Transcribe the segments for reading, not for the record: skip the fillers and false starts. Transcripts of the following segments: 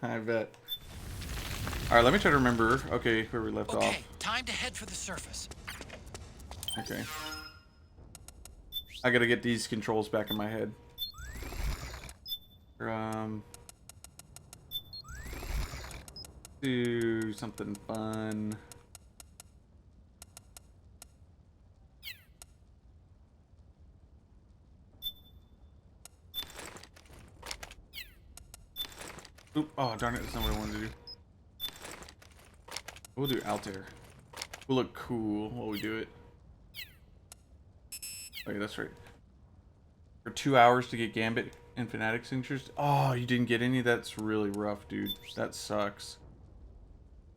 I bet. Alright, let me try to remember. Okay, where we left off. Okay, time to head for the surface. Okay. I gotta get these controls back in my head. Do something fun. Oop, oh darn it, that's not what I wanted to do. We'll do Altair. We'll look cool while we do it. Okay, that's right. For 2 hours to get Gambit and Fnatic signatures. Oh, you didn't get any? That's really rough, dude. That sucks.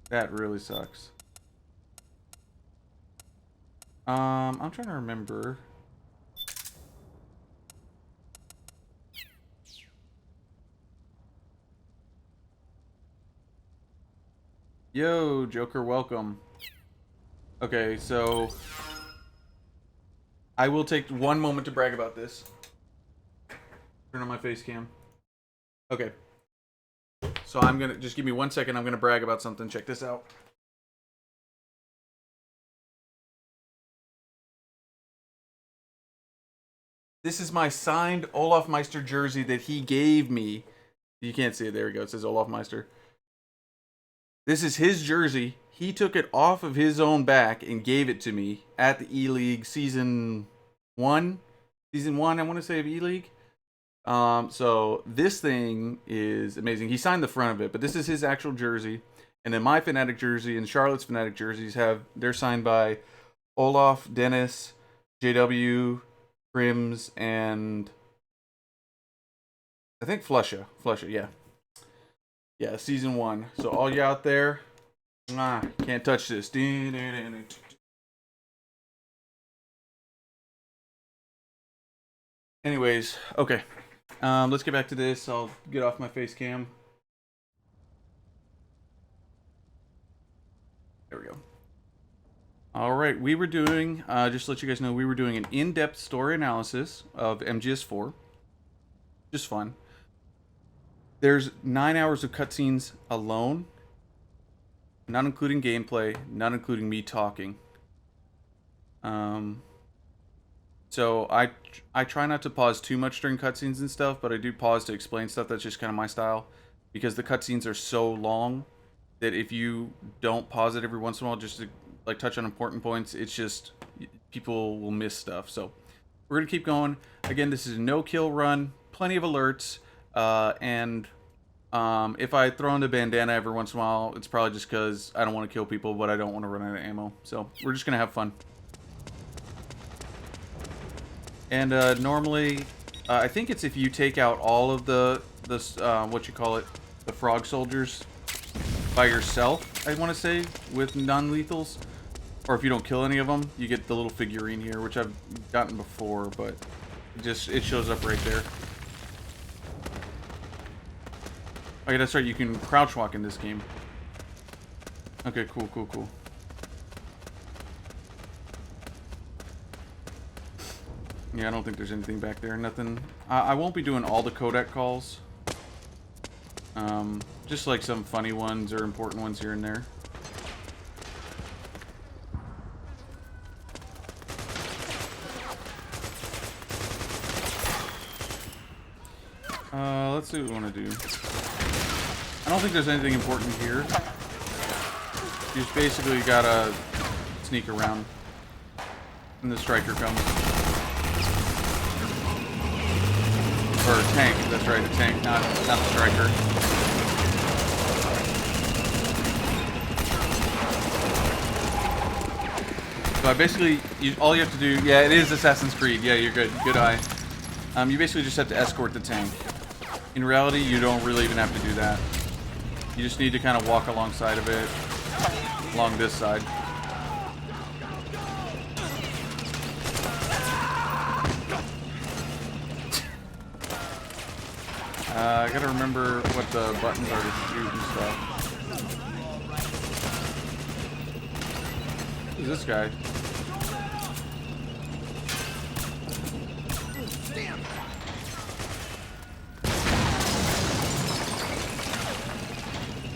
That really sucks. I'm trying to remember. Yo, Joker, welcome. Okay, so I will take one moment to brag about this. Turn on my face cam. Okay. So I'm gonna just give me 1 second. I'm gonna brag about something. Check this out. This is my signed Olaf Meister jersey that he gave me. You can't see it. There we go. It says Olaf Meister. This is his jersey. He took it off of his own back and gave it to me at the E-League season 1. Season 1, I want to say, of E-League. So this thing is amazing. He signed the front of it, but this is his actual jersey. And then my Fnatic jersey and Charlotte's Fnatic jerseys they're signed by Olaf, Dennis, JW, Crims, and I think Flusha. Flusha, yeah. Yeah, season 1. So all you out there, can't touch this. Anyways, okay. Let's get back to this. I'll get off my face cam. There we go. All right, we were doing, just to let you guys know, we were doing an in-depth story analysis of MGS4. Just fun. There's 9 hours of cutscenes alone, not including gameplay, not including me talking. So I try not to pause too much during cutscenes and stuff, but I do pause to explain stuff. That's just kind of my style, because the cutscenes are so long that if you don't pause it every once in a while just to like touch on important points, it's just people will miss stuff. So we're gonna keep going. Again, this is a no-kill run, plenty of alerts, and if I throw in the bandana every once in a while, it's probably just because I don't want to kill people, but I don't want to run out of ammo. So we're just gonna have fun. And normally, I think it's if you take out all of the what you call it, the frog soldiers by yourself, I want to say, with non-lethals, or if you don't kill any of them, you get the little figurine here, which I've gotten before, but it shows up right there. Okay, that's right, you can crouch walk in this game. Okay, cool, cool, cool. Yeah, I don't think there's anything back there. Nothing. I won't be doing all the codec calls. Just like some funny ones or important ones here and there. Let's see what we want to do. I don't think there's anything important here. You just basically gotta sneak around when the striker comes. Or tank, that's right, a tank, not the striker. So I basically, all you have to do, yeah, it is Assassin's Creed, yeah, you're good, good eye. You basically just have to escort the tank. In reality, you don't really even have to do that. You just need to kind of walk alongside of it, along this side. I gotta remember what the buttons are to shoot and stuff. Who's this guy?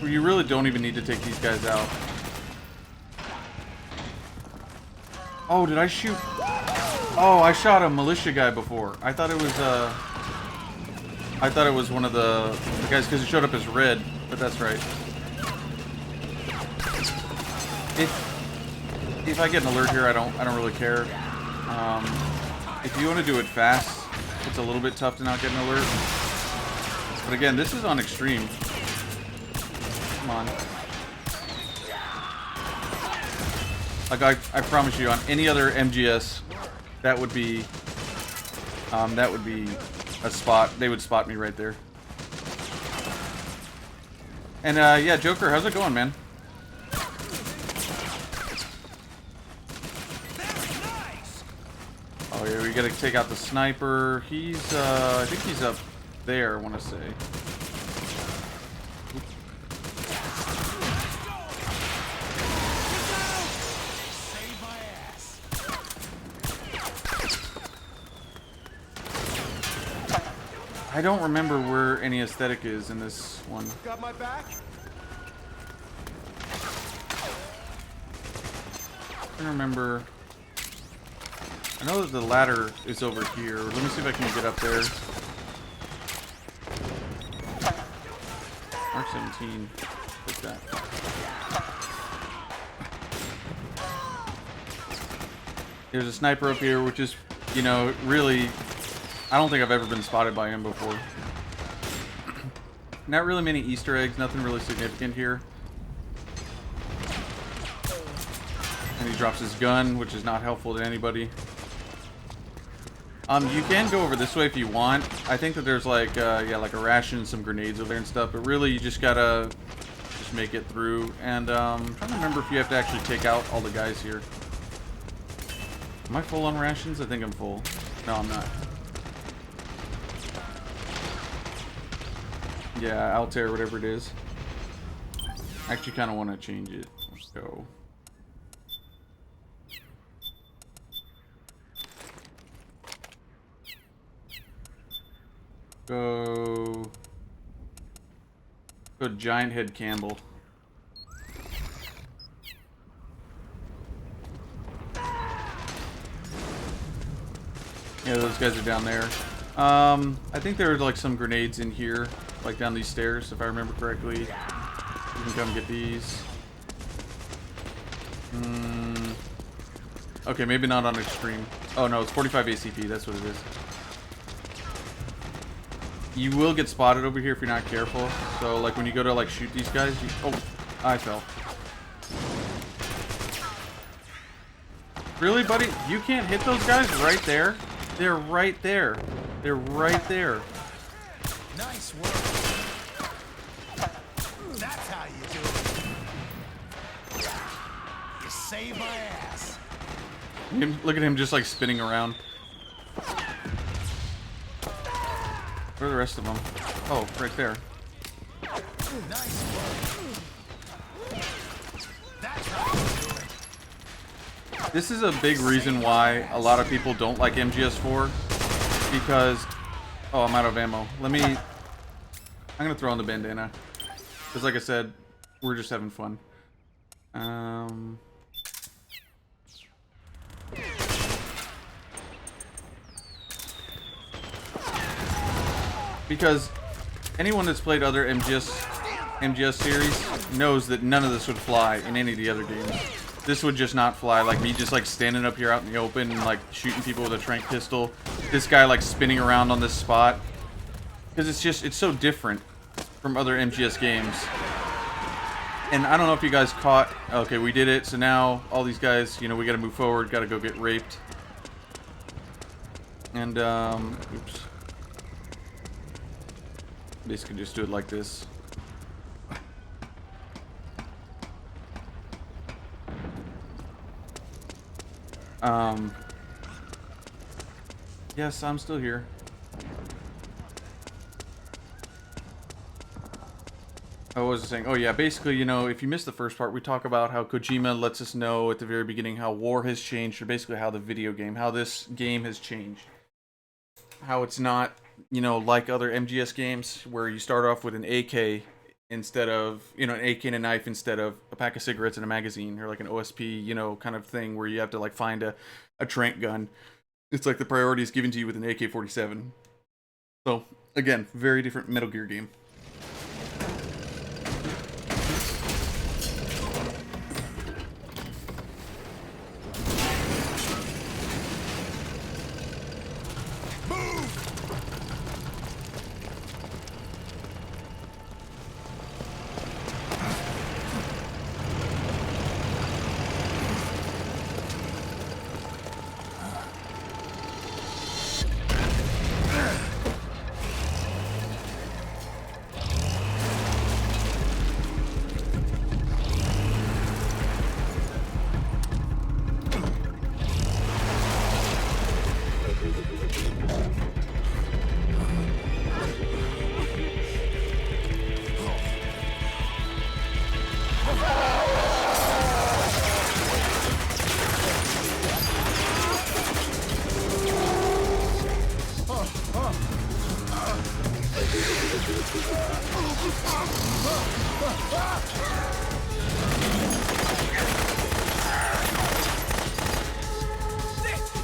You really don't even need to take these guys out. Oh, did I shoot? Oh, I shot a militia guy before. I thought it was one of the guys because it showed up as red, but that's right. If I get an alert here, I don't really care. If you want to do it fast, it's a little bit tough to not get an alert. But again, this is on extreme. Come on. Like I promise you, on any other MGS, that would be a spot. They would spot me right there. And yeah, Joker, how's it going, man? Oh yeah, we gotta take out the sniper. He's I think he's up there, I wanna say. I don't remember where any aesthetic is in this one. Got my back? I don't remember. I know that the ladder is over here. Let me see if I can get up there. Mark 17. Like that. There's a sniper up here, which is, you know, really... I don't think I've ever been spotted by him before. Not really many Easter eggs, nothing really significant here. And he drops his gun, which is not helpful to anybody. You can go over this way if you want. I think that there's like, yeah, like a ration, some grenades over there and stuff, but really you just gotta just make it through. And I'm trying to remember if you have to actually take out all the guys here. Am I full on rations? I think I'm full. No, I'm not. Yeah, Altair, whatever it is. I actually kind of want to change it. Let's go. Go Giant Head Campbell. Yeah, those guys are down there. I think there are like some grenades in here, like down these stairs, if I remember correctly. You can come get these. Okay, maybe not on extreme. Oh no, it's 45 ACP, that's what it is. You will get spotted over here if you're not careful. So like when you go to like shoot these guys, you... Oh, I fell. Really, buddy? You can't hit those guys right there? They're right there. They're right there. Nice work. That's how you do it. You saved my ass. Look at him just like spinning around. Where are the rest of them? Oh, right there. Nice work. That's how you do it. This is a big reason why a lot of people don't like MGS4. Because... Oh, I'm out of ammo. I'm gonna throw on the bandana. Because like I said, we're just having fun. Because anyone that's played other MGS series knows that none of this would fly in any of the other games. This would just not fly. Like me just like standing up here out in the open and like shooting people with a tranq pistol. This guy like spinning around on this spot. Because it's so different from other MGS games. And I don't know if you guys caught... Okay, we did it. So now all these guys, you know, we gotta move forward. Gotta go get raped. And, oops. Basically just do it like this. Yes, I'm still here. I was saying, oh yeah, basically, you know, if you missed the first part, we talk about how Kojima lets us know at the very beginning how war has changed, or basically how the video game, how this game has changed. How it's not, you know, like other MGS games, where you start off with an AK instead of, you know, an AK and a knife instead of a pack of cigarettes and a magazine, or like an OSP, you know, kind of thing where you have to like find a trank gun. It's like the priority is given to you with an AK-47. So again, very different Metal Gear game.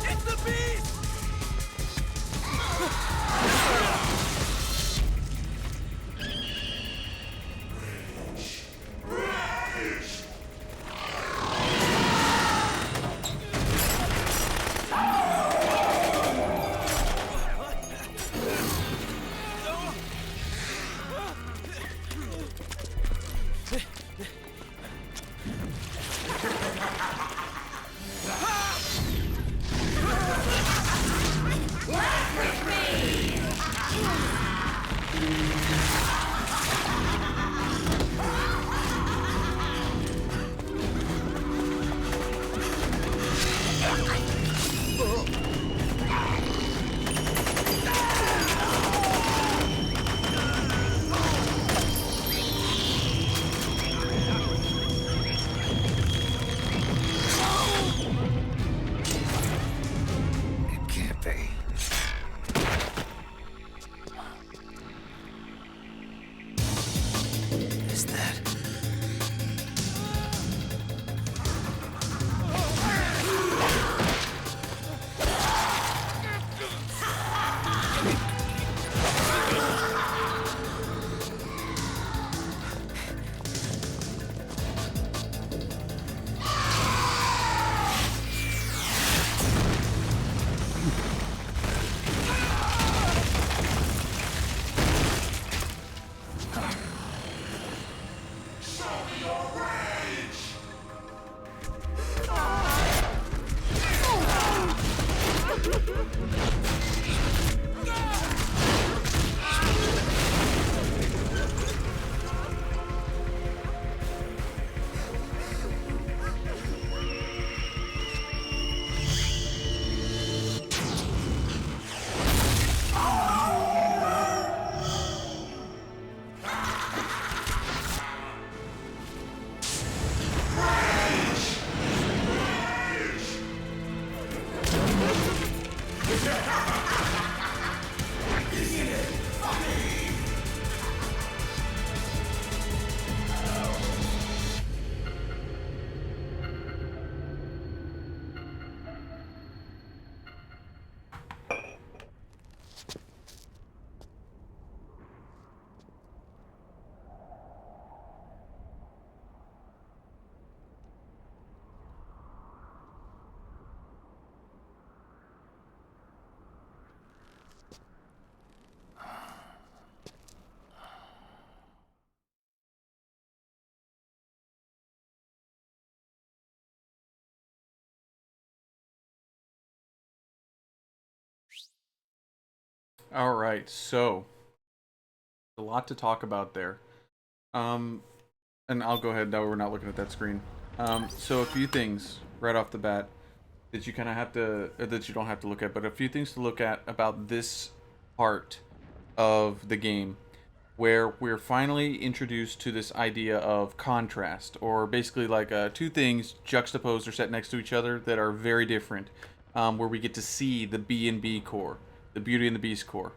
It's the beast! It can't be. Is that... All right, so a lot to talk about there. Um, and I'll go ahead. That way we're not looking at that screen. So a few things right off the bat that you kind of have to, that you don't have to look at, but a few things to look at about this part of the game, where we're finally introduced to this idea of contrast, or basically like two things juxtaposed or set next to each other that are very different, where we get to see the B and B core, the Beauty and the Beast core.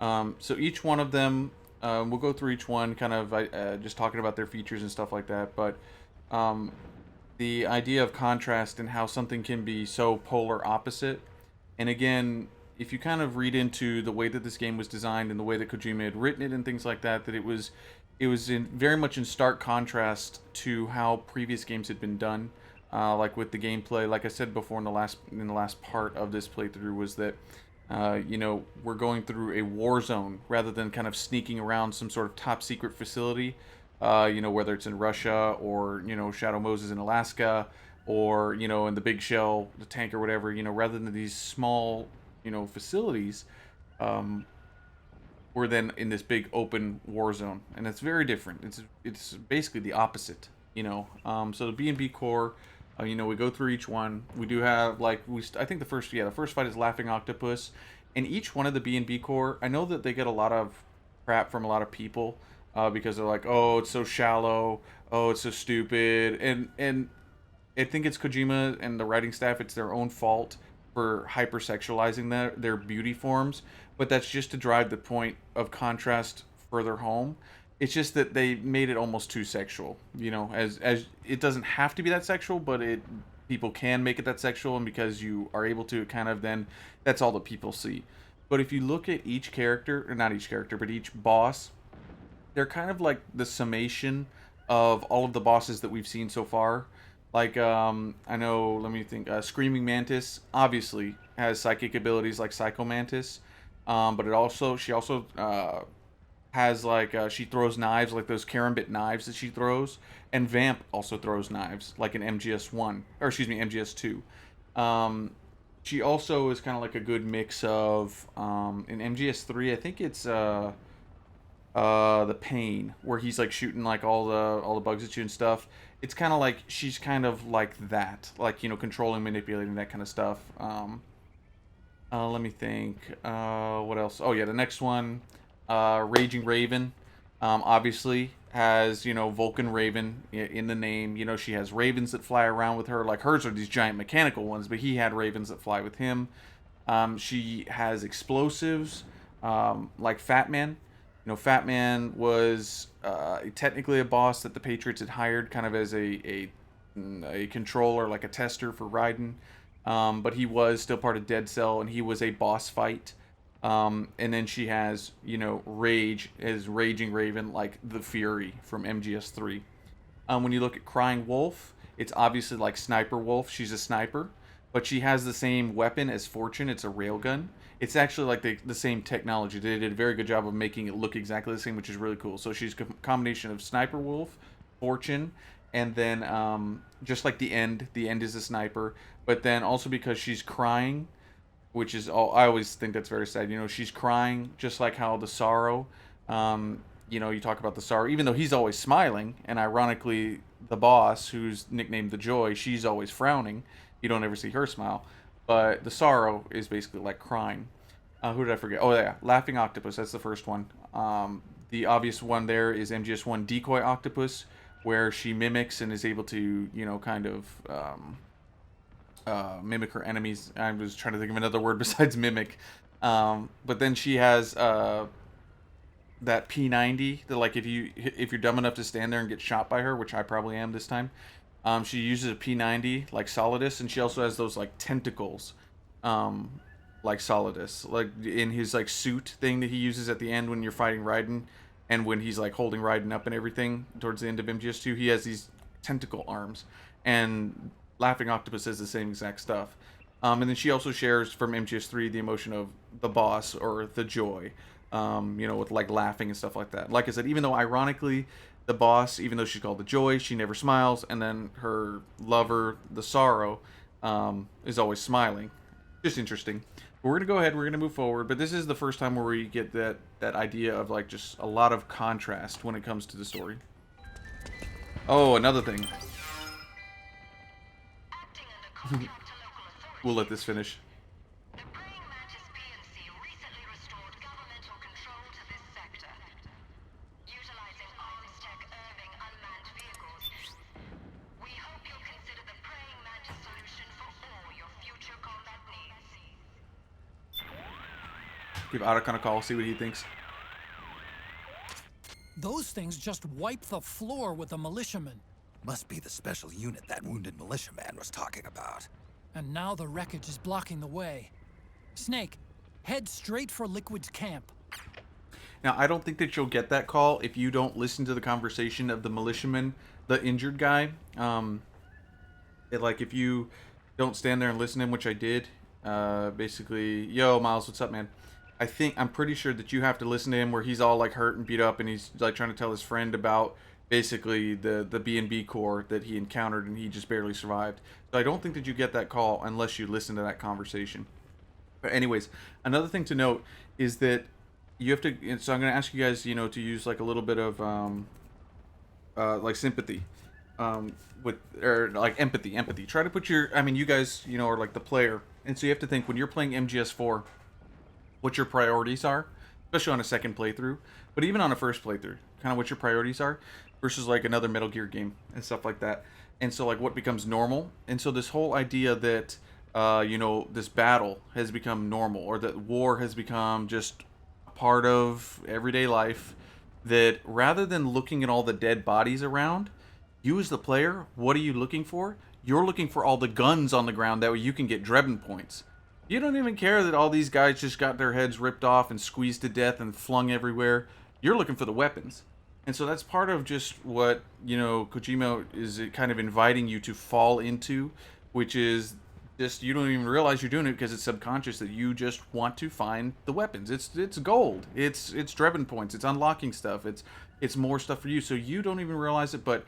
So each one of them We'll go through each one, kind of just talking about their features and stuff like that. But um, the idea of contrast and how something can be so polar opposite. And again, if you kind of read into the way that this game was designed and the way that Kojima had written it and things like that, that it was in very much in stark contrast to how previous games had been done. Like with the gameplay, like I said before in the last part of this playthrough, was that we're going through a war zone rather than kind of sneaking around some sort of top secret facility. Whether it's in Russia or Shadow Moses in Alaska, or in the Big Shell, the tank or whatever. Rather than these small facilities, um, we're then in this big open war zone, and it's very different. It's basically the opposite. So the B&B core. We go through each one. We do have I think the first fight is Laughing Octopus, and each one of the B&B core. I know that they get a lot of crap from a lot of people because they're like, oh, it's so shallow, oh, it's so stupid, and I think it's Kojima and the writing staff. It's their own fault for hypersexualizing their beauty forms, but that's just to drive the point of contrast further home. It's just that they made it almost too sexual. As it doesn't have to be that sexual, but people can make it that sexual, and because you are able to, kind of then that's all that people see. But if you look at each character, or not each character, but each boss, they're kind of like the summation of all of the bosses that we've seen so far. Like, I know, let me think. Screaming Mantis obviously has psychic abilities like Psycho Mantis, but she also has she throws knives, like those karambit knives that she throws, and Vamp also throws knives like in MGS1, or excuse me, MGS2. Um, she also is kind of like a good mix of in MGS3. I think it's the pain, where he's like shooting like all the bugs at you and stuff. It's kind of like she's kind of like that, like controlling, manipulating, that kind of stuff. Let me think. What else? Oh yeah, the next one, Raging Raven. Obviously has Vulcan Raven in the name. She has ravens that fly around with her. Like, hers are these giant mechanical ones, but he had ravens that fly with him. She has explosives, like Fat Man. Fat Man was technically a boss that the Patriots had hired, kind of as a controller, like a tester for Raiden. But he was still part of Dead Cell, and he was a boss fight. And then she has, Rage as Raging Raven, like the Fury from MGS3. When you look at Crying Wolf, it's obviously like Sniper Wolf. She's a sniper, but she has the same weapon as Fortune. It's a railgun. It's actually like the same technology. They did a very good job of making it look exactly the same, which is really cool. So she's a combination of Sniper Wolf, Fortune, and then just like the end is a sniper. But then also because she's crying, which is all, I always think that's very sad. She's crying just like how the Sorrow. You talk about the Sorrow, even though he's always smiling, and ironically, the boss, who's nicknamed the Joy, she's always frowning. You don't ever see her smile, but the Sorrow is basically like crying. Who did I forget? Oh yeah, Laughing Octopus. That's the first one. The obvious one there is MGS1 Decoy Octopus, where she mimics and is able to, kind of mimic her enemies. I was trying to think of another word besides mimic. But then she has that P90 that, like, if you're dumb enough to stand there and get shot by her, which I probably am this time, she uses a P90 like Solidus, and she also has those like tentacles, like Solidus, like in his like suit thing that he uses at the end when you're fighting Raiden, and when he's like holding Raiden up and everything towards the end of MGS2, he has these tentacle arms, and Laughing Octopus has the same exact stuff. And then she also shares from MGS3 the emotion of the boss, or the Joy, with like laughing and stuff like that. Like I said, even though ironically, the boss, even though she's called the Joy, she never smiles, and then her lover, the Sorrow, is always smiling. Just interesting. But we're gonna go ahead. We're gonna move forward. But this is the first time where we get that idea of like just a lot of contrast when it comes to the story. Oh, another thing. We'll let this finish. The Praying Mantis PNC recently restored governmental control to this sector. Utilizing arms tech Irving unmanned vehicles, we hope you'll consider the Praying Mantis solution for all your future combat needs. Give Otacon a call, see what he thinks. Those things just wipe the floor with the militiamen. Must be the special unit that wounded militiaman was talking about. And now the wreckage is blocking the way. Snake, head straight for Liquid's camp. Now, I don't think that you'll get that call if you don't listen to the conversation of the militiaman, the injured guy. Like, if you don't stand there and listen to him, which I did, basically, yo, Miles, what's up, man? I'm pretty sure that you have to listen to him where he's all, like, hurt and beat up, and he's, like, trying to tell his friend about, basically, the B&B Corps that he encountered, and he just barely survived. So I don't think that you get that call unless you listen to that conversation. But anyways, another thing to note is that you have to, so I'm going to ask you guys, you know, to use, like, a little bit of, like, sympathy. Or like empathy. Try to put you guys, you know, are like the player. And so you have to think when you're playing MGS4, what your priorities are, especially on a second playthrough, but even on a first playthrough, kind of what your priorities are versus like another Metal Gear game and stuff like that. And so like what becomes normal. And so this whole idea that, you know, this battle has become normal or that war has become just a part of everyday life, that rather than looking at all the dead bodies around, you as the player, what are you looking for? You're looking for all the guns on the ground, that way you can get Drebin points. You don't even care that all these guys just got their heads ripped off and squeezed to death and flung everywhere. You're looking for the weapons. And so that's part of just what, you know, Kojima is kind of inviting you to fall into, which is just, you don't even realize you're doing it because it's subconscious that you just want to find the weapons. It's gold. It's Drebin points. It's unlocking stuff. It's more stuff for you. So you don't even realize it, but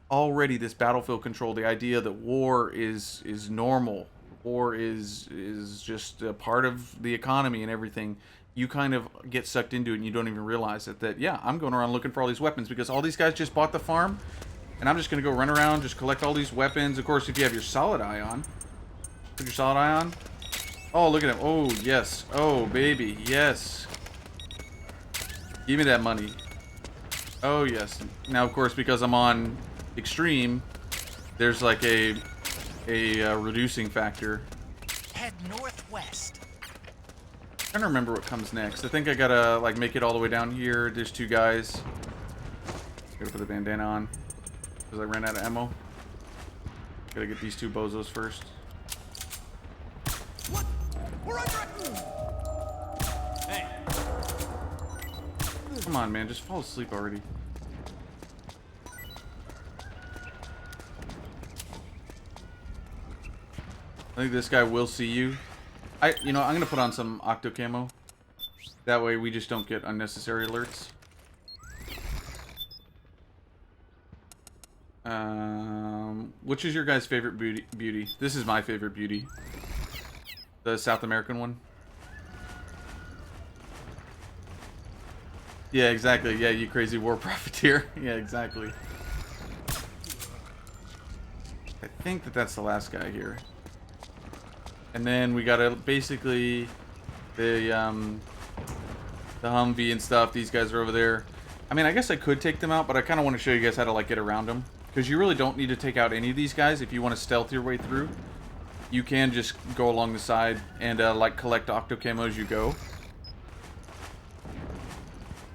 already this battlefield control, the idea that war is normal, war is just a part of the economy and everything, you kind of get sucked into it and you don't even realize it, that yeah, I'm going around looking for all these weapons because all these guys just bought the farm and I'm just going to go run around, just collect all these weapons. Of course, if you have your solid eye on, put your solid eye on. Oh, look at him. Oh, yes. Oh, baby. Yes. Give me that money. Oh, yes. Now, of course, because I'm on extreme, there's like a reducing factor. Head northwest. I'm trying to remember what comes next. I think I gotta like make it all the way down here. There's two guys. Gotta put the bandana on because I ran out of ammo. Gotta get these two bozos first. What? We're under. Hey. Come on, man, just fall asleep already. I think this guy will see you. I'm gonna put on some octo camo. That way we just don't get unnecessary alerts. Which is your guys' favorite beauty? This is my favorite beauty. The South American one. Yeah, exactly. Yeah, you crazy war profiteer. Yeah, exactly. I think that's the last guy here. And then we gotta basically the Humvee and stuff. These guys are over there. I mean, I guess I could take them out, but I kind of want to show you guys how to like get around them, because you really don't need to take out any of these guys if you want to stealth your way through. You can just go along the side and like collect octo camo as you go,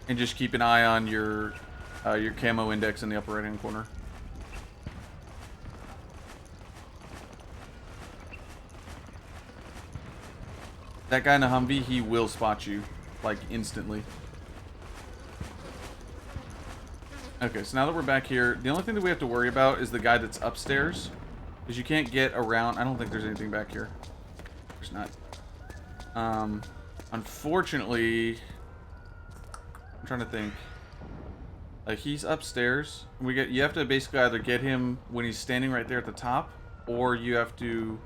and just keep an eye on your camo index in the upper right hand corner. That guy in the Humvee, he will spot you, like, instantly. Okay, so now that we're back here, the only thing that we have to worry about is the guy that's upstairs. Because you can't get around. I don't think there's anything back here. There's not. Unfortunately, I'm trying to think. He's upstairs. You have to basically either get him when he's standing right there at the top, or you have to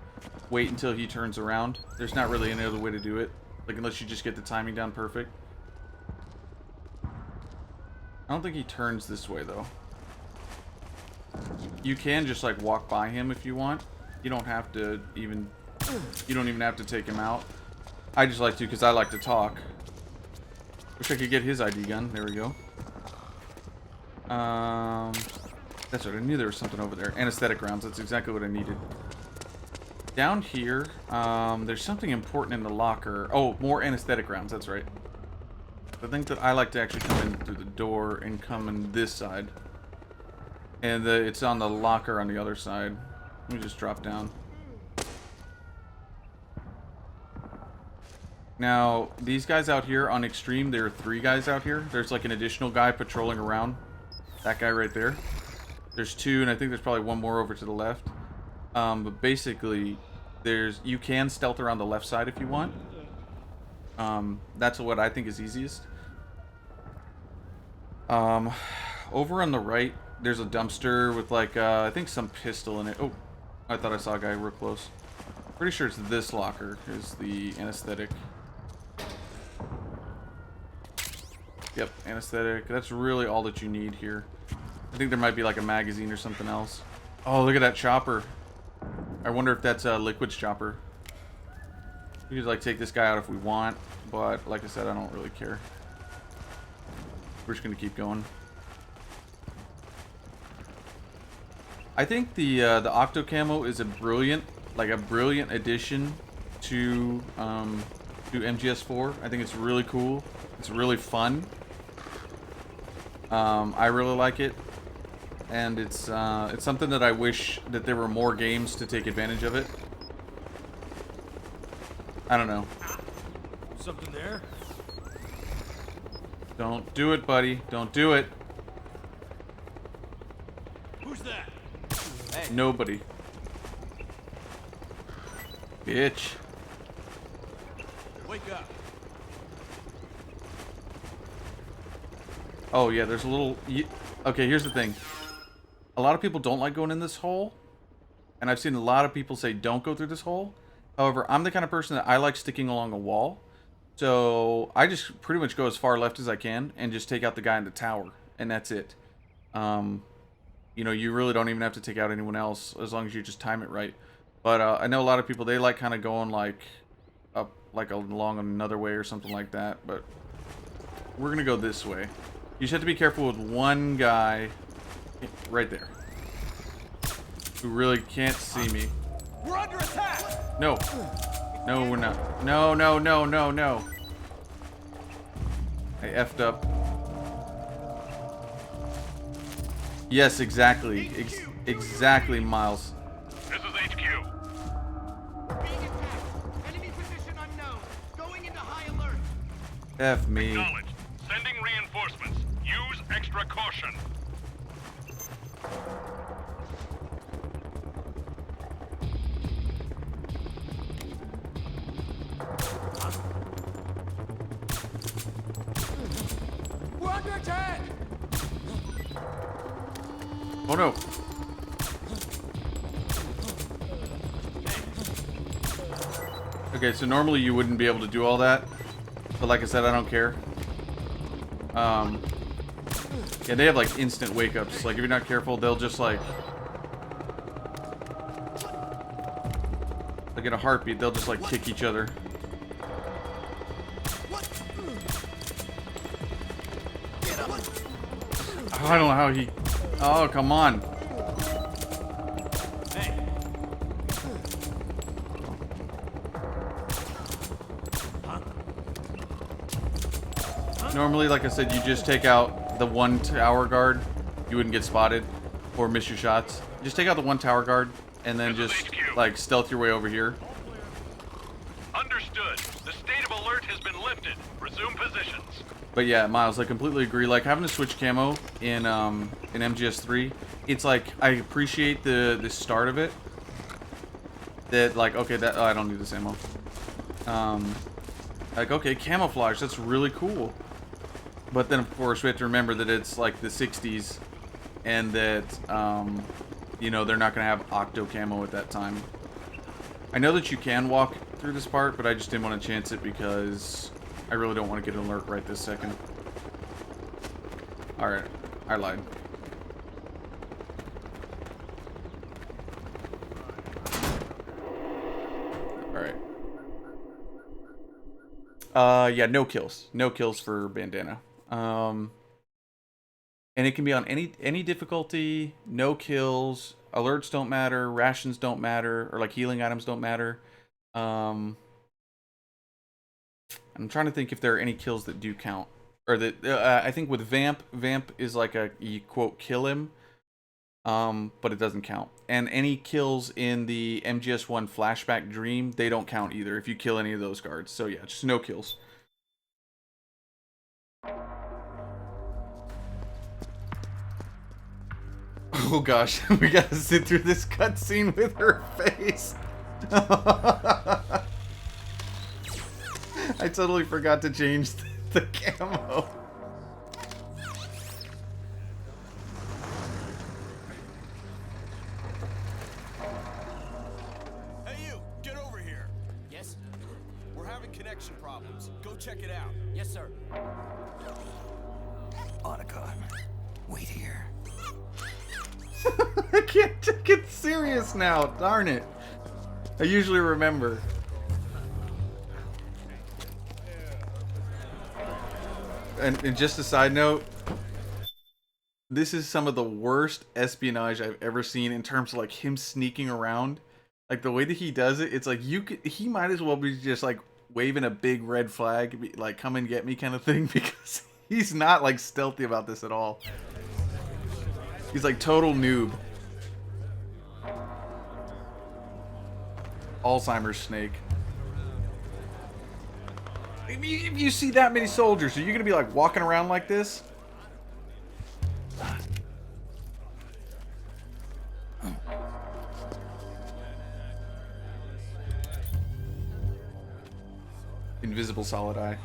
wait until he turns around. There's not really any other way to do it, like, unless you just get the timing down perfect. I don't think he turns this way though. You can just like walk by him if you want. You don't have to even, you don't even have to take him out. I just like to because I like to talk. Wish I could get his ID gun. There we go. That's right, I knew there was something over there. Anesthetic rounds, that's exactly what I needed. Down here, there's something important in the locker. Oh, more anesthetic rounds, that's right. I think that I like to actually come in through the door and come in this side. And it's on the locker on the other side. Let me just drop down. Now, these guys out here on Extreme, there are 3 guys out here. There's like an additional guy patrolling around. That guy right there. There's 2, and I think there's probably 1 more over to the left. But basically, you can stealth around the left side if you want. That's what I think is easiest. Over on the right, there's a dumpster with like, I think some pistol in it. Oh, I thought I saw a guy real close. Pretty sure it's this locker is the anesthetic. Yep, anesthetic. That's really all that you need here. I think there might be like a magazine or something else. Oh, look at that chopper. I wonder if that's a Liquid's chopper. We could like take this guy out if we want, but like I said, I don't really care. We're just gonna keep going. I think the Octo Camo is a brilliant addition to MGS4. I think it's really cool. It's really fun. I really like it, and it's something that I wish that there were more games to take advantage of it. I don't know. Something there? Don't do it, buddy. Don't do it. Who's that? Nobody. Bitch. Wake up. Oh, yeah, there's a little... Okay, here's the thing. A lot of people don't like going in this hole. And I've seen a lot of people say don't go through this hole. However, I'm the kind of person that I like sticking along a wall. So I just pretty much go as far left as I can and just take out the guy in the tower. And that's it. You know, you really don't even have to take out anyone else as long as you just time it right. But I know a lot of people, they like kind of going like up, like along another way or something like that. But we're going to go this way. You just have to be careful with one guy right there who really can't see me. We're under attack! No. No, we're not. No, no, no, no, no. I effed up. Yes, exactly. Exactly, Miles. This is HQ. Being attacked. Enemy position unknown. Going into high alert. F me. Acknowledged. Sending reinforcements. Use extra caution. We're under attack! Oh no. Okay, so normally you wouldn't be able to do all that. But like I said, I don't care. Yeah, they have like instant wake ups. Like if you're not careful, they'll just like in a heartbeat, they'll just like kick each other. Oh, I don't know how he... Oh, come on. Normally, like I said, you just take out the one tower guard. You wouldn't get spotted or miss your shots. Just take out the one tower guard and then just like stealth your way over here. Understood. The state of alert has been lifted. Resume positions. But yeah, Miles, I completely agree. Like having to switch camo in MGS3, it's like I appreciate the start of it. That like okay, that I don't need this ammo. Like okay, camouflage, that's really cool. But then of course we have to remember that it's like the 60s, and that you know they're not gonna have octo camo at that time. I know that you can walk through this part, but I just didn't want to chance it because I really don't want to get an alert right this second. Alright, I lied. Alright. Yeah, no kills. No kills for Bandana. And it can be on any difficulty, no kills, alerts don't matter, rations don't matter, or like healing items don't matter. I'm trying to think if there are any kills that do count. or that I think with Vamp is like a you quote kill him, but it doesn't count. And any kills in the MGS1 flashback dream, they don't count either if you kill any of those guards. So yeah, just no kills. Oh gosh, we gotta sit through this cutscene with her face. I totally forgot to change the camo. Hey, you! Get over here! Yes? We're having connection problems. Go check it out. Yes, sir. Otacon, wait here. I can't take it serious now. Darn it. I usually remember. And just a side note, this is some of the worst espionage I've ever seen in terms of like him sneaking around. Like the way that he does it, it's like he might as well be just like waving a big red flag, like come and get me kind of thing, because he's not like stealthy about this at all. He's like total noob. Alzheimer's Snake. If you see that many soldiers, are you gonna be like walking around like this? Invisible solid eye.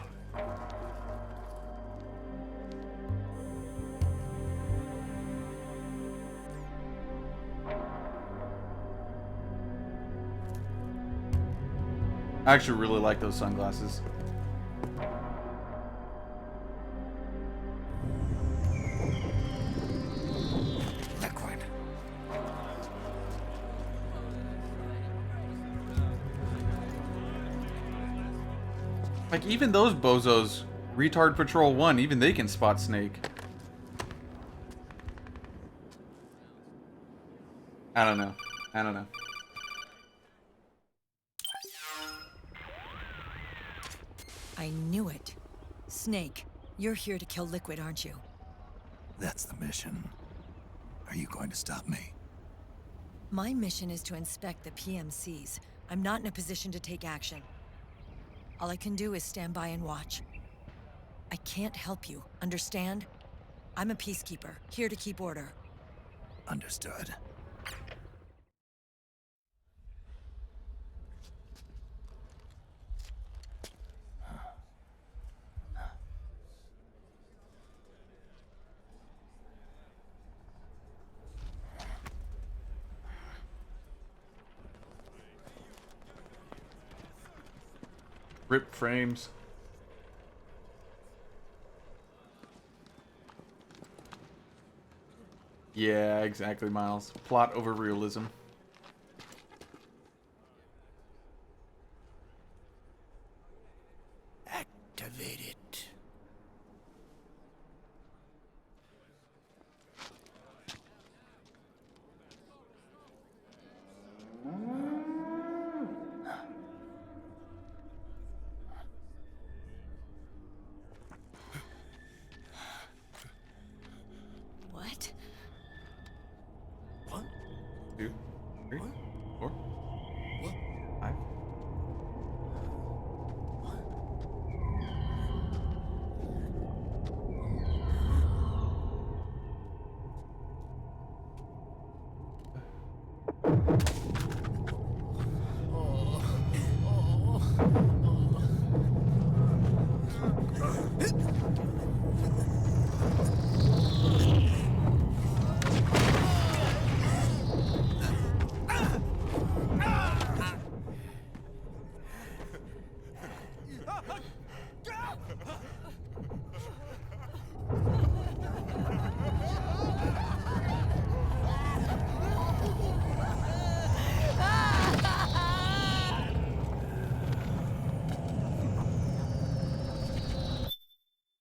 I actually really like those sunglasses. Liquid. Like even those bozos, Retard Patrol 1, even they can spot Snake. I don't know. I don't know. I knew it. Snake, you're here to kill Liquid, aren't you? That's the mission. Are you going to stop me? My mission is to inspect the PMCs. I'm not in a position to take action. All I can do is stand by and watch. I can't help you, understand? I'm a peacekeeper, here to keep order. Understood. Rip frames. Yeah, exactly, Miles. Plot over realism. Activate it. What? 1, 2, 3, 4, 5.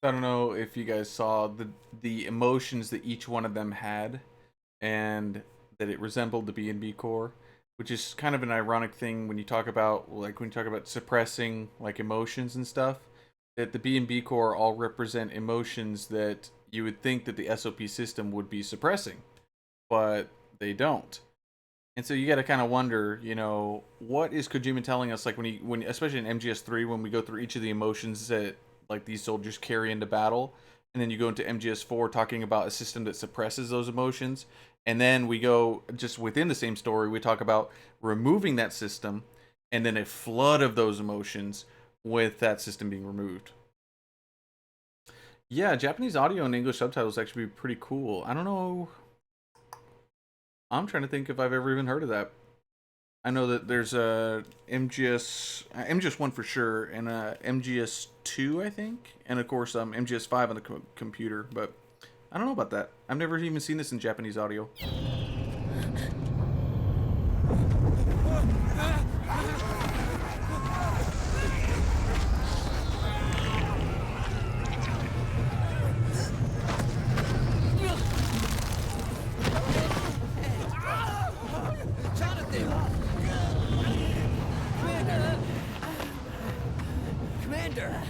I don't know if you guys saw the emotions that each one of them had, and that it resembled the B&B core, which is kind of an ironic thing when you talk about suppressing like emotions and stuff. that the B and B core all represent emotions that you would think that the SOP system would be suppressing, but they don't. And so you got to kind of wonder, you know, what is Kojima telling us? Like when especially in MGS3, when we go through each of the emotions that like these soldiers carry into battle, and then you go into MGS4 talking about a system that suppresses those emotions, and then we go just within the same story, we talk about removing that system, and then a flood of those emotions with that system being removed. Yeah, Japanese audio and English subtitles actually be pretty cool. I don't know. I'm trying to think if I've ever even heard of that. I know that there's a MGS1 for sure, and MGS2 I think, and of course MGS5 on the computer. But I don't know about that. I've never even seen this in Japanese audio. Commander!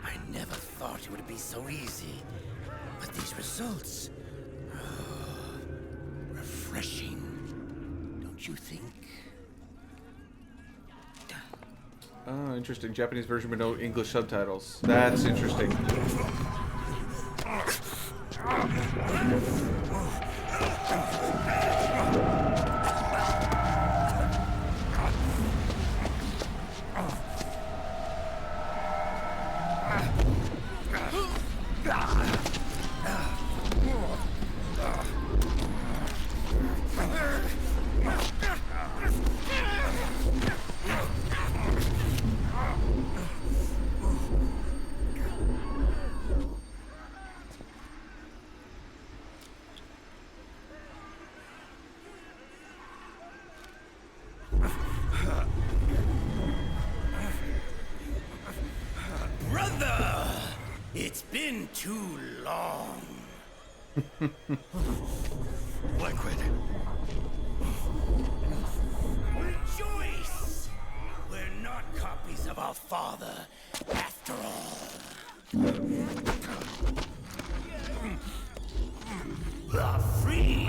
I never thought it would be so easy, but these results... refreshing, don't you think? Oh, interesting. Japanese version with no English subtitles. That's interesting. Brother! It's been too long. Liquid. Rejoice! We're not copies of our father, after all. Are free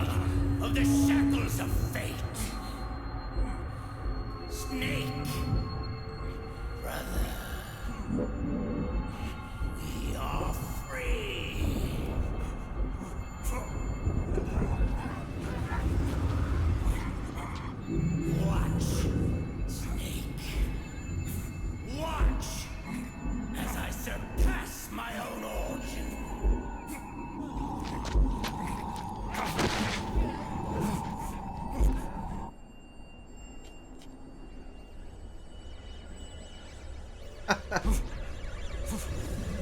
of the shackles of fate. Snake, brother. We are free. Watch, Snake. Watch as I surpass my own origin.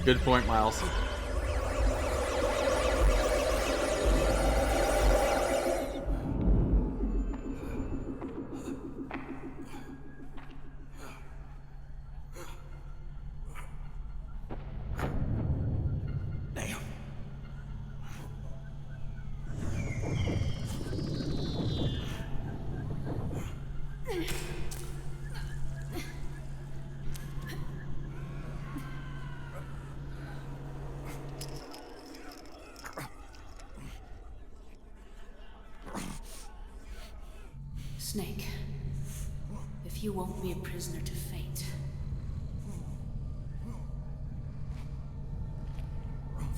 Good point, Miles. Damn. Snake, if you won't be a prisoner to fate,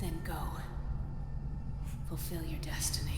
then go. Fulfill your destiny.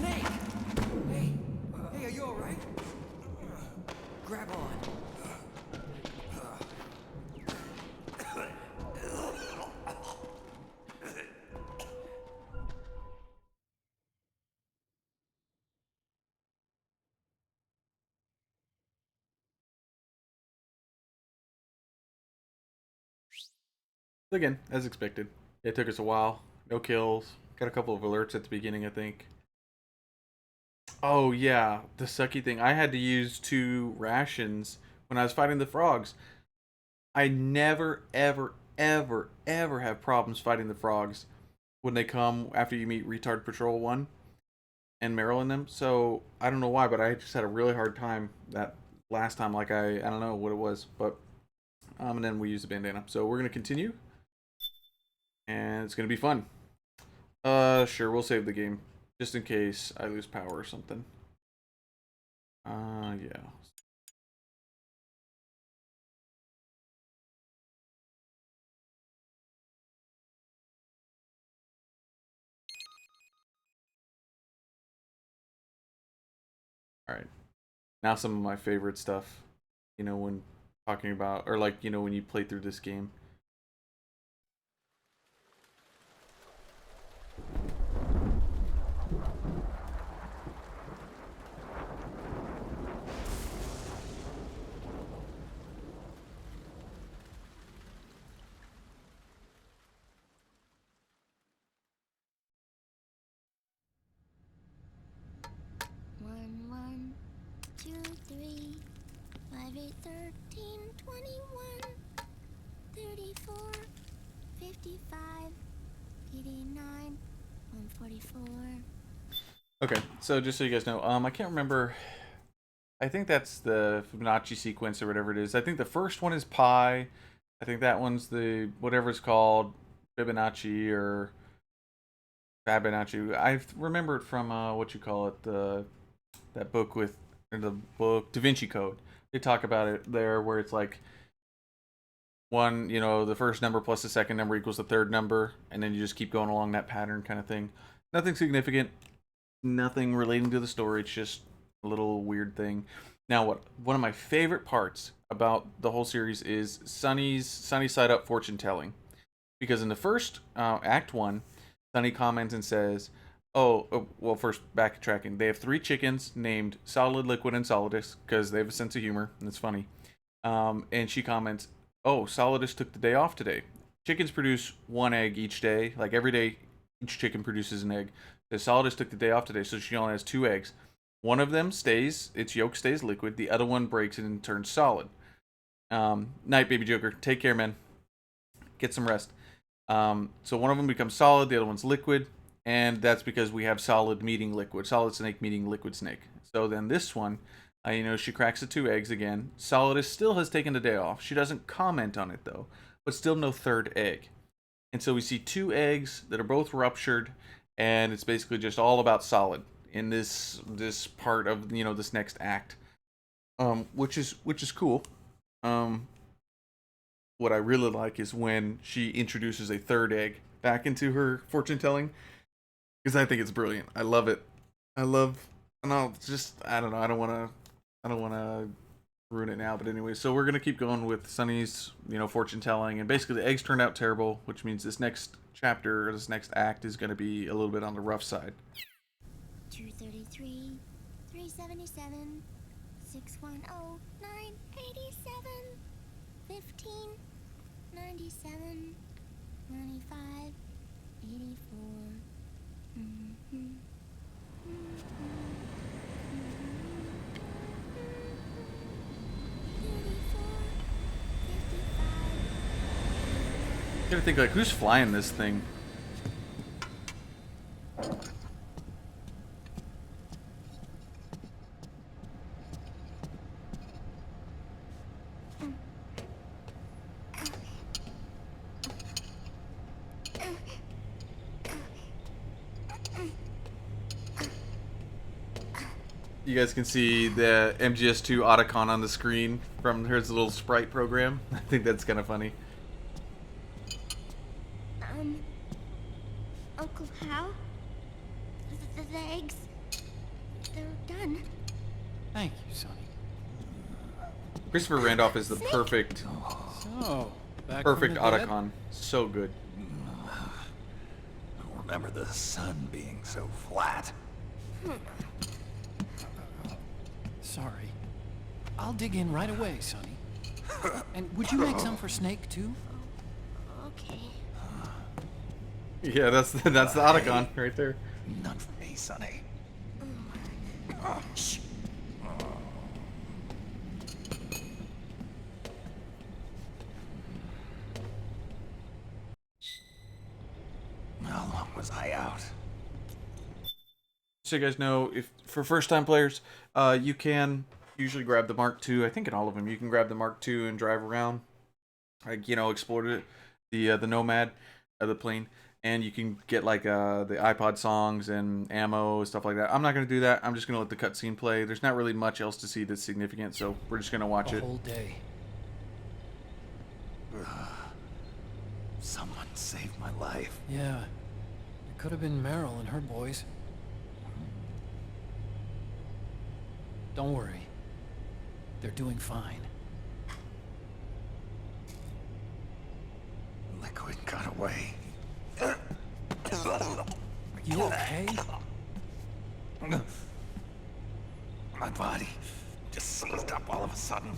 Snake! Hey, hey, are you alright? Grab on. Again, as expected. It took us a while. No kills. Got a couple of alerts at the beginning, I think. Oh yeah, the sucky thing. I had to use 2 rations when I was fighting the frogs. I never, ever, ever, ever have problems fighting the frogs when they come after you meet Retard Patrol 1 and Meryl in them. So I don't know why, but I just had a really hard time that last time. Like I don't know what it was, but and then we used the bandana. So we're gonna continue, and it's gonna be fun. Sure, we'll save the game just in case I lose power or something. Yeah. All right. Now some of my favorite stuff, you know, when talking about, or like, you know, when you play through this game. One, one, two, three, 5, 8, 13, 21, 34, 55, 89, 144. Okay, so just so you guys know, I can't remember. I think that's the Fibonacci sequence or whatever it is. I think the first one is pi. I think that one's the whatever it's called, Fibonacci or Fibonacci. I remember it from what you call it, that book with the book Da Vinci Code. They talk about it there, where it's like one, you know, the first number plus the second number equals the third number, and then you just keep going along that pattern kind of thing. Nothing significant, nothing relating to the story. It's just a little weird thing. Now, one of my favorite parts about the whole series is Sunny side up fortune telling, because in the first Act 1, Sunny comments and says, well, first backtracking, they have 3 chickens named Solid, Liquid, and Solidus because they have a sense of humor and it's funny. And she comments, "Oh, Solidus took the day off today. Chickens produce 1 egg each day. Like every day, each chicken produces an egg. The Solidus took the day off today, so she only has 2 eggs. One of them stays, its yolk stays liquid. The other one breaks and turns solid. Night, baby Joker. Take care, man. Get some rest." So one of them becomes solid, the other one's liquid, and that's because we have solid meeting liquid, solid snake meeting liquid snake. So then this one, you know, she cracks the 2 eggs again. Solidus still has taken the day off. She doesn't comment on it though, but still no 3rd egg. And so we see 2 eggs that are both ruptured, and it's basically just all about solid in this part of, you know, this next act, which is cool. What I really like is when she introduces a 3rd egg back into her fortune telling, because I think it's brilliant. I love it. I don't know. I don't want to ruin it now, but anyway, so we're gonna keep going with Sunny's, you know, fortune telling, and basically the eggs turned out terrible, which means this next chapter or this next act is gonna be a little bit on the rough side. 233, 377, 610, 987, 15, 97, 95, 84. I gotta think, like, who's flying this thing? You guys can see the MGS2 Otacon on the screen from here's a little sprite program. I think that's kind of funny. Uncle Hal? The eggs? They're done. Thank you, Sonny. Christopher Randolph is the perfect So, back perfect from the dead? Otacon. So good. I don't remember the sun being so flat. Sorry. I'll dig in right away, Sonny. And would you make some for Snake, too? Okay. Yeah, that's the Otacon right there. None for me, Sonny. Shh. How long was I out? So you guys know, if for first-time players, you can usually grab the Mark II. I think in all of them, you can grab the Mark II and drive around, like, you know, explore it, the Nomad, the plane, and you can get like the iPod songs and ammo, stuff like that. I'm not gonna do that. I'm just gonna let the cutscene play. There's not really much else to see that's significant, so we're just gonna watch A it. whole day. Someone saved my life. Yeah. It could have been Meryl and her boys. Don't worry. They're doing fine. Liquid got away. Are you okay? My body just seized up all of a sudden.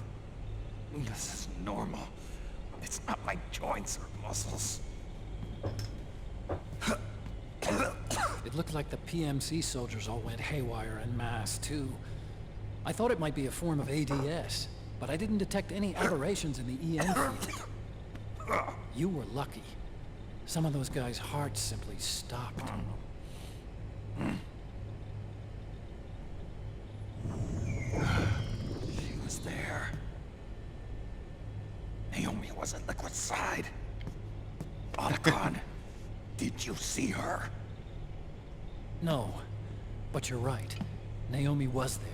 This is normal. It's not my joints or muscles. It looked like the PMC soldiers all went haywire en masse, too. I thought it might be a form of ADS, but I didn't detect any aberrations in the EM field. You were lucky. Some of those guys' hearts simply stopped. She was there. Naomi was at Liquid's side. Otacon, did you see her? No, but you're right. Naomi was there.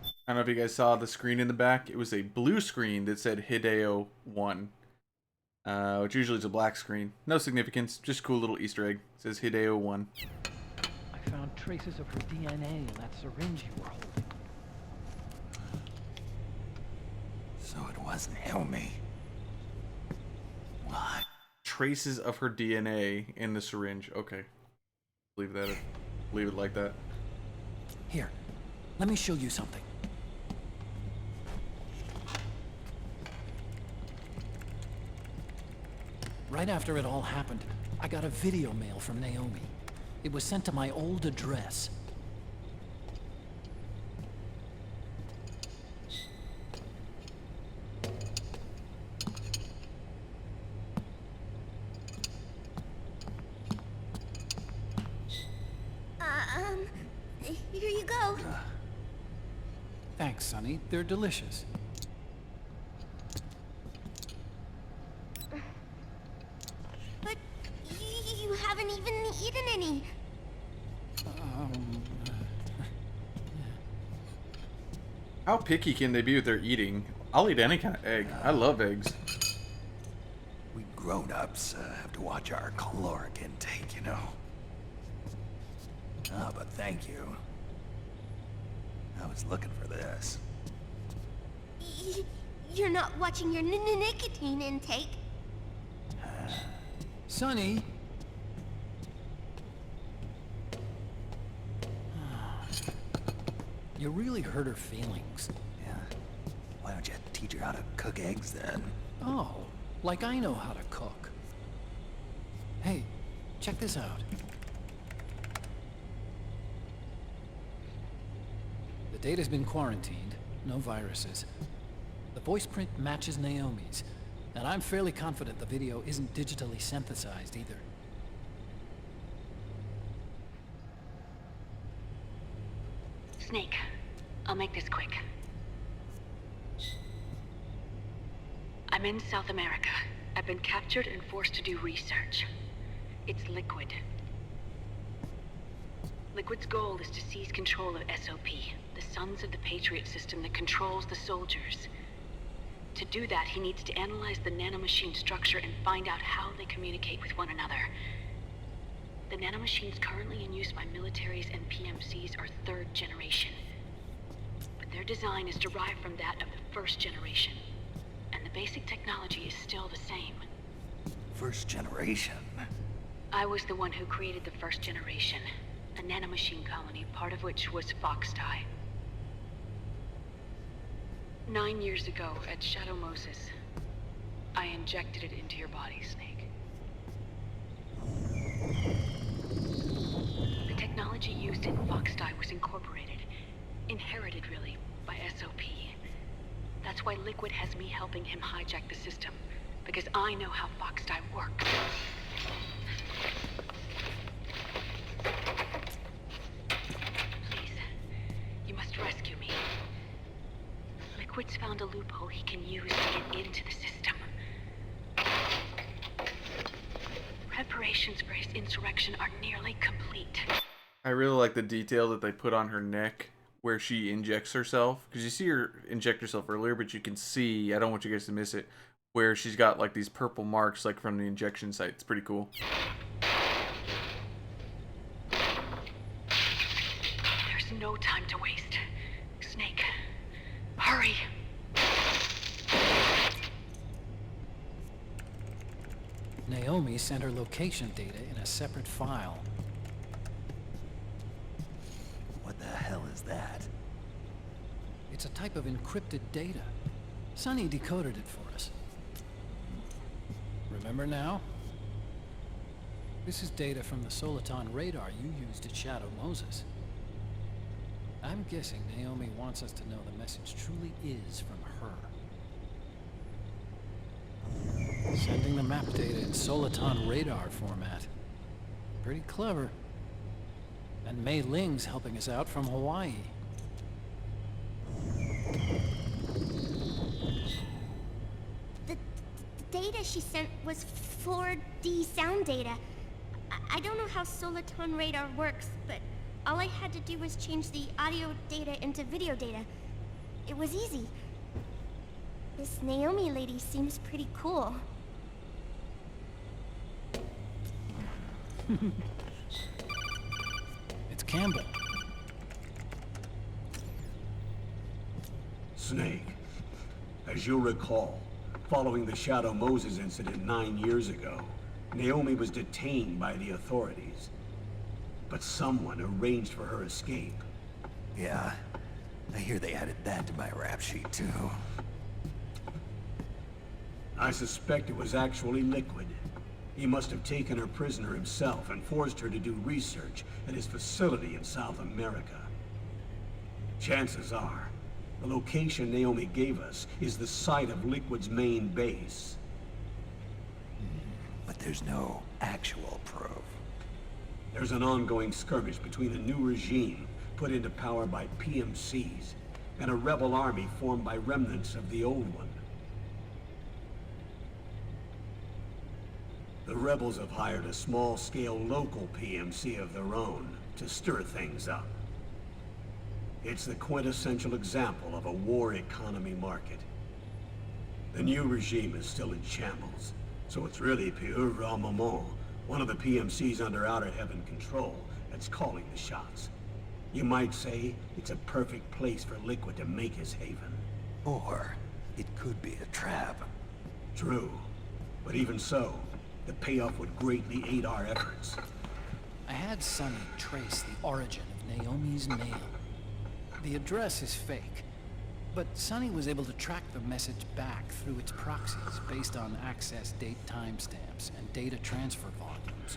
I don't know if you guys saw the screen in the back. It was a blue screen that said Hideo 1, which usually is a black screen. No significance, just cool little Easter egg. It says Hideo 1. I found traces of her DNA in that syringe you were holding. So it was Naomi. What? Traces of her DNA in the syringe. Okay. Leave it like that. Here, let me show you something. Right after it all happened, I got a video mail from Naomi. It was sent to my old address. Here you go. Thanks, Sonny. They're delicious. But you haven't even eaten any. How picky can they be with their eating? I'll eat any kind of egg. I love eggs. We grown-ups have to watch our caloric intake, you know. Ah, but thank you. I was looking for this. You're not watching your nicotine intake. Sonny! You really hurt her feelings. Yeah. Why don't you teach her how to cook eggs then? Oh, like I know how to cook. Hey, check this out. The data's been quarantined, no viruses. The voice print matches Naomi's, and I'm fairly confident the video isn't digitally synthesized either. Snake, I'll make this quick. I'm in South America. I've been captured and forced to do research. It's Liquid. Liquid's goal is to seize control of SOP, the Sons of the Patriot system that controls the soldiers. To do that, he needs to analyze the nanomachine structure and find out how they communicate with one another. The nanomachines currently in use by militaries and PMCs are 3rd generation. But their design is derived from that of the 1st generation. And the basic technology is still the same. 1st generation? I was the one who created the 1st generation. A nanomachine colony, part of which was Foxdie. 9 years ago, at Shadow Moses, I injected it into your body, Snake. The technology used in Foxdie was incorporated, inherited really, by SOP. That's why Liquid has me helping him hijack the system, because I know how Foxdie works. Please, you must rescue me. Liquid's found a loophole he can use to get into the system. Preparations for his insurrection are nearly complete. I really like the detail that they put on her neck where she injects herself. Because you see her inject herself earlier, but you can see, I don't want you guys to miss it, where she's got like these purple marks like from the injection site. It's pretty cool. There's no time to waste. Snake, hurry. Naomi sent her location data in a separate file. What the hell is that? It's a type of encrypted data. Sonny decoded it for us. Remember now? This is data from the Soliton radar you used at Shadow Moses. I'm guessing Naomi wants us to know the message truly is from her. Sending the map data in Soliton radar format. Pretty clever. And Mei Ling's helping us out from Hawaii. The data she sent was 4D sound data. I don't know how Soliton radar works, but all I had to do was change the audio data into video data. It was easy. This Naomi lady seems pretty cool. It's Campbell. Snake, as you'll recall, following the Shadow Moses incident 9 years ago, Naomi was detained by the authorities. But someone arranged for her escape. Yeah, I hear they added that to my rap sheet too. I suspect it was actually Liquid. He must have taken her prisoner himself and forced her to do research at his facility in South America. Chances are, the location Naomi gave us is the site of Liquid's main base. But there's no actual proof. There's an ongoing skirmish between a new regime put into power by PMCs and a rebel army formed by remnants of the old one. The rebels have hired a small-scale local PMC of their own to stir things up. It's the quintessential example of a war economy market. The new regime is still in shambles, so it's really pure moment, one of the PMCs under Outer Heaven control, that's calling the shots. You might say it's a perfect place for Liquid to make his haven. Or it could be a trap. True, but even so, the payoff would greatly aid our efforts. I had Sonny trace the origin of Naomi's mail. The address is fake, but Sonny was able to track the message back through its proxies based on access date timestamps and data transfer volumes.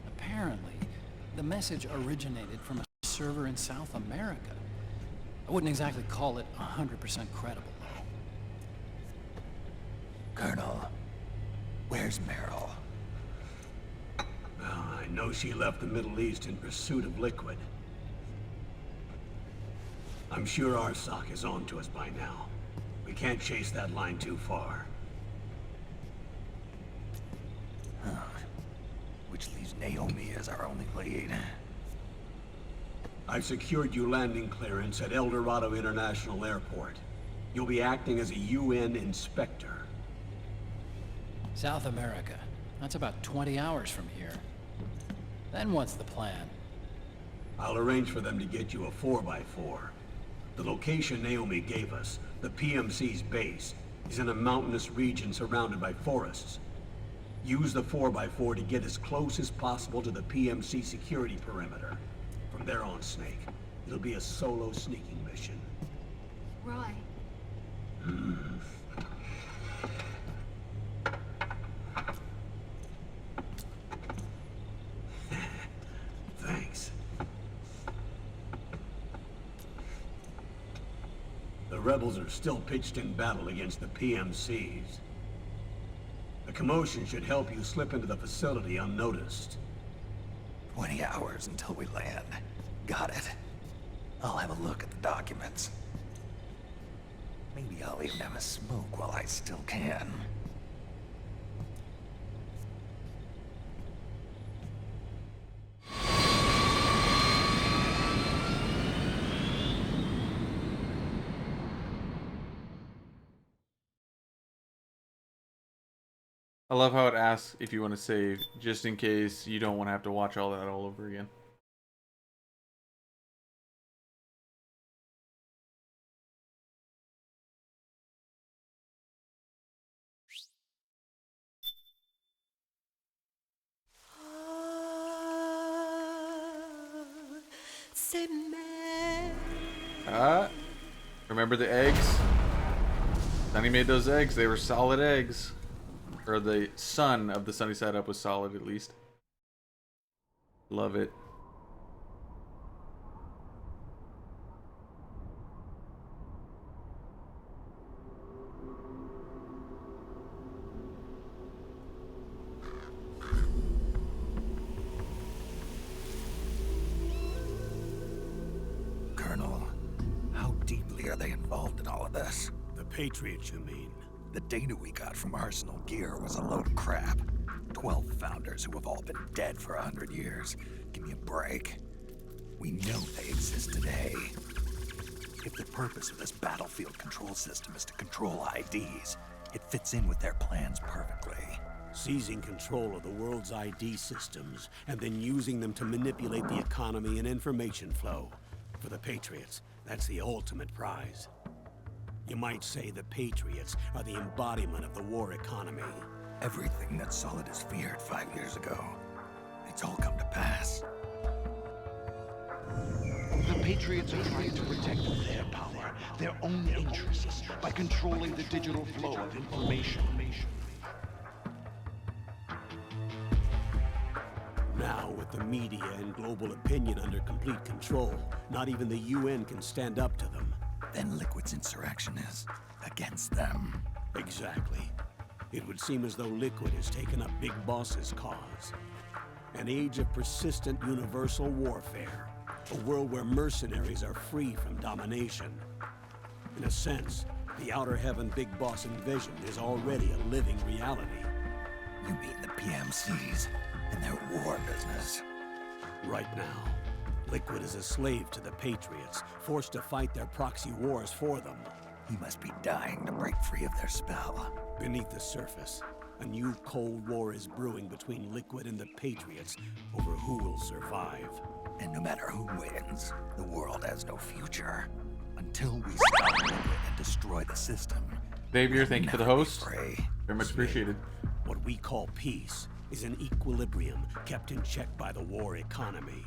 Apparently, the message originated from a server in South America. I wouldn't exactly call it 100% credible, though. Colonel, where's Meryl? Well, I know she left the Middle East in pursuit of Liquid. I'm sure Arsak is on to us by now. We can't chase that line too far. Which leaves Naomi as our only lead. I've secured you landing clearance at El Dorado International Airport. You'll be acting as a UN inspector. South America. That's about 20 hours from here. Then what's the plan? I'll arrange for them to get you a 4x4. The location Naomi gave us, the PMC's base, is in a mountainous region surrounded by forests. Use the 4x4 to get as close as possible to the PMC security perimeter. From there on, Snake, it'll be a solo sneaking mission. Roy. Thanks. The rebels are still pitched in battle against the PMCs. The commotion should help you slip into the facility unnoticed. 20 hours until we land. Got it. I'll have a look at the documents. Maybe I'll even have a smoke while I still can. I love how it asks if you want to save, just in case you don't want to have to watch all that all over again. Remember the eggs? Sunny made those eggs. They were solid eggs. Or the sun of the Sunny Side Up was solid, at least. Love it. Colonel, how deeply are they involved in all of this? The Patriots, you mean? The data we got from Arsenal Gear was a load of crap. 12 founders who have all been dead for 100 years. Give me a break. We know they exist today. If the purpose of this battlefield control system is to control IDs, it fits in with their plans perfectly. Seizing control of the world's ID systems, and then using them to manipulate the economy and information flow. For the Patriots, that's the ultimate prize. You might say the Patriots are the embodiment of the war economy. Everything that Solid has feared 5 years ago, it's all come to pass. The Patriots are trying to protect their power, their own interests, by controlling the digital flow of information. Now, with the media and global opinion under complete control, not even the UN can stand up to them. Then Liquid's insurrection is against them. Exactly. It would seem as though Liquid has taken up Big Boss's cause. An age of persistent universal warfare. A world where mercenaries are free from domination. In a sense, the Outer Heaven Big Boss envisioned is already a living reality. You mean the PMCs and their war business? Right now, Liquid is a slave to the Patriots, forced to fight their proxy wars for them. He must be dying to break free of their spell. Beneath the surface, a new Cold War is brewing between Liquid and the Patriots over who will survive. And no matter who wins, the world has no future. Until we stop Liquid and destroy the system. Xavier, thank you for the host. Very much appreciated. What we call peace is an equilibrium kept in check by the war economy.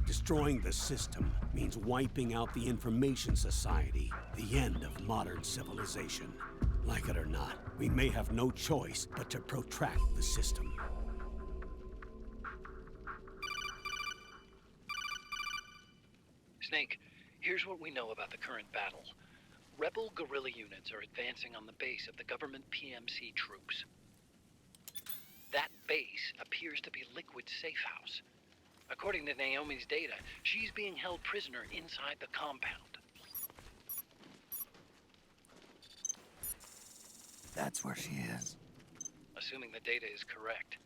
Destroying the system means wiping out the information society, the end of modern civilization. Like it or not, we may have no choice but to protract the system. Snake, here's what we know about the current battle. Rebel guerrilla units are advancing on the base of the government PMC troops. That base appears to be Liquid's safe house. According to Naomi's data, she's being held prisoner inside the compound. That's where she is. Assuming the data is correct.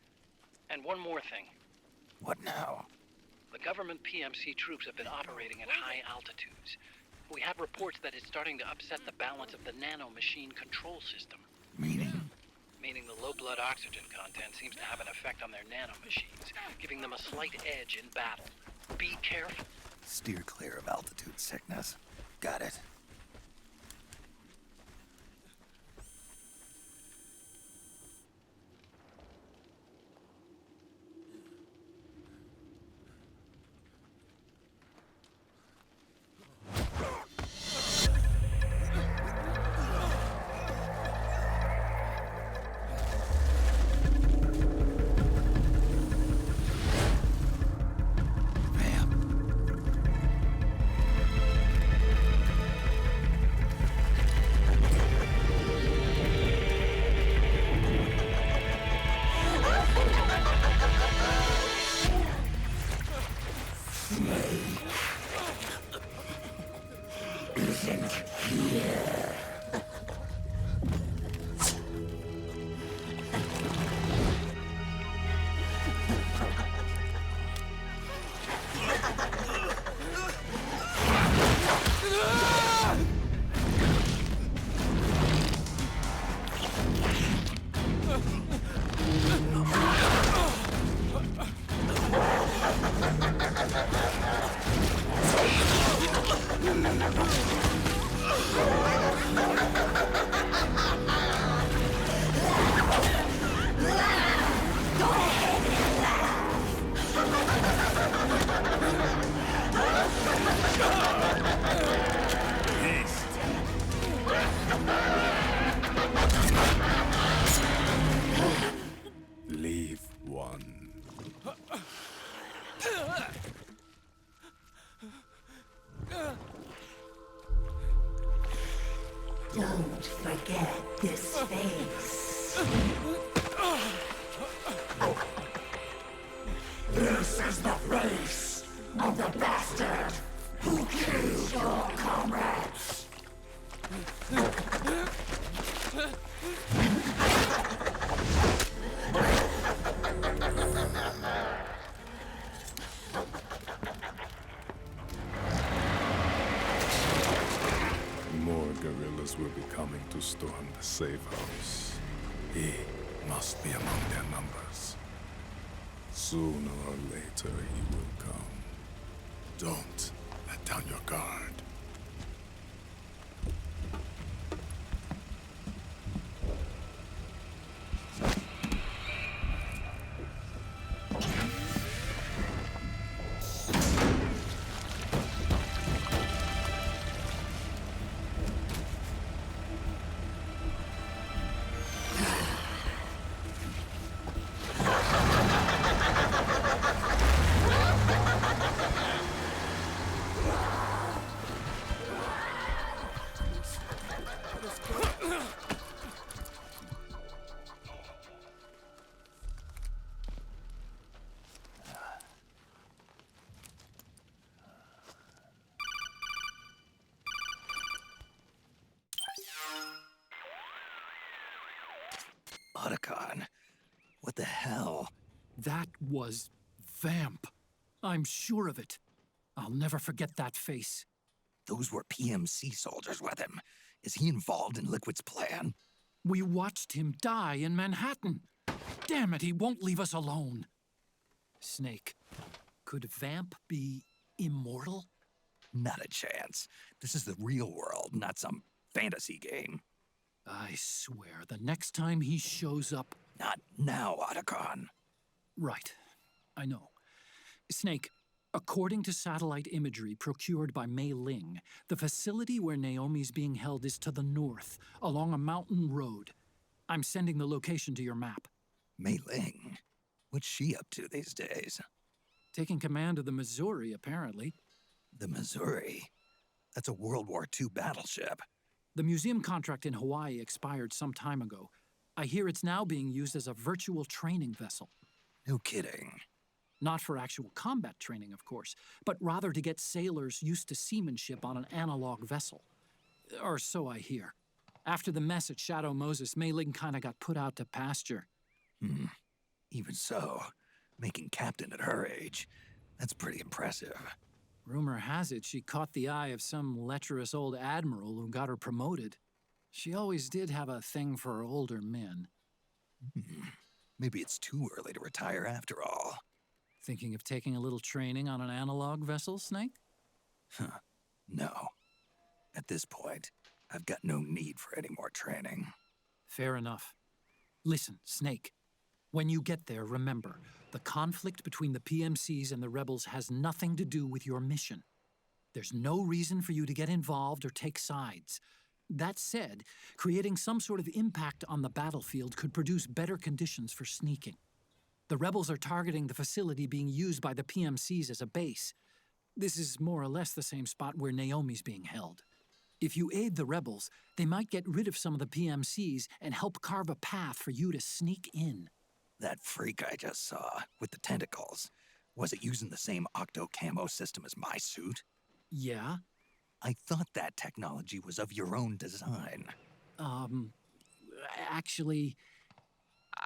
And one more thing. What now? The government PMC troops have been operating at high altitudes. We have reports that it's starting to upset the balance of the nano-machine control system. Meaning? meaning the low blood oxygen content seems to have an effect on their nanomachines, giving them a slight edge in battle. Be careful. Steer clear of altitude sickness. Got it. Leave one. Don't forget this face. This is the face of the bastard who killed your comrades. More guerrillas will be coming to storm the safe house. He must be among their numbers. Sooner or later he will come. Don't let down your guard. Otacon, what the hell? That was Vamp. I'm sure of it. I'll never forget that face. Those were PMC soldiers with him. Is he involved in Liquid's plan? We watched him die in Manhattan. Damn it, he won't leave us alone. Snake, could Vamp be immortal? Not a chance. This is the real world, not some fantasy game. I swear, the next time he shows up... Not now, Otacon. Right. I know. Snake, according to satellite imagery procured by Mei Ling, the facility where Naomi's being held is to the north, along a mountain road. I'm sending the location to your map. Mei Ling? What's she up to these days? Taking command of the Missouri, apparently. The Missouri? That's a World War II battleship. The museum contract in Hawaii expired some time ago. I hear it's now being used as a virtual training vessel. No kidding. Not for actual combat training, of course, but rather to get sailors used to seamanship on an analog vessel. Or so I hear. After the mess at Shadow Moses, Mei Ling kinda got put out to pasture. Even so, making captain at her age, that's pretty impressive. Rumor has it she caught the eye of some lecherous old admiral who got her promoted. She always did have a thing for older men. Maybe it's too early to retire after all. Thinking of taking a little training on an analog vessel, Snake? No. At this point, I've got no need for any more training. Fair enough. Listen, Snake. When you get there, remember, the conflict between the PMCs and the rebels has nothing to do with your mission. There's no reason for you to get involved or take sides. That said, creating some sort of impact on the battlefield could produce better conditions for sneaking. The rebels are targeting the facility being used by the PMCs as a base. This is more or less the same spot where Naomi's being held. If you aid the rebels, they might get rid of some of the PMCs and help carve a path for you to sneak in. That freak I just saw, with the tentacles, was it using the same octo-camo system as my suit? Yeah? I thought that technology was of your own design. Actually,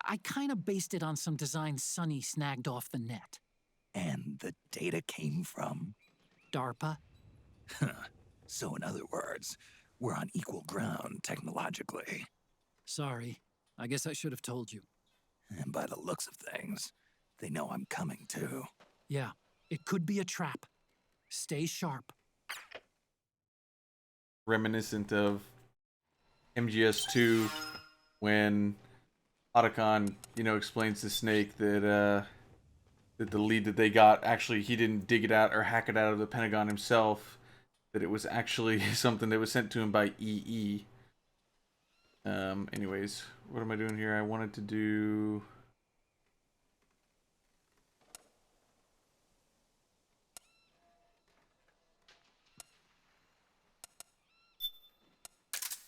I kind of based it on some designs Sonny snagged off the net. And the data came from? DARPA? So in other words, we're on equal ground technologically. Sorry. I guess I should have told you. And by the looks of things, they know I'm coming too. Yeah, it could be a trap. Stay sharp. Reminiscent of MGS2 when Otacon, explains to Snake that that the lead that they got, actually he didn't dig it out or hack it out of the Pentagon himself, that it was actually something that was sent to him by EE. Anyways, what am I doing here? I wanted to do...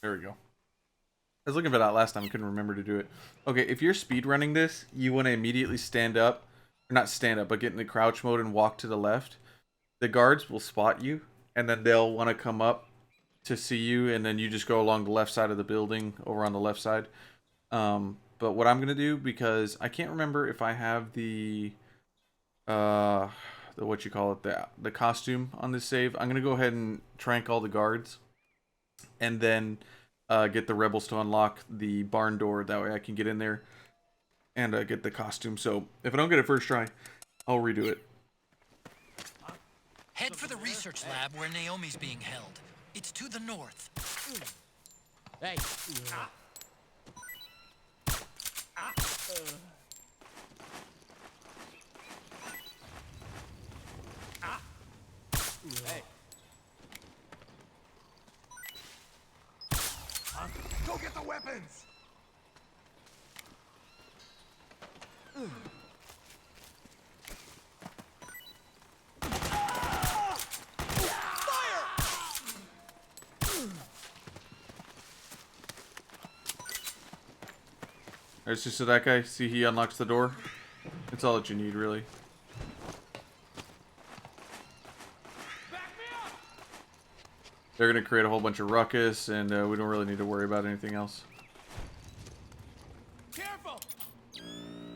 There we go. I was looking for that last time. I couldn't remember to do it. Okay, if you're speedrunning this, you want to immediately stand up. Or not stand up, but get into crouch mode and walk to the left. The guards will spot you, and then they'll want to come up to see you, and then you just go along the left side of the building, over on the left side. But what I'm going to do, because I can't remember if I have the what you call it, the costume on this save. I'm going to go ahead and trank all the guards, and then get the rebels to unlock the barn door. That way I can get in there and get the costume. So if I don't get it first try, I'll redo it. Head for the research lab where Naomi's being held. It's to the north. Hey. Hey. Go get the weapons! Alright, so that guy, see, he unlocks the door. It's all that you need, really. They're gonna create a whole bunch of ruckus, and we don't really need to worry about anything else. Careful.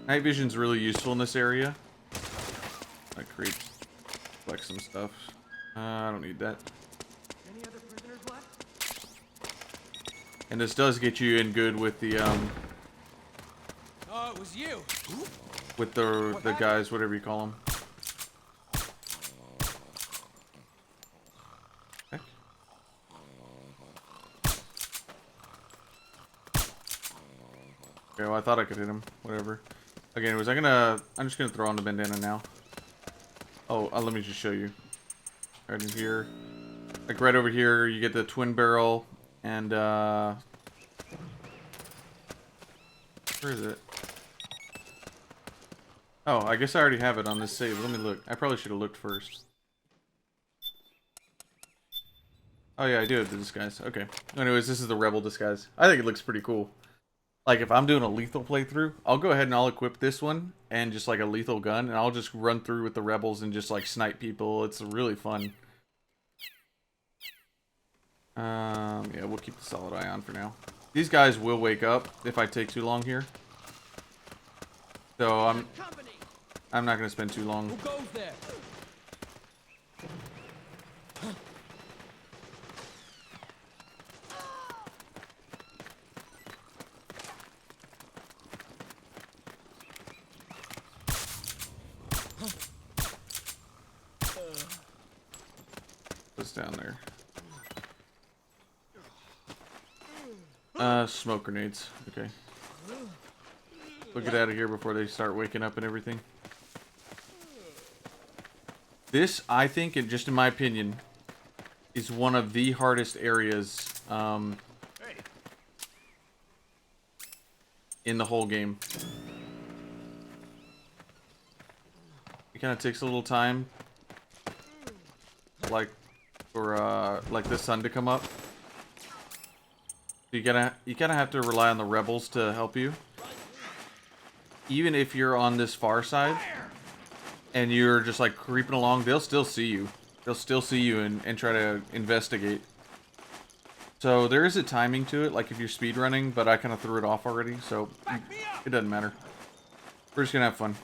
Night vision's really useful in this area. I create, collect some stuff. I don't need that. Any other prisoners left? And this does get you in good with the Oh, it was you. with the guys, whatever you call them. Heck. Okay, well I thought I could hit him. Whatever. Okay, anyways, I'm just gonna throw on the bandana now. Oh, let me just show you. Right in here. Like right over here, you get the twin barrel, and where is it? Oh, I guess I already have it on this save. Let me look. I probably should have looked first. Oh yeah, I do have the disguise. Okay. Anyways, this is the rebel disguise. I think it looks pretty cool. Like, if I'm doing a lethal playthrough, I'll go ahead and I'll equip this one and just like a lethal gun, and I'll just run through with the rebels and just like snipe people. It's really fun. Yeah, we'll keep the solid eye on for now. These guys will wake up if I take too long here. So I'm not gonna spend too long. Who goes there? What's down there? Smoke grenades. Okay. We'll get out of here before they start waking up and everything. This, I think, and just in my opinion, is one of the hardest areas in the whole game. It kind of takes a little time, like for like the sun to come up. You kind of have to rely on the rebels to help you. Even if you're on this far side and you're just like creeping along, they'll still see you. They'll still see you and try to investigate. So there is a timing to it, like if you're speedrunning, but I kind of threw it off already, so it doesn't matter. We're just gonna have fun.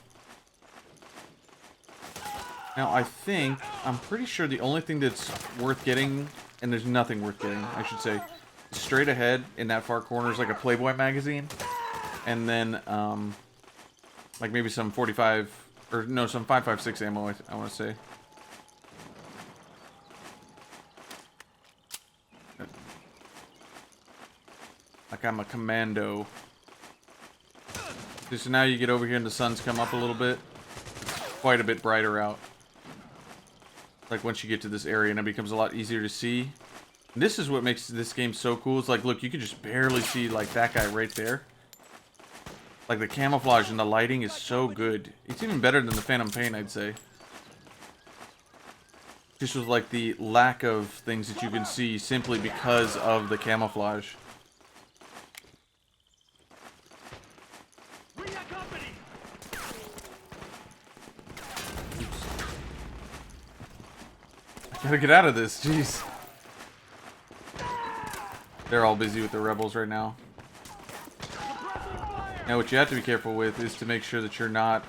Now I'm pretty sure the only thing that's worth getting, and there's nothing worth getting, I should say, straight ahead in that far corner is like a Playboy magazine, and then like maybe some 45 or no, some 5.56 ammo. I want to say. Like I'm a commando. So now you get over here and the sun's come up a little bit. It's quite a bit brighter out. Like once you get to this area, and it becomes a lot easier to see. And this is what makes this game so cool. It's like, look, you can just barely see like that guy right there. Like the camouflage and the lighting is so good. It's even better than the Phantom Pain, I'd say. Just with like the lack of things that you can see simply because of the camouflage. I gotta get out of this, jeez. They're all busy with the rebels right now. Now what you have to be careful with is to make sure that you're not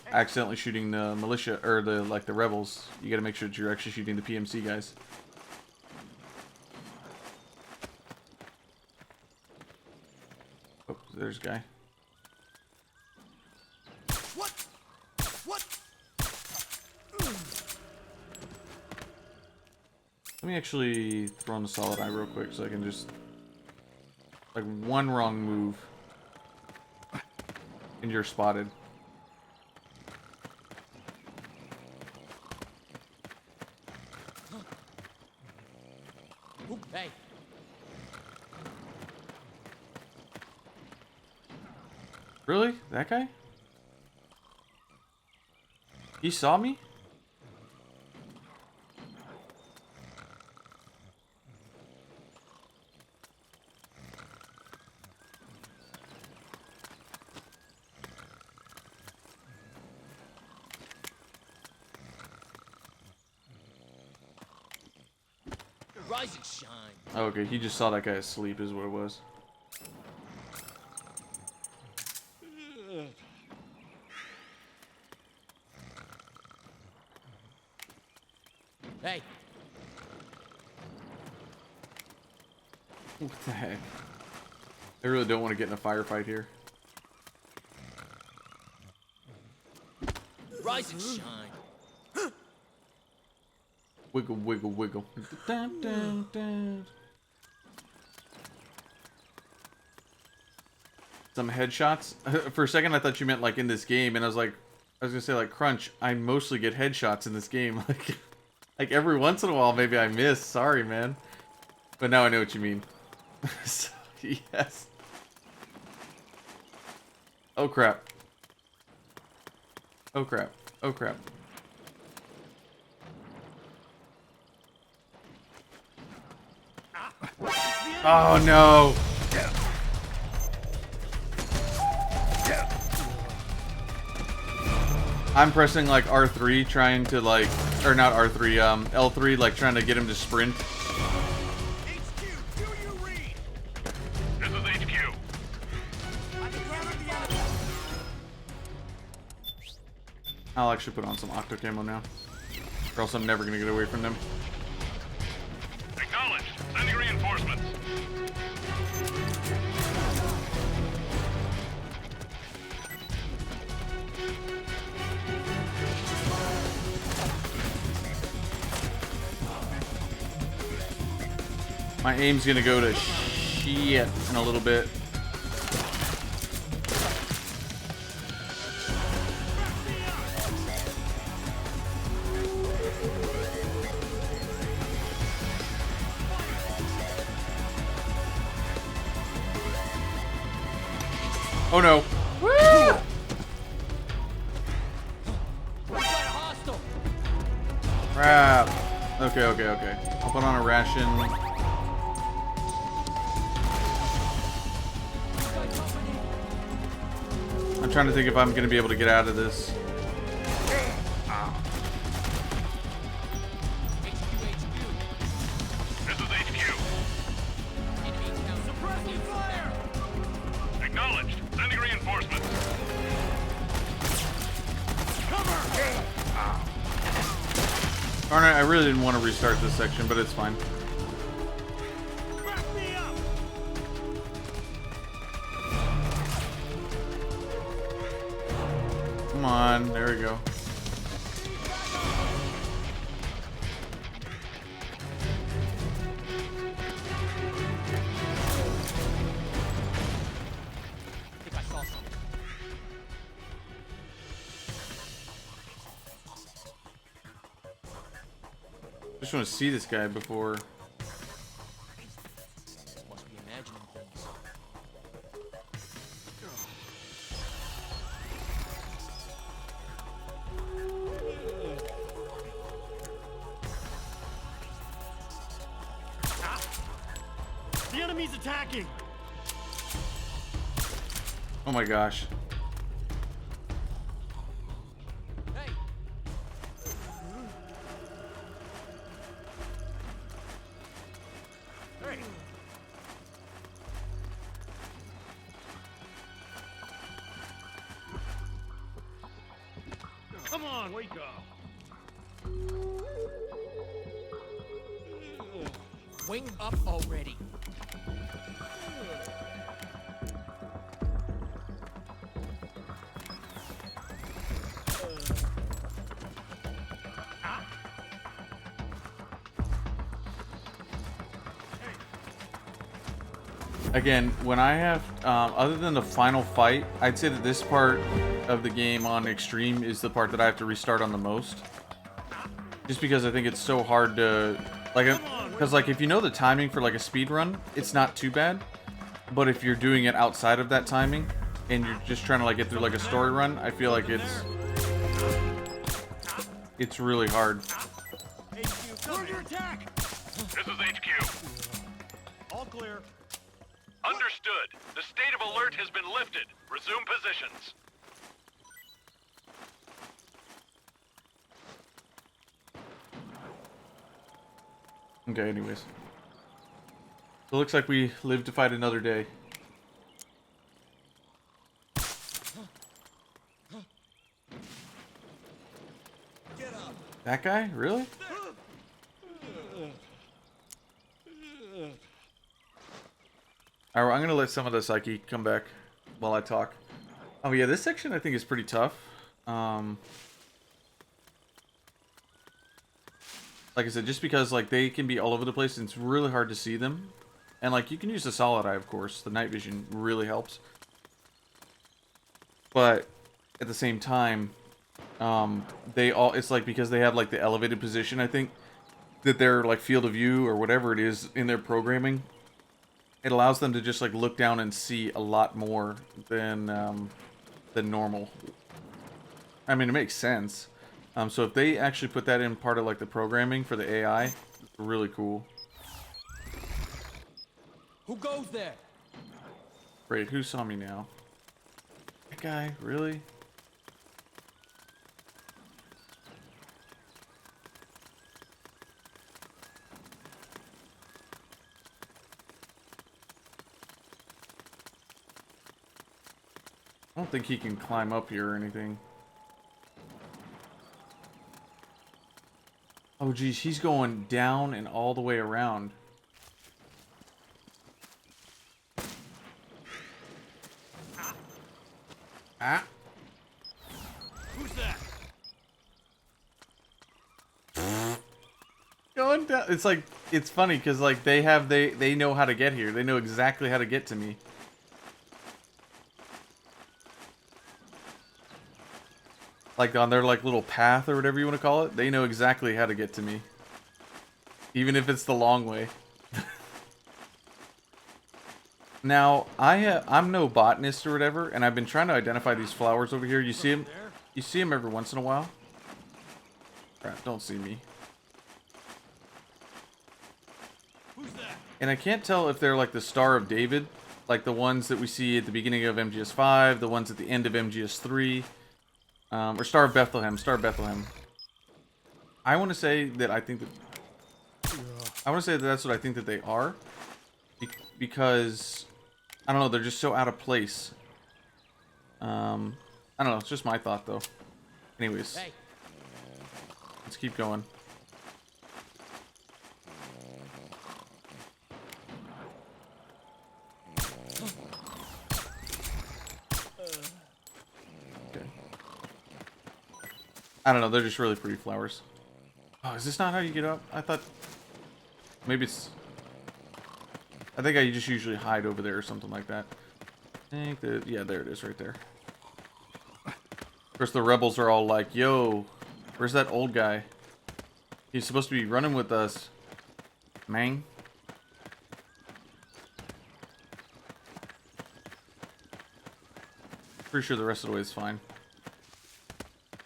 accidentally shooting the militia or the rebels. You got to make sure that you're actually shooting the PMC guys. Oh, there's a guy. What? Let me actually throw on the solid eye real quick so I can just like one wrong move and you're spotted. Hey. Really? That guy? He saw me? Rise and shine. Oh, okay, he just saw that guy asleep is what it was. Hey. What the heck? I really don't want to get in a firefight here. Rise and shine. Wiggle, wiggle, wiggle. Dun, dun, dun. Some headshots. For a second, I thought you meant like in this game, and I was gonna say like Crunch. I mostly get headshots in this game. Like every once in a while, maybe I miss. Sorry, man. But now I know what you mean. So, yes. Oh crap. Oh crap. Oh crap. Oh no. I'm pressing like R3 trying to like, or not R3, L3 like trying to get him to sprint. HQ, do you read? This is HQ. I'll actually put on some octo camo now, or else I'm never gonna get away from them. Acknowledged. Sending reinforcements. My aim's gonna go to shit in a little bit. Oh no. Woo! Crap. Okay, okay, okay. I'll put on a ration. I'm trying to think if I'm going to be able to get out of this. This is HQ. Suppressing fire! Acknowledged. Sending reinforcements. Cover! Darn it, I really didn't want to restart this section, but it's fine. Back me up! Come on, there we go. I think I saw something. Just want to see this guy before. Must be imagining things. The enemy's attacking! Oh my gosh. Hey! Hey! Come on, wake up! Wing up already. Again, when I have, other than the final fight, I'd say that this part of the game on Extreme is the part that I have to restart on the most. Just because I think it's so hard to, like, because like if you know the timing for like a speed run, it's not too bad. But if you're doing it outside of that timing and you're just trying to like get through like a story run, I feel like it's really hard. HQ, under attack! This is HQ. All clear. Understood. The state of alert has been lifted. Resume positions. Okay, anyways. So it looks like we live to fight another day. That guy? Really? Alright, I'm gonna let some of the psyche come back while I talk. Oh yeah, this section I think is pretty tough. Like I said, just because like they can be all over the place and it's really hard to see them. And like you can use the solid eye, of course. The night vision really helps. But at the same time, it's like because they have like the elevated position, I think, that their like field of view or whatever it is in their programming, it allows them to just like look down and see a lot more than normal. I mean, it makes sense. So if they actually put that in part of like the programming for the AI, it's really cool. Who goes there? Great, who saw me now? That guy, really? I don't think he can climb up here or anything. Oh geez, he's going down and all the way around. Ah. Who's that? Going down. It's like it's funny because like they know how to get here. They know exactly how to get to me. Like on their like little path or whatever you want to call it, they know exactly how to get to me. Even if it's the long way. Now, I'm no botanist or whatever, and I've been trying to identify these flowers over here. You see them every once in a while. Crap, don't see me. Who's that? And I can't tell if they're like the Star of David, like the ones that we see at the beginning of MGS5, the ones at the end of MGS3, or Star of Bethlehem, Star of Bethlehem. I want to say that that's what I think that they are, because I don't know, they're just so out of place. I don't know, it's just my thought though. Anyways, let's keep going. Okay. I don't know, they're just really pretty flowers. Oh, is this not how you get up? I thought maybe it's... I think I just usually hide over there or something like that. I think that, yeah, there it is right there. Of course, the rebels are all like, yo, where's that old guy? He's supposed to be running with us. Mang. Pretty sure the rest of the way is fine.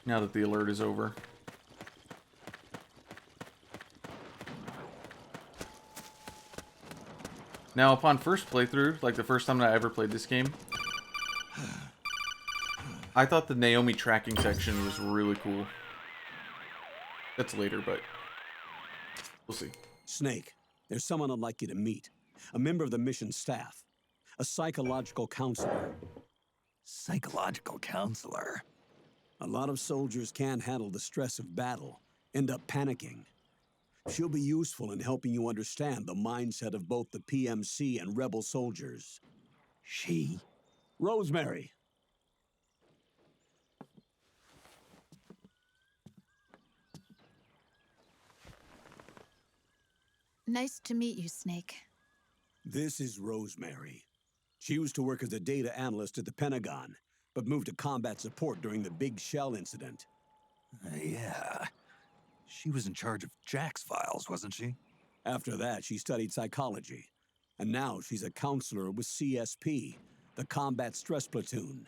Now that the alert is over. Now, upon first playthrough, like the first time that I ever played this game, I thought the Naomi tracking section was really cool. That's later, but we'll see. Snake, there's someone I'd like you to meet. A member of the mission staff. A psychological counselor. Psychological counselor? A lot of soldiers can't handle the stress of battle, end up panicking. She'll be useful in helping you understand the mindset of both the PMC and rebel soldiers. She? Rosemary. Nice to meet you, Snake. This is Rosemary. She used to work as a data analyst at the Pentagon, but moved to combat support during the Big Shell incident. Yeah. She was in charge of Jack's files, wasn't she? After that, she studied psychology. And now she's a counselor with CSP, the Combat Stress Platoon.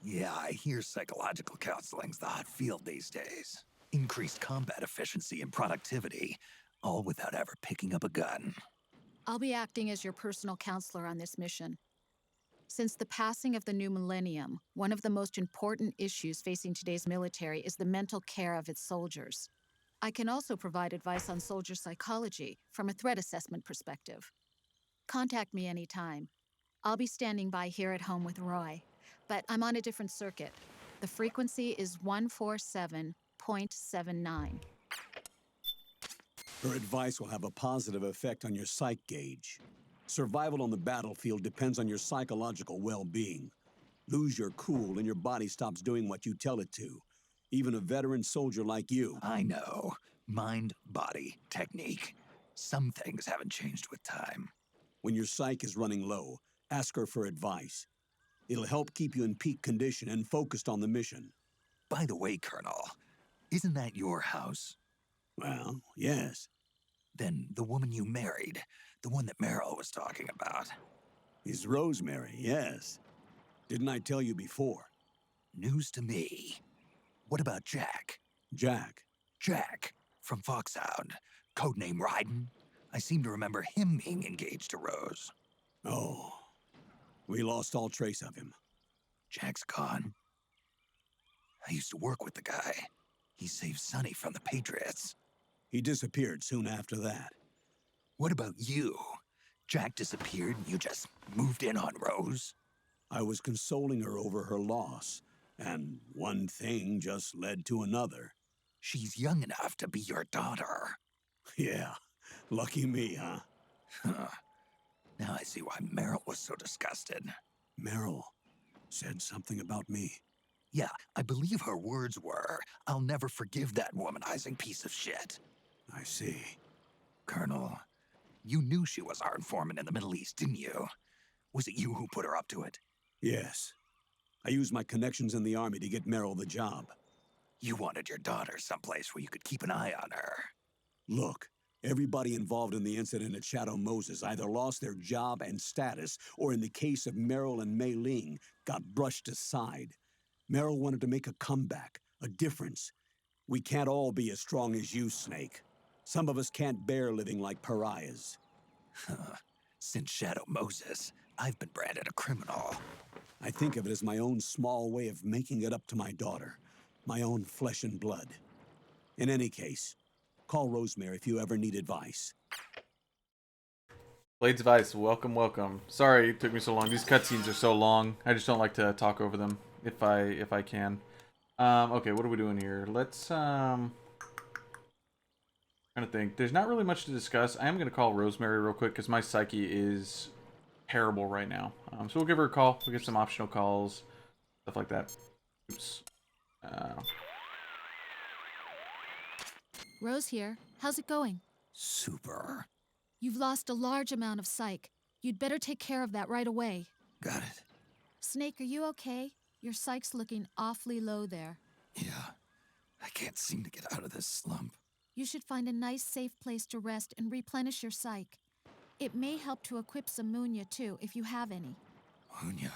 Yeah, I hear psychological counseling's the hot field these days. Increased combat efficiency and productivity, all without ever picking up a gun. I'll be acting as your personal counselor on this mission. Since the passing of the new millennium, one of the most important issues facing today's military is the mental care of its soldiers. I can also provide advice on soldier psychology from a threat assessment perspective. Contact me anytime. I'll be standing by here at home with Roy, but I'm on a different circuit. The frequency is 147.79. Her advice will have a positive effect on your psych gauge. Survival on the battlefield depends on your psychological well-being. Lose your cool and your body stops doing what you tell it to. Even a veteran soldier like you. I know. Mind, body, technique. Some things haven't changed with time. When your psyche is running low, ask her for advice. It'll help keep you in peak condition and focused on the mission. By the way, Colonel, isn't that your house? Well, yes. Then the woman you married, the one that Meryl was talking about. Is Rosemary, yes. Didn't I tell you before? News to me. What about Jack? Jack? Jack, from Foxhound. Codename Ryden. I seem to remember him being engaged to Rose. Oh. We lost all trace of him. Jack's gone. I used to work with the guy. He saved Sonny from the Patriots. He disappeared soon after that. What about you? Jack disappeared and you just moved in on Rose? I was consoling her over her loss, and one thing just led to another. She's young enough to be your daughter. Yeah, lucky me, huh? Now I see why Meryl was so disgusted. Meryl said something about me. Yeah, I believe her words were, "I'll never forgive that womanizing piece of shit." I see. Colonel, you knew she was our informant in the Middle East, didn't you? Was it you who put her up to it? Yes. I used my connections in the army to get Meryl the job. You wanted your daughter someplace where you could keep an eye on her. Look, everybody involved in the incident at Shadow Moses either lost their job and status, or in the case of Meryl and Mei Ling, got brushed aside. Meryl wanted to make a comeback, a difference. We can't all be as strong as you, Snake. Some of us can't bear living like pariahs. Since Shadow Moses, I've been branded a criminal. I think of it as my own small way of making it up to my daughter. My own flesh and blood. In any case, call Rosemary if you ever need advice. Blade's Vice, welcome, welcome. Sorry it took me so long. These cutscenes are so long. I just don't like to talk over them if I can. Okay, what are we doing here? Let's trying to think. There's not really much to discuss. I am gonna call Rosemary real quick because my psyche is terrible right now. So we'll give her a call. We'll get some optional calls, stuff like that. Oops. Rose here. How's it going? Super. You've lost a large amount of psych. You'd better take care of that right away. Got it. Snake, are you okay? Your psych's looking awfully low there. Yeah. I can't seem to get out of this slump. You should find a nice, safe place to rest and replenish your psych. It may help to equip some Munya, too, if you have any. Munya?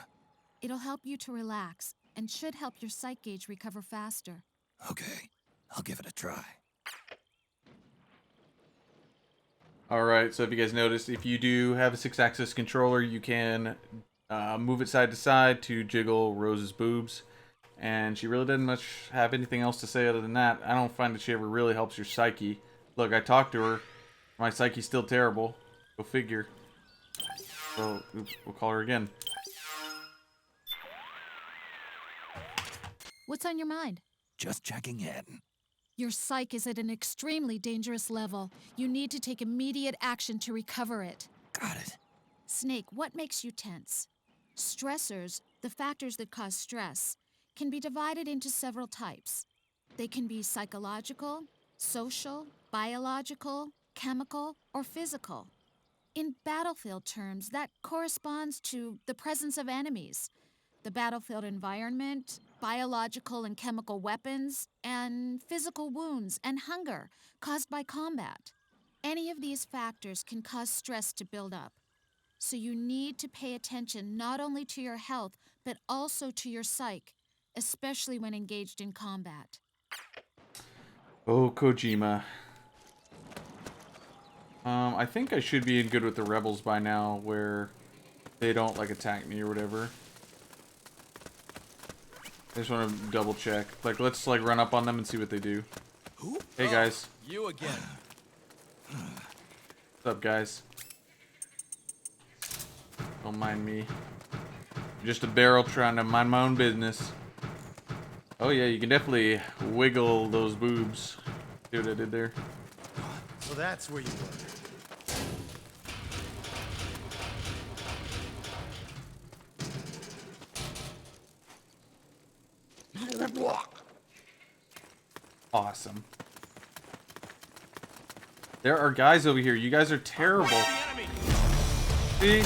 It'll help you to relax, and should help your psych gauge recover faster. Okay. I'll give it a try. Alright, so if you guys noticed, if you do have a 6-axis controller, you can move it side to side to jiggle Rose's boobs. And she really didn't much have anything else to say other than that. I don't find that she ever really helps your psyche. Look, I talked to her. My psyche's still terrible. Go figure. So, we'll call her again. What's on your mind? Just checking in. Your psych is at an extremely dangerous level. You need to take immediate action to recover it. Got it. Snake, what makes you tense? Stressors, the factors that cause stress, can be divided into several types. They can be psychological, social, biological, chemical, or physical. In battlefield terms, that corresponds to the presence of enemies, the battlefield environment, biological and chemical weapons, and physical wounds and hunger caused by combat. Any of these factors can cause stress to build up. So you need to pay attention not only to your health, but also to your psyche, especially when engaged in combat. Oh, Kojima. I think I should be in good with the rebels by now, where they don't, like, attack me or whatever. I just want to double check. Like, let's, like, run up on them and see what they do. Hey, guys. You again. What's up, guys? Don't mind me. I'm just a barrel trying to mind my own business. Oh, yeah, you can definitely wiggle those boobs. See what I did there? So that's where you were. Awesome. There are guys over here. You guys are terrible. See?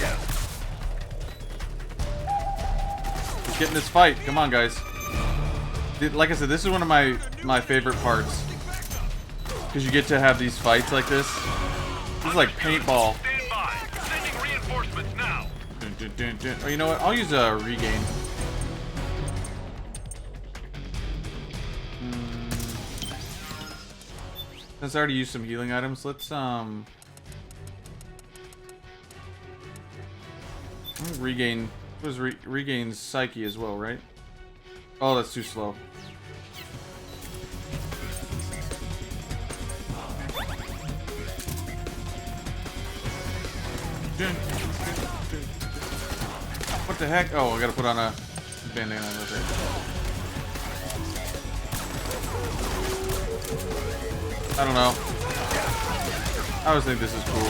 Let's get in this fight. Come on, guys. Like I said, this is one of my favorite parts. Because you get to have these fights like this. This is like paintball. Stand by. Sending reinforcements now. Oh, you know what? I'll use a regain. Since I already used some healing items, let's regain. Regains psyche as well, right? Oh, that's too slow. What the heck? Oh, I gotta put on a bandana with it. I don't know. I always think this is cool.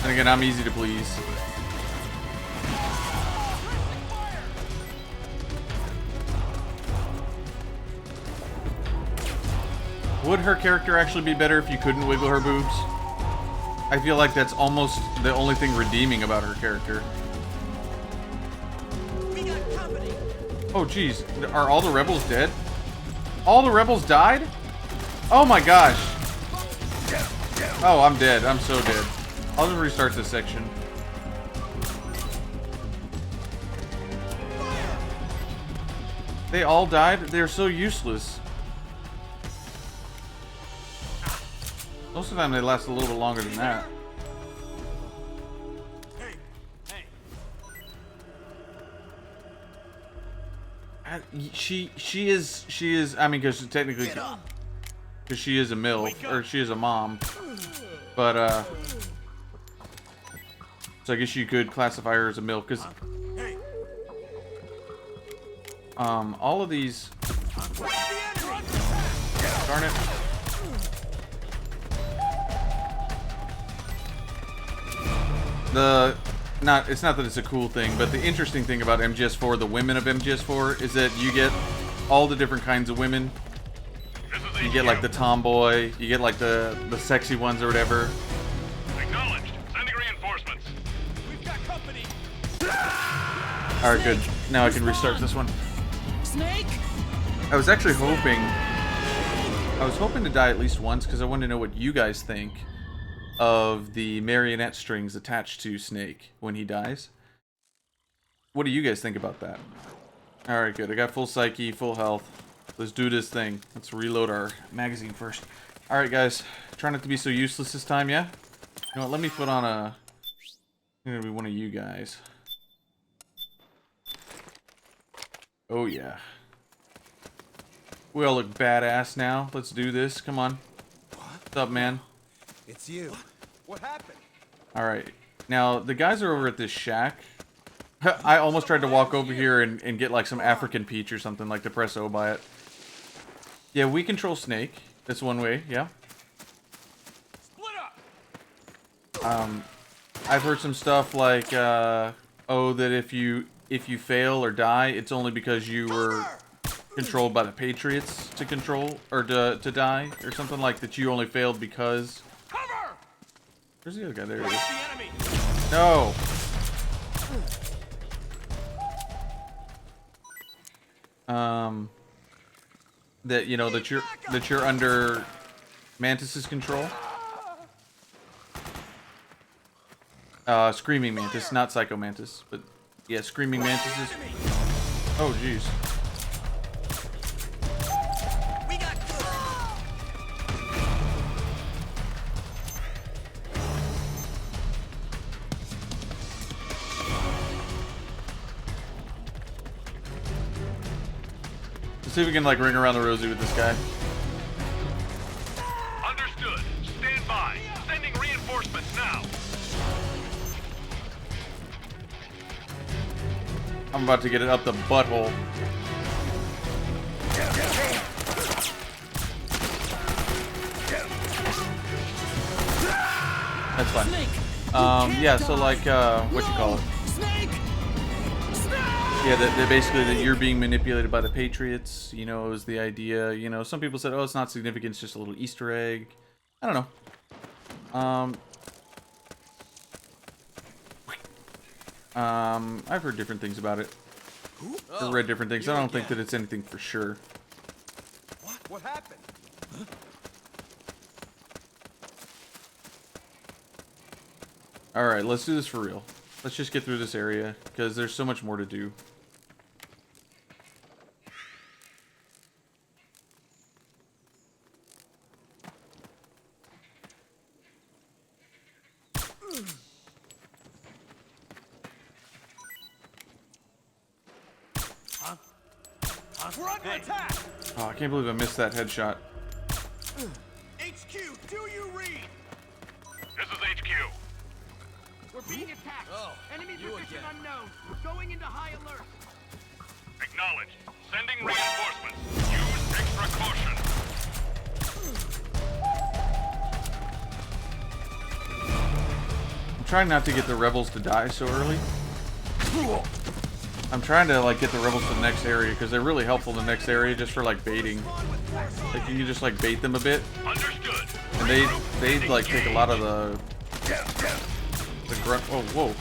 And again, I'm easy to please. Would her character actually be better if you couldn't wiggle her boobs? I feel like that's almost the only thing redeeming about her character. Oh, geez. Are all the rebels dead? All the rebels died? Oh my gosh. Oh, I'm dead. I'm so dead. I'll just restart this section. They all died? They're so useless. Most of the time they last a little bit longer than that. She is I mean, because technically because she is a MILF, or she is a mom, but so I guess you could classify her as a MILF, because all of these, darn it. It's not that it's a cool thing, but the interesting thing about MGS4, the women of MGS4, is that you get all the different kinds of women. You get like the tomboy, you get like the sexy ones or whatever. Acknowledged. Sending reinforcements. We've got company. Alright, good. Now I can restart this one. Snake? I was actually hoping to die at least once, because I wanted to know what you guys think of the marionette strings attached to Snake when he dies. What do you guys think about that? Alright, good. I got full psyche, full health. Let's do this thing. Let's reload our magazine first. Alright, guys. Try not to be so useless this time, yeah? You know what, let me put on a... I'm gonna be one of you guys. Oh, yeah. We all look badass now. Let's do this. Come on. What's up, man? It's you. What happened? Alright. Now, the guys are over at this shack. I almost tried to walk over here and get like some African peach or something, like to press O by it. Yeah, we control Snake. That's one way, yeah. Split up. I've heard some stuff like, oh, that if you fail or die, it's only because you were controlled by the Patriots to control, or to die, or something like that. You only failed because... Cover! Where's the other guy? There he is. No! That, you know, that you're under Mantis's control. Screaming Mantis, not Psycho Mantis, but yeah, Screaming Mantises. Oh, jeez. Let's see if we can like ring around the rosy with this guy. Understood. Stand by. Sending reinforcements now. I'm about to get it up the butthole. That's fine. Yeah, so like, what you call it? Yeah, that basically that you're being manipulated by the Patriots, you know, is the idea. You know, some people said, oh, it's not significant, it's just a little Easter egg. I don't know. I've heard different things about it. Or read different things. I don't think that it's anything for sure. What happened? Huh? Alright, let's do this for real. Let's just get through this area, because there's so much more to do. We're under attack! Oh, I can't believe I missed that headshot. HQ, do you read? This is HQ. We're being attacked. Enemy position unknown. Going into high alert. Acknowledged. Sending reinforcements. Use extra caution. I'm trying not to get the rebels to die so early. I'm trying to like get the rebels to the next area because they're really helpful in the next area just for like baiting. Like you can just like bait them a bit. Understood. And they like take a lot of the The grunt. Oh, whoa.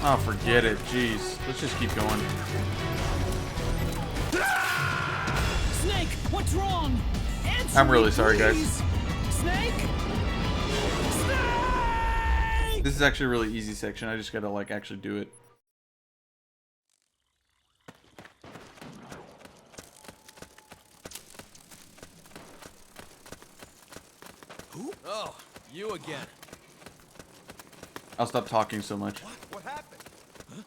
Oh, forget it. Jeez. Let's just keep going. Snake, what's wrong? Answer I'm really me, sorry, guys. please. Snake? Snake! This is actually a really easy section. I just gotta, like, actually do it. Who? Oh, you again. I'll stop talking so much. What happened? Huh?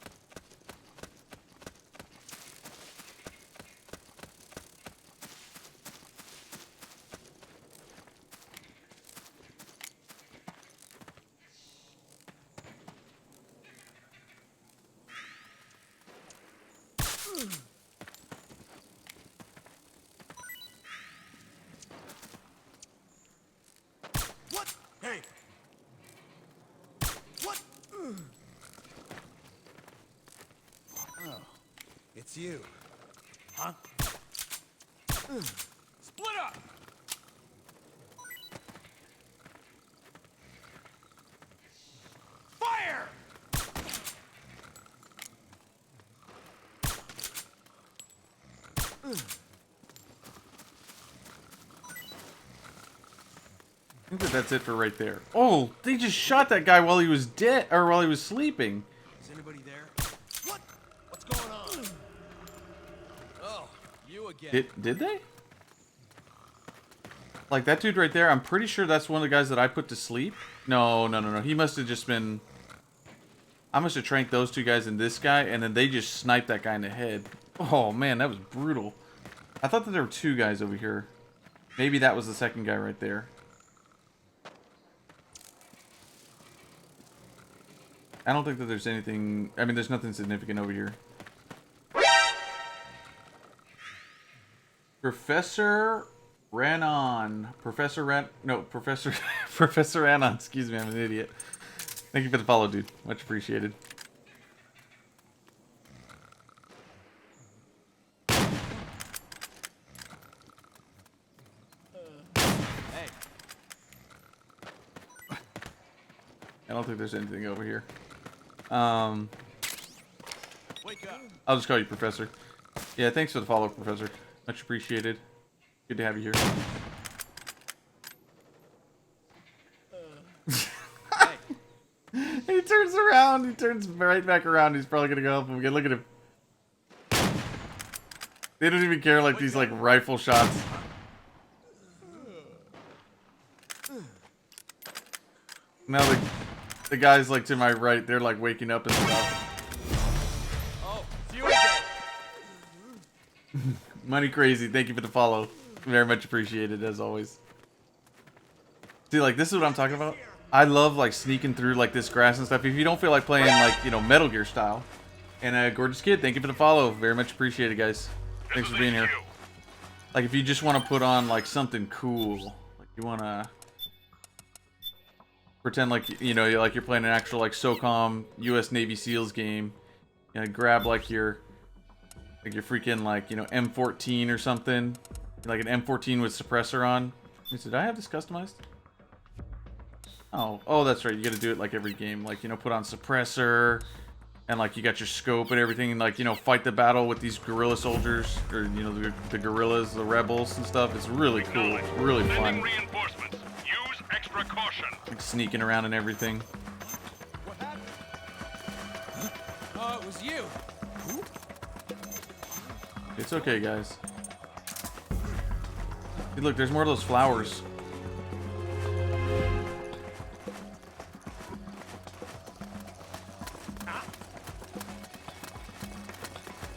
What? Hey. What? Oh, it's you. Huh? Split up! Fire! I think that's it for right there. Oh, they just shot that guy while he was dead, or while he was sleeping. Is anybody there? What? What's going on? Oh, you again. Did they? Like that dude right there, I'm pretty sure that's one of the guys that I put to sleep. No. He must have just been... I must have tranked those two guys and this guy, and then they just sniped that guy in the head. Oh, man, that was brutal. I thought that there were two guys over here. Maybe that was the second guy right there. I don't think that there's anything... I mean, there's nothing significant over here. Professor Ranon. Professor Ranon. Excuse me, I'm an idiot. Thank you for the follow, dude. Much appreciated. Hey. I don't think there's anything over here. Wake up. I'll just call you Professor. Yeah, thanks for the follow, Professor. Much appreciated. Good to have you here. He turns around. He turns right back around. He's probably gonna go help him again. Look at him. They don't even care, like, these, like, rifle shots. Now the guys, like, to my right, they're, like, waking up and stuff. Oh, it's you again. Money Crazy, thank you for the follow. Very much appreciated, as always. See, like, this is what I'm talking about. I love, like, sneaking through, like, this grass and stuff. If you don't feel like playing, like, you know, Metal Gear style. And, Gorgeous Kid, thank you for the follow. Very much appreciated, guys. Thanks for being here. Like, if you just want to put on, like, something cool. Like, you want to pretend like, you know, like you're playing an actual, like, SOCOM US Navy SEALs game. You know, grab, like, your freaking, like, you know, M14 or something. Like an M14 with suppressor on. Did I have this customized? Oh, that's right. You got to do it like every game. Like, you know, put on suppressor, and like you got your scope and everything, and like, you know, fight the battle with these guerrilla soldiers, or you know, the guerrillas, the rebels and stuff. It's really cool. It's really fun. Reinforcements. Use extra caution. Like sneaking around and everything. What happened? Oh, it was you. Who? It's okay, guys. Hey, look, there's more of those flowers.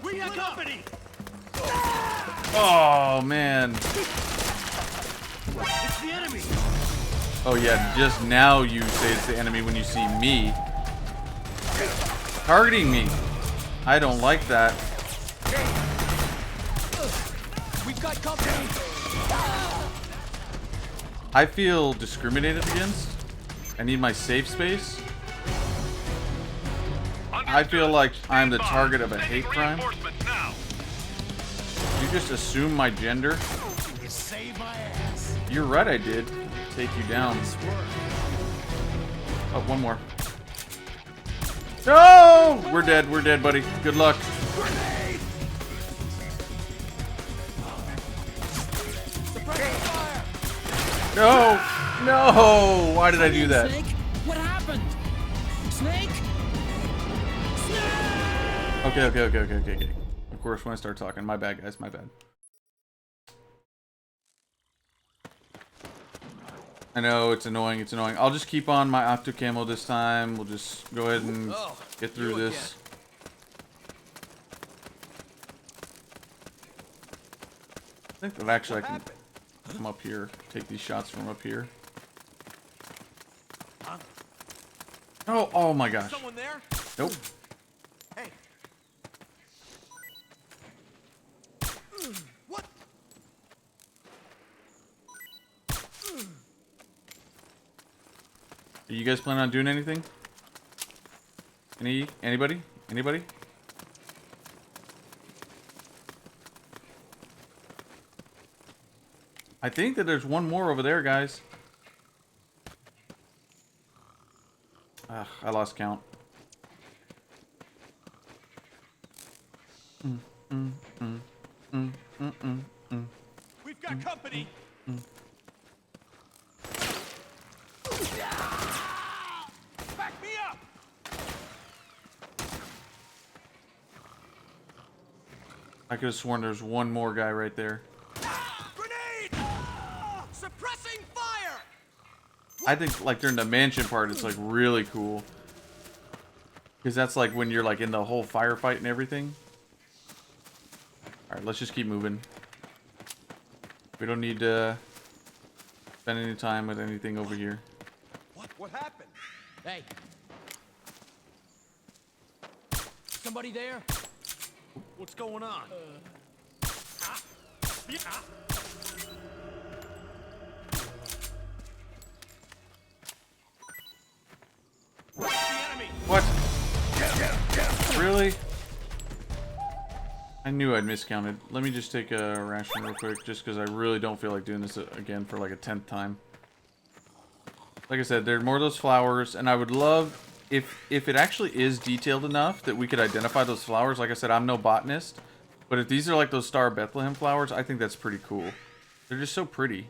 We got company! Oh, man. It's the enemy! Oh, yeah, just now you say it's the enemy when you see me. Targeting me. I don't like that. We've got company! I feel discriminated against. I need my safe space. I feel like I'm the target of a hate crime. You just assume my gender. You saved my ass. You're right, I did. Take you down. Oh, one more. No! We're dead, buddy. Good luck. No! No! Why did I do that? Snake? What happened? Snake? Okay. Of course, when I start talking. My bad, guys. My bad. I know, it's annoying. I'll just keep on my octo camo this time. We'll just go ahead and get through this. I think that actually I can come up here, take these shots from up here. Oh my gosh. Someone there? Nope. Hey. What? Are you guys planning on doing anything? Anybody? I think that there's one more over there, guys. I lost count. We've got company. Back me up. I could have sworn there's one more guy right there. Grenade! Suppressing fire. I think like during the mansion part, it's like really cool. Because that's like when you're like in the whole firefight and everything. Alright, let's just keep moving. We don't need to spend any time with anything over here. What happened? Hey. Somebody there? What's going on? What? Really? I knew I'd miscounted. Let me just take a ration real quick, just because I really don't feel like doing this again for like a 10th time. Like I said, there are more of those flowers, and I would love if it actually is detailed enough that we could identify those flowers. Like I said, I'm no botanist, but if these are like those Star of Bethlehem flowers, I think that's pretty cool. They're just so pretty.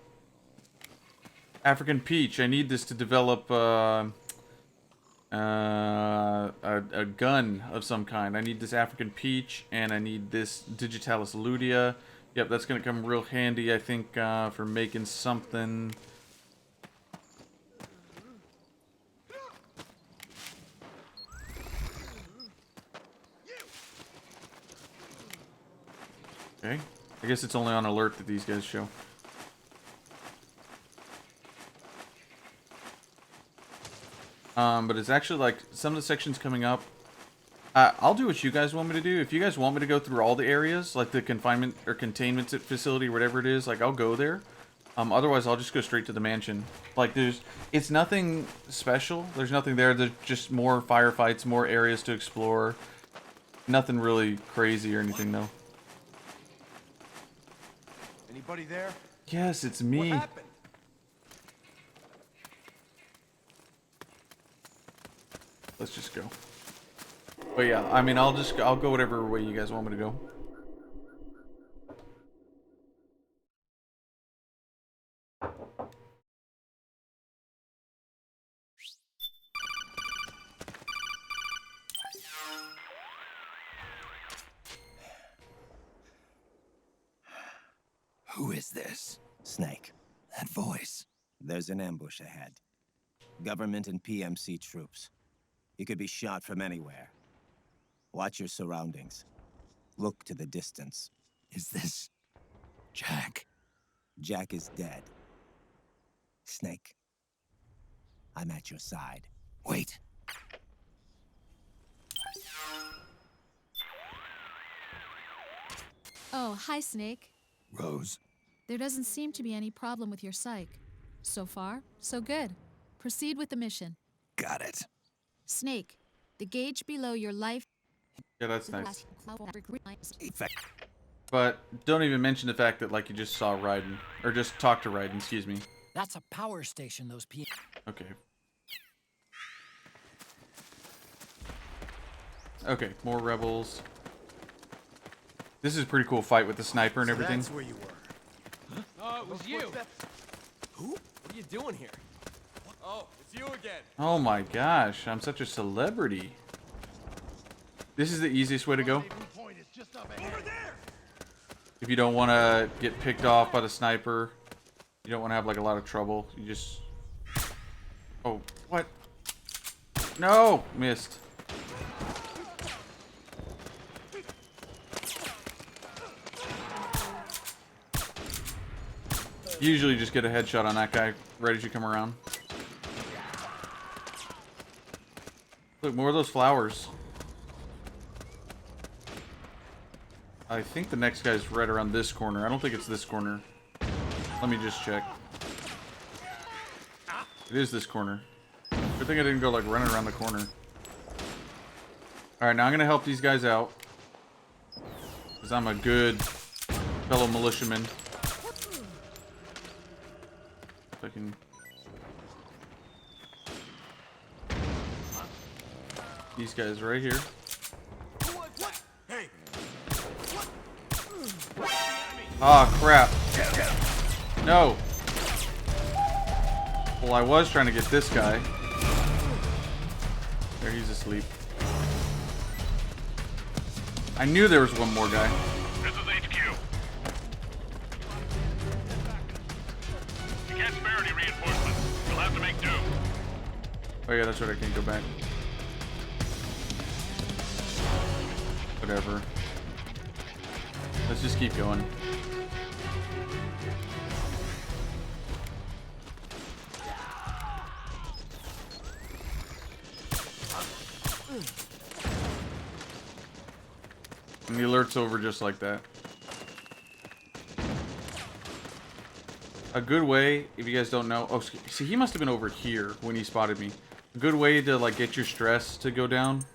African peach. I need this to develop a gun of some kind. I need this African peach, and I need this Digitalis lutea. Yep, that's gonna come real handy, I think, for making something. Okay, I guess it's only on alert that these guys show. But it's actually like some of the sections coming up. I'll do what you guys want me to do. If you guys want me to go through all the areas, like the confinement or containment facility, whatever it is, like I'll go there. Otherwise, I'll just go straight to the mansion. Like it's nothing special. There's nothing there. There's just more firefights, more areas to explore. Nothing really crazy or anything though. Anybody there? Yes, it's me. What happened? Let's just go. But yeah, I mean, I'll go whatever way you guys want me to go. Who is this? Snake. That voice. There's an ambush ahead. Government and PMC troops. You could be shot from anywhere. Watch your surroundings. Look to the distance. Is this Jack? Jack is dead. Snake. I'm at your side. Wait. Oh, hi, Snake. Rose. There doesn't seem to be any problem with your psych. So far, so good. Proceed with the mission. Got it. Snake, the gauge below your life... Yeah, that's nice. But don't even mention the fact that, like, you just saw Raiden. Or just talked to Raiden, excuse me. That's a power station, those people. Okay. Okay, more rebels. This is a pretty cool fight with the sniper and everything. That's where you were. Oh, it was you. Who? What are you doing here? Oh, it's you again. Oh my gosh, I'm such a celebrity. This is the easiest way to go. Over there. If you don't want to get picked off by the sniper, you don't want to have like a lot of trouble. You just... Oh, what? No! Missed. Usually just get a headshot on that guy right as you come around. Look, more of those flowers. I think the next guy's right around this corner. I don't think it's this corner. Let me just check. It is this corner. Good thing I didn't go like running around the corner. Alright, now I'm gonna help these guys out. Because I'm a good fellow militiaman. If I can... These guys right here. Ah, crap. No. Well, I was trying to get this guy. There, he's asleep. I knew there was one more guy. This is HQ. You can't spare any reinforcements. You'll have to make do. Oh yeah, that's right, I can't go back. Whatever. Let's just keep going. And the alert's over just like that. A good way, if you guys don't know... Oh, see, he must have been over here when he spotted me. A good way to, like, get your stress to go down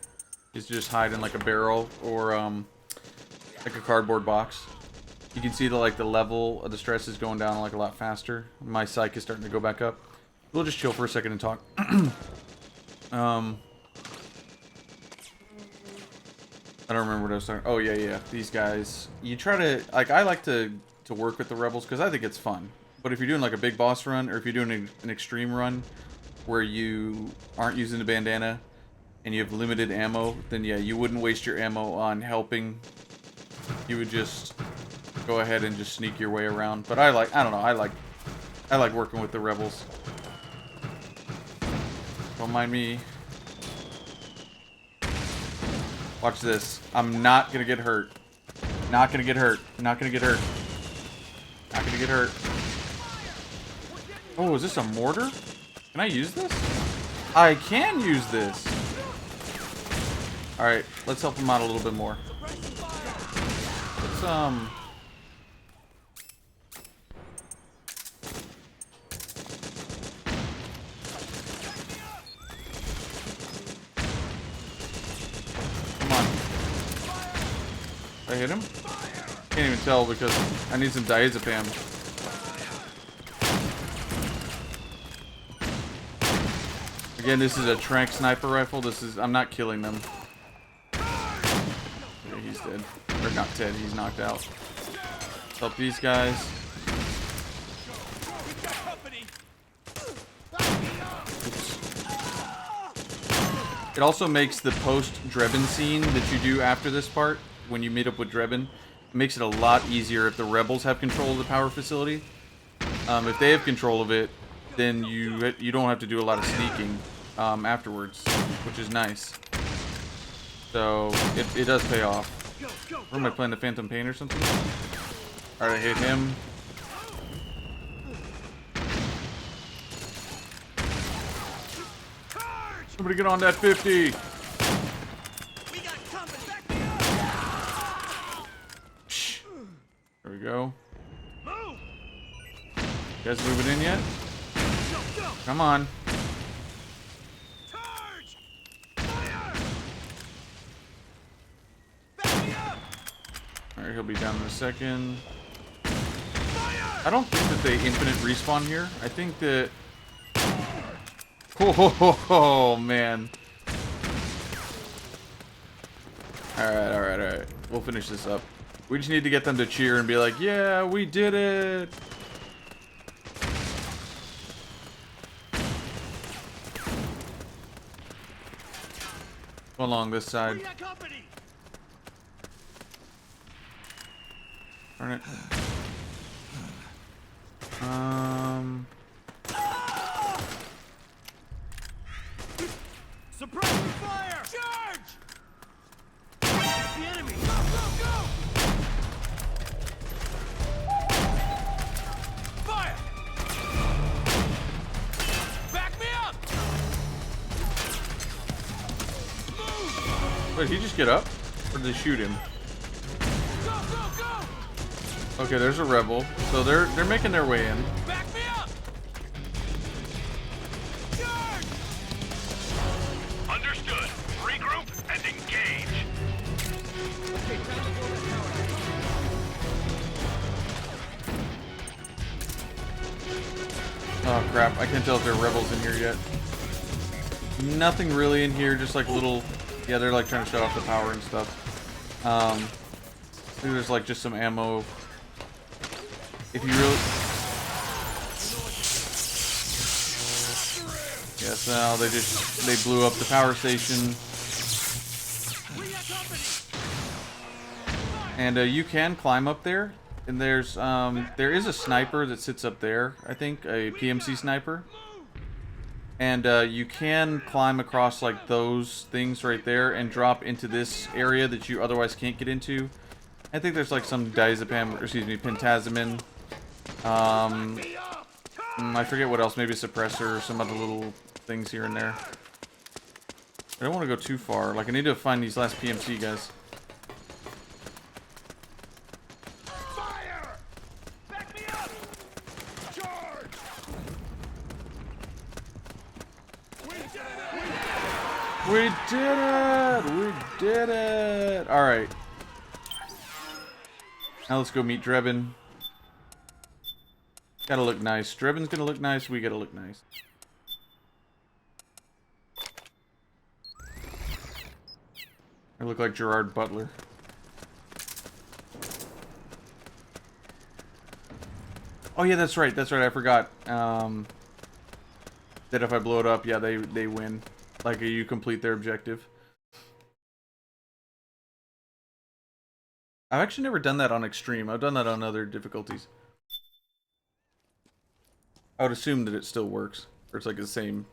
is to just hide in, like, a barrel or, like a cardboard box. You can see the, like, the level of the stress is going down, like, a lot faster. My psych is starting to go back up. We'll just chill for a second and talk. I don't remember what I was talking. Oh yeah, these guys. You try to like. I like to work with the rebels because I think it's fun. But if you're doing like a big boss run, or if you're doing an extreme run, where you aren't using the bandana, and you have limited ammo, then yeah, you wouldn't waste your ammo on helping. You would just go ahead and just sneak your way around. But I don't know. I like working with the rebels. Don't mind me. Watch this. I'm not gonna get hurt. Not gonna get hurt. Not gonna get hurt. Not gonna get hurt. Oh, is this a mortar? Can I use this? I can use this. Alright, let's help him out a little bit more. Let's, I hit him? Can't even tell because I need some diazepam. Again, this is a trank sniper rifle. I'm not killing them. Okay, he's dead. Or not dead, he's knocked out. Let's help these guys. Oops. It also makes the post-Drebin scene that you do after this part, when you meet up with Drebin, it makes it a lot easier if the rebels have control of the power facility. If they have control of it, then you don't have to do a lot of sneaking afterwards, which is nice. So it does pay off. Where am I playing, the Phantom Pain or something? Alright, I hit him. Somebody get on that 50. There we go. You guys moving in yet? Come on. Alright, Alright, he'll be down in a second. I don't think that they infinite respawn here. I think that... Oh, man. Alright. We'll finish this up. We just need to get them to cheer and be like, yeah, we did it! Go along this side. Darn it. Suppressing fire! Charge! The enemy! Go! Fire! Back me up! Move! Wait, did he just get up? Or did they shoot him? Go! Okay, there's a rebel. So they're making their way in. Back me up! Charge! Understood. Regroup and engage. Oh crap, I can't tell if there are rebels in here yet. Nothing really in here, just like little... Yeah, they're like trying to shut off the power and stuff. I think there's like just some ammo. If you really... Yes, now they blew up the power station. And you can climb up there. And there is a sniper that sits up there, I think, a PMC sniper. And you can climb across like those things right there and drop into this area that you otherwise can't get into. I think there's like some diazepam, or excuse me, pentazemin. I forget what else, maybe a suppressor or some other little things here and there. I don't want to go too far. Like, I need to find these last PMC guys. We did it! We did it! Alright. Now let's go meet Drebin. Gotta look nice. Drebin's gonna look nice, we gotta look nice. I look like Gerard Butler. Oh yeah, that's right, I forgot. That if I blow it up, yeah, they win. Like, you complete their objective. I've actually never done that on extreme. I've done that on other difficulties. I would assume that it still works. Or it's like the same.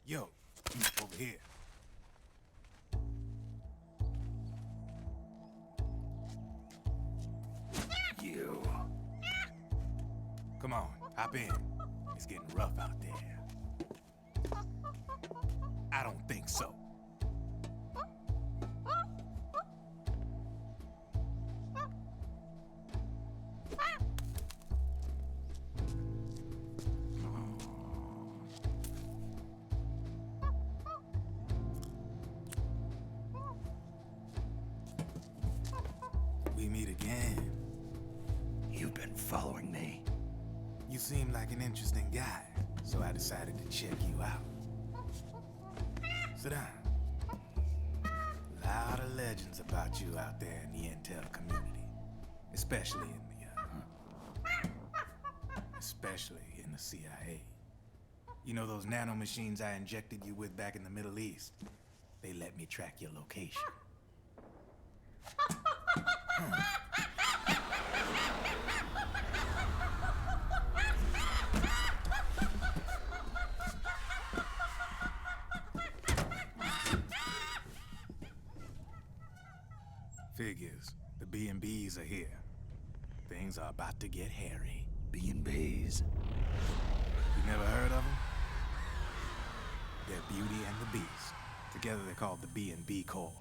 Yo, over here. You. Come on, hop in. It's getting rough out there. I don't think so. We meet again. You've been following me. You seem like an interesting guy, so I decided to check you out. Sit down. A lot of legends about you out there in the intel community, especially in the CIA. You know those nanomachines I injected you with back in the Middle East? They let me track your location. things are about to get hairy. B&Bs. You never heard of them? They're Beauty and the Beast. Together they're called the B&B Corps.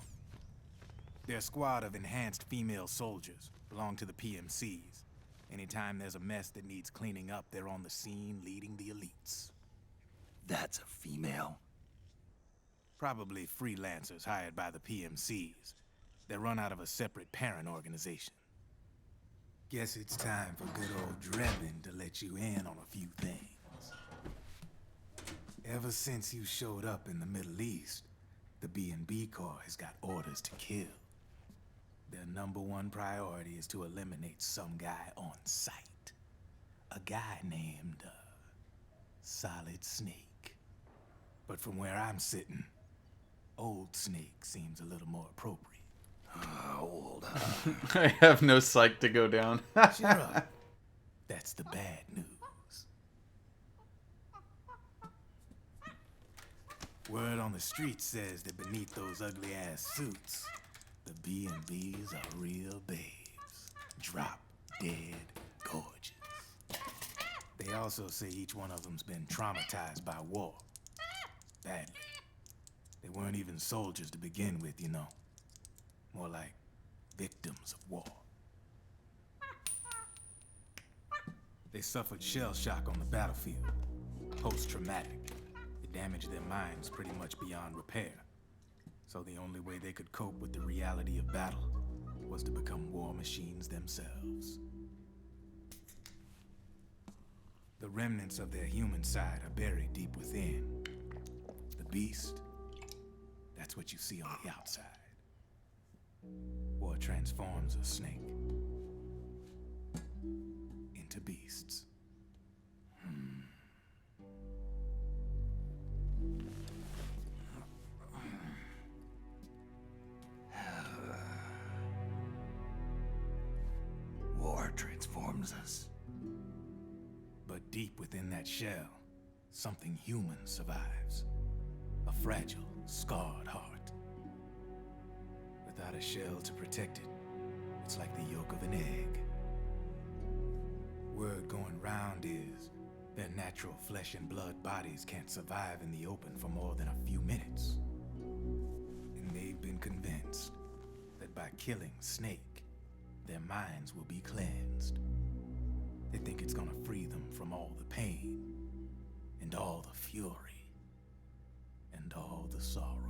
They're a squad of enhanced female soldiers, belong to the PMCs. Anytime there's a mess that needs cleaning up, they're on the scene leading the elites. That's a female? Probably freelancers hired by the PMCs. They're run out of a separate parent organization. Guess it's time for good old Drebin to let you in on a few things. Ever since you showed up in the Middle East, the B&B Corps has got orders to kill. Their #1 priority is to eliminate some guy on sight. A guy named, Solid Snake. But from where I'm sitting, Old Snake seems a little more appropriate. Old. I have no psych to go down. Shut up. That's the bad news. Word on the street says that beneath those ugly-ass suits, the B&Bs are real babes. Drop dead gorgeous. They also say each one of them's been traumatized by war. Badly. They weren't even soldiers to begin with, you know. More like victims of war. They suffered shell shock on the battlefield. Post-traumatic. It damaged their minds pretty much beyond repair. So the only way they could cope with the reality of battle was to become war machines themselves. The remnants of their human side are buried deep within. The beast, that's what you see on the outside. War transforms a snake into beasts. War transforms us. But deep within that shell, something human survives. A fragile, scarred heart. Without a shell to protect it, it's like the yolk of an egg. Word going round is their natural flesh and blood bodies can't survive in the open for more than a few minutes. And they've been convinced that by killing Snake, their minds will be cleansed. They think it's gonna free them from all the pain, and all the fury, and all the sorrow.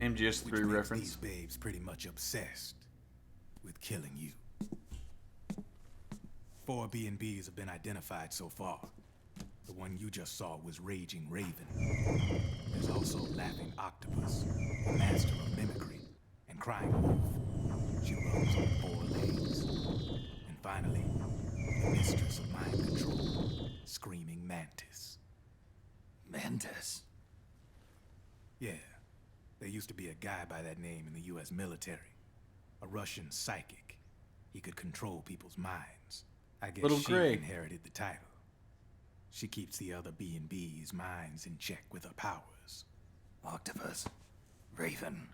MGS3 reference. These babes pretty much obsessed with killing you. 4 B&Bs have been identified so far. The one you just saw was Raging Raven. There's also Laughing Octopus, the master of mimicry, and Crying Wolf. She runs on 4 legs. And finally, the mistress of mind control, Screaming Mantis. Mantis? Yeah. There used to be a guy by that name in the US military. A Russian psychic. He could control people's minds. I guess Little she Greg inherited the title. She keeps the other B&B's minds in check with her powers. Octopus. Raven.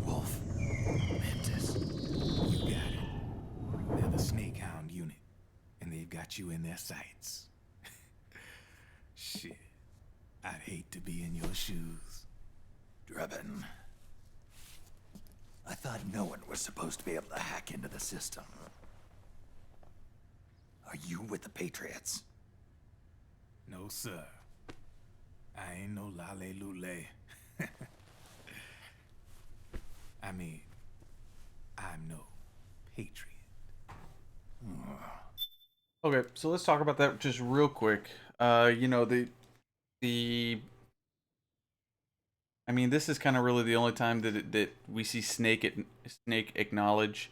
Wolf. Mantis. You got it. They're the Snake Hound unit. And they've got you in their sights. Shit. I'd hate to be in your shoes. Drebin. I thought no one was supposed to be able to hack into the system. Are you with the Patriots? No, sir. I ain't no lale-lule. I mean, I'm no patriot. Okay, so let's talk about that just real quick. You know, I mean, this is kind of really the only time that we see Snake acknowledge,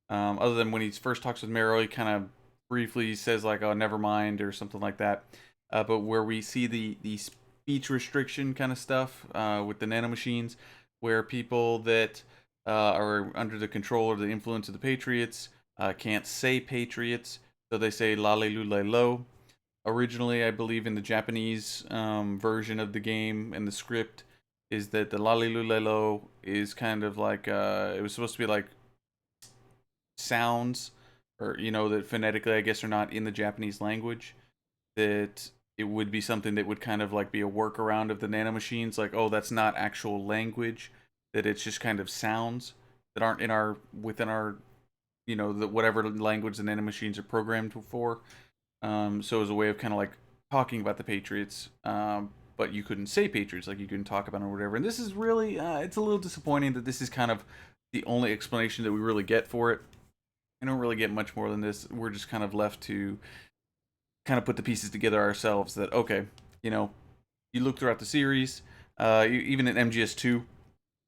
other than when he first talks with Meryl, he kind of briefly says like, "Oh, never mind" or something like that. But where we see the speech restriction kind of stuff with the nanomachines, where people that are under the control or the influence of the Patriots can't say Patriots, so they say "la le lu le lo." Originally, I believe in the Japanese version of the game and the script, is that the lalilulelo is kind of like, it was supposed to be like sounds or you know, that phonetically I guess are not in the Japanese language, that it would be something that would kind of like be a workaround of the nanomachines, like, oh, that's not actual language, that it's just kind of sounds that aren't in our within our, you know, the whatever language the nanomachines are programmed for. So as a way of kind of like talking about the Patriots, but you couldn't say Patriots, like you couldn't talk about it or whatever. And this is really, it's a little disappointing that this is kind of the only explanation that we really get for it. I don't really get much more than this. We're just kind of left to kind of put the pieces together ourselves. That okay, you know, you look throughout the series, even in MGS2,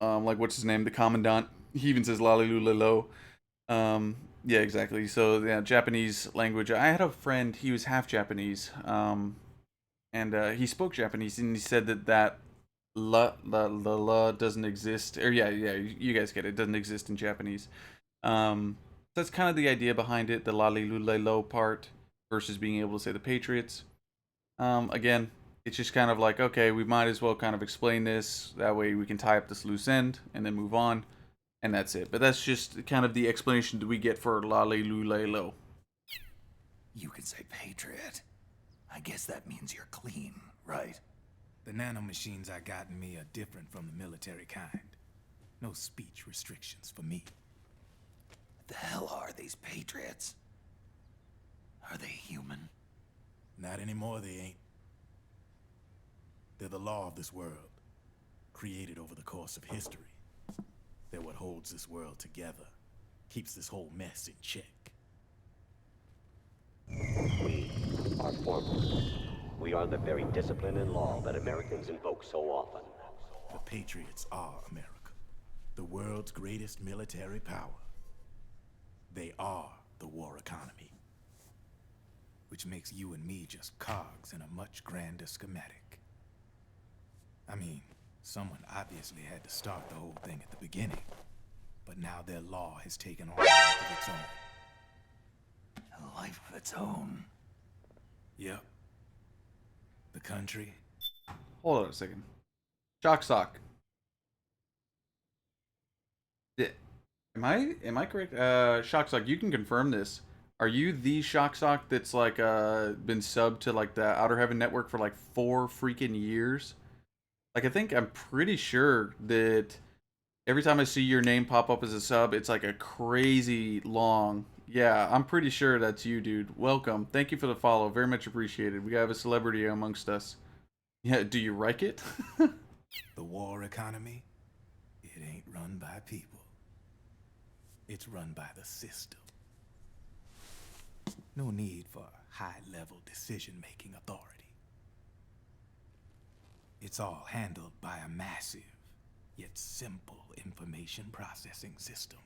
like what's his name, the Commandant, he even says "lalilulelo." Yeah, exactly. So yeah, Japanese language. I had a friend. He was half Japanese, and he spoke Japanese, and he said that la doesn't exist. Or yeah, you guys get it. It doesn't exist in Japanese. That's kind of the idea behind it. The la lo part versus being able to say the Patriots. Again, it's just kind of like, okay, we might as well kind of explain this. That way we can tie up this loose end and then move on. And that's it. But that's just kind of the explanation that we get for lo. You can say Patriot. I guess that means you're clean, right? The nanomachines I got in me are different from the military kind. No speech restrictions for me. What the hell are these Patriots? Are they human? Not anymore, they ain't. They're the law of this world, created over the course of history. They're what holds this world together, keeps this whole mess in check. We are formless. We are the very discipline and law that Americans invoke so often. The Patriots are America, the world's greatest military power. They are the war economy, which makes you and me just cogs in a much grander schematic. I mean, someone obviously had to start the whole thing at the beginning, but now their law has taken on a life of its own. A life of its own? Yep. The country. Hold on a second. Shock sock. Am I correct? Shock sock, you can confirm this. Are you the shock sock that's like been subbed to like the Outer Heaven network for like 4 freaking years? Like, I'm pretty sure that every time I see your name pop up as a sub, it's like a crazy long. Yeah, I'm pretty sure that's you, dude. Welcome. Thank you for the follow. Very much appreciated. We have a celebrity amongst us. Yeah, do you like it? The war economy, it ain't run by people. It's run by the system. No need for high-level decision-making authority. It's all handled by a massive, yet simple information processing system.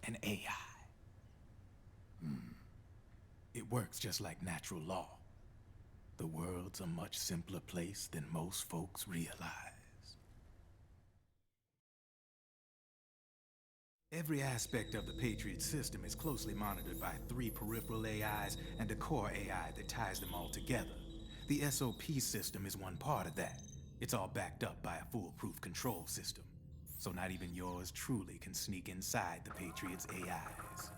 An AI. It works just like natural law. The world's a much simpler place than most folks realize. Every aspect of the Patriot system is closely monitored by 3 peripheral AIs and a core AI that ties them all together. The SOP system is one part of that. It's all backed up by a foolproof control system. So not even yours truly can sneak inside the Patriots' AIs.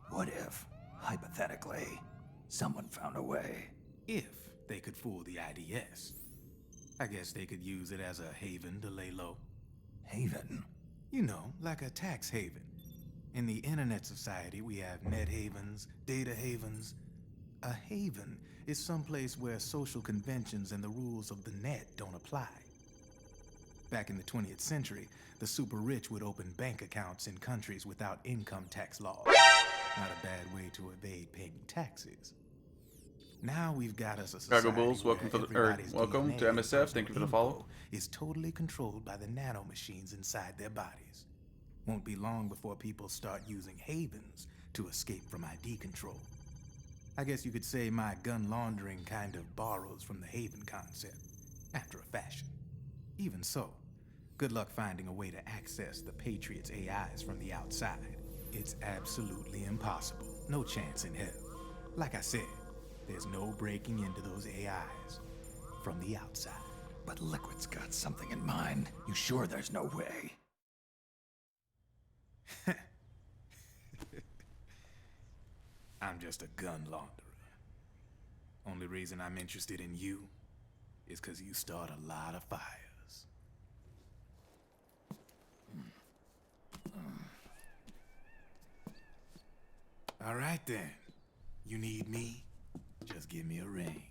What if, hypothetically, someone found a way? If they could fool the IDS. I guess they could use it as a haven to lay low. Haven? You know, like a tax haven. In the internet society, we have net havens, data havens. A haven is someplace where social conventions and the rules of the net don't apply. Back in the 20th century, the super rich would open bank accounts in countries without income tax laws. Not a bad way to evade paying taxes. Now we've got us a society Chicago Bulls, welcome welcome to MSF. Thank you for the follow. Is totally controlled by the nanomachines inside their bodies. Won't be long before people start using havens to escape from ID control. I guess you could say my gun laundering kind of borrows from the haven concept, after a fashion. Even so, good luck finding a way to access the Patriots' AIs from the outside. It's absolutely impossible. No chance in hell. Like I said, there's no breaking into those AIs from the outside. But Liquid's got something in mind. You sure there's no way? I'm just a gun launderer. Only reason I'm interested in you is because you start a lot of fires. All right then. You need me? Just give me a ring.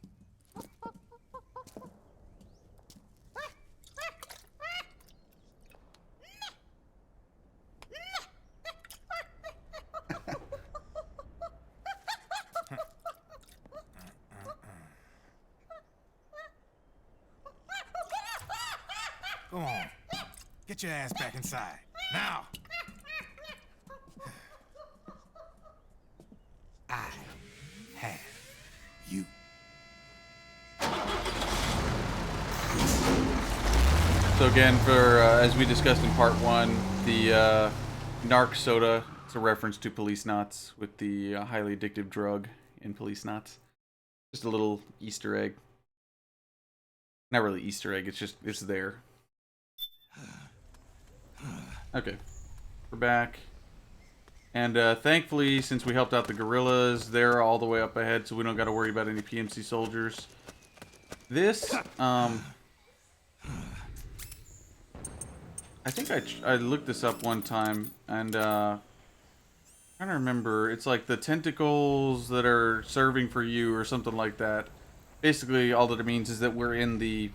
Go on. Get your ass back inside. Now! I have you. So again, for as we discussed in part 1, the narc soda, it's a reference to police knots with the highly addictive drug in police knots. Just a little Easter egg. Not really Easter egg, it's there. Okay, we're back. And thankfully, since we helped out the guerrillas, they're all the way up ahead, so we don't got to worry about any PMC soldiers. This, I think I looked this up one time, and I'm trying to remember. It's like the tentacles that are serving for you, or something like that. Basically, all that it means is that we're in the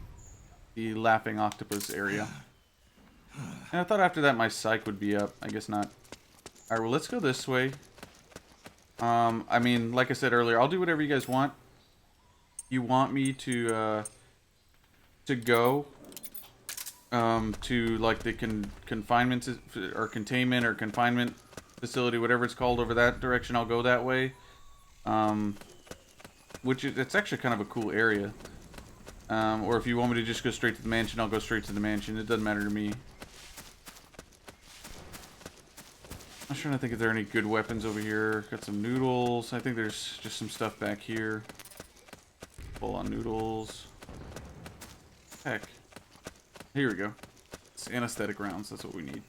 laughing octopus area. And I thought after that my psych would be up. I guess not. Alright, well, let's go this way. I mean, like I said earlier, I'll do whatever you guys want. You want me to go to, like, the confinement or containment or confinement facility, whatever it's called over that direction, I'll go that way. Which it's actually kind of a cool area. Or if you want me to just go straight to the mansion, I'll go straight to the mansion. It doesn't matter to me. I'm trying to think if there are any good weapons over here. Got some noodles. I think there's just some stuff back here. Full on noodles. Heck. Here we go. It's anesthetic rounds. That's what we need.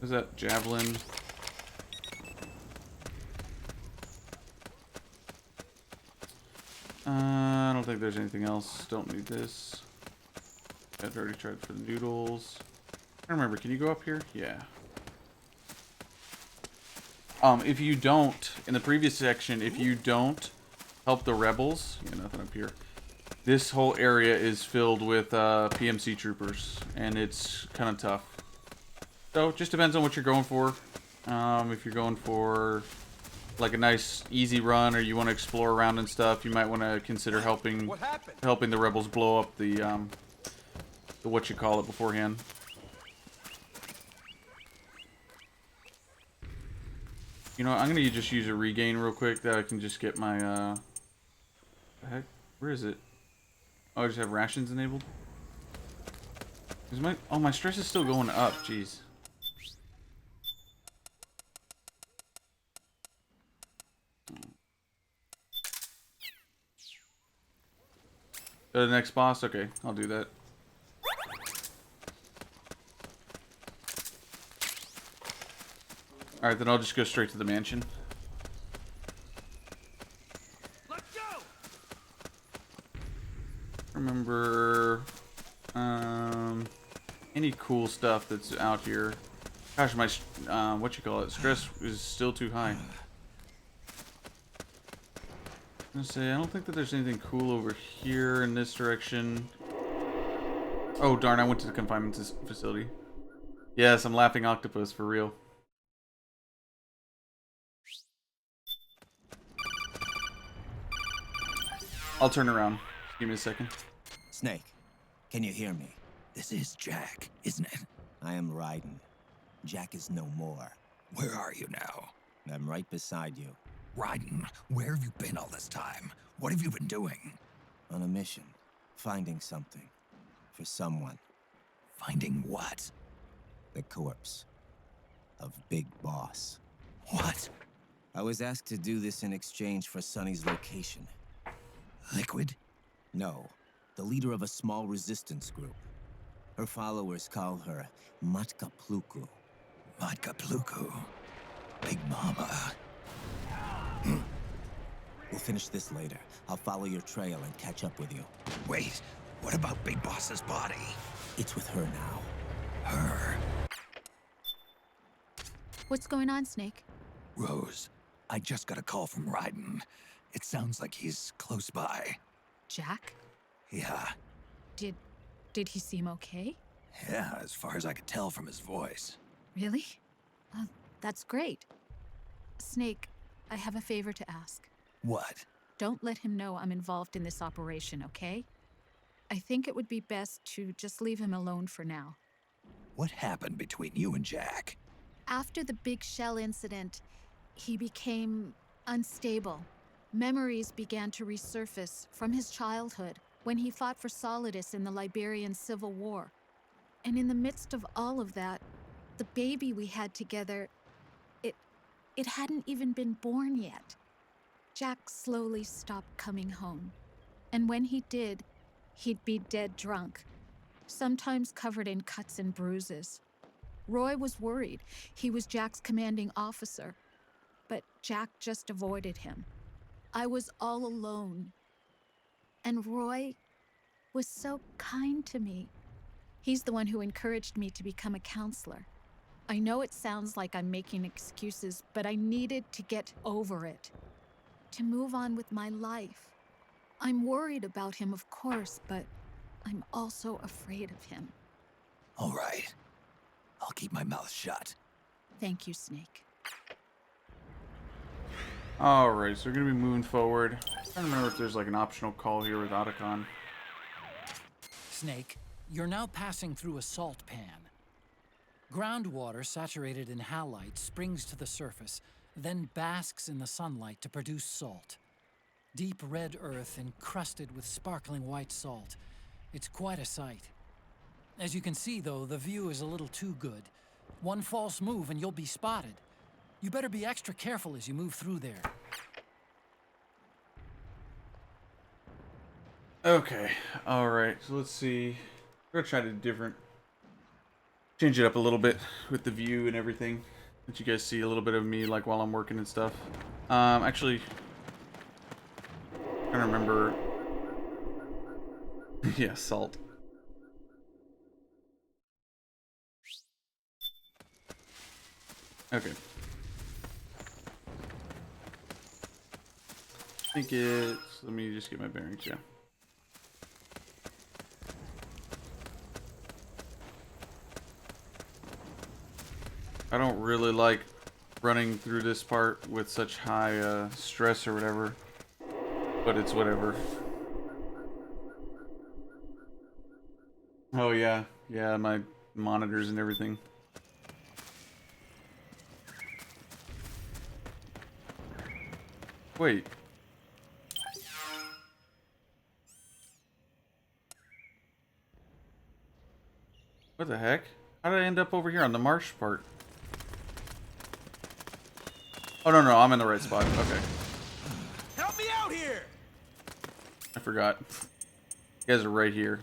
Is that javelin? I don't think there's anything else. Don't need this. I've already tried for the noodles. I don't remember. Can you go up here? Yeah. If you don't, in the previous section, if you don't help the rebels, yeah, nothing up here. This whole area is filled with PMC troopers, and it's kind of tough. So it just depends on what you're going for. If you're going for like a nice easy run, or you want to explore around and stuff, you might want to consider helping the rebels blow up the what you call it beforehand. You know what, I'm gonna just use a regain real quick that I can just get my the heck? Where is it? Oh, I just have rations enabled? Is my stress is still going up, jeez. Go to the next boss? Okay, I'll do that. Alright, then I'll just go straight to the mansion. Let's go! Remember any cool stuff that's out here. Gosh, my what you call it, stress is still too high. I'm gonna say I don't think that there's anything cool over here in this direction. Oh darn, I went to the confinement facility. Yes, I'm laughing octopus for real. I'll turn around. Give me a second. Snake, can you hear me? This is Jack, isn't it? I am Raiden. Jack is no more. Where are you now? I'm right beside you. Raiden, where have you been all this time? What have you been doing? On a mission. Finding something. For someone. Finding what? The corpse. Of Big Boss. What? I was asked to do this in exchange for Sonny's location. Liquid? No. The leader of a small resistance group. Her followers call her Matka Pluku. Matka Pluku? Big Mama. We'll finish this later. I'll follow your trail and catch up with you. Wait, what about Big Boss's body? It's with her now. Her? What's going on, Snake? Rose, I just got a call from Raiden. It sounds like he's close by. Jack? Yeah, Did he seem okay? yeah, as far as I could tell from his voice. Really? That's great. Snake, I have a favor to ask. What? Don't let him know I'm involved in this operation, okay? I think it would be best to just leave him alone for now. What happened between you and Jack? After the big shell incident, he became unstable. Memories began to resurface from his childhood when he fought for Solidus in the Liberian Civil War. And in the midst of all of that, the baby we had together, it hadn't even been born yet. Jack slowly stopped coming home. And when he did, he'd be dead drunk, sometimes covered in cuts and bruises. Roy was worried. He was Jack's commanding officer. But Jack just avoided him. I was all alone. And Roy was so kind to me. He's the one who encouraged me to become a counselor. I know it sounds like I'm making excuses, but I needed to get over it. To move on with my life. I'm worried about him, of course, but I'm also afraid of him. All right. I'll keep my mouth shut. Thank you, Snake. Alright, so we're gonna be moving forward. I don't remember if there's like an optional call here with Otacon. Snake, you're now passing through a salt pan. Groundwater saturated in halite springs to the surface, then basks in the sunlight to produce salt. Deep red earth encrusted with sparkling white salt. It's quite a sight. As you can see, though, the view is a little too good. One false move and you'll be spotted. You better be extra careful as you move through there. Okay, alright, so let's see. We're gonna try to change it up a little bit with the view and everything. Let you guys see a little bit of me like while I'm working and stuff. Actually, I don't remember. Yeah, salt. Okay. I think it's, let me just get my bearings, yeah. I don't really like running through this part with such high stress or whatever, but it's whatever. Oh yeah, my monitors and everything. Wait. What the heck? How did I end up over here on the marsh part? Oh, no, I'm in the right spot. Okay. Help me out here! I forgot. You guys are right here.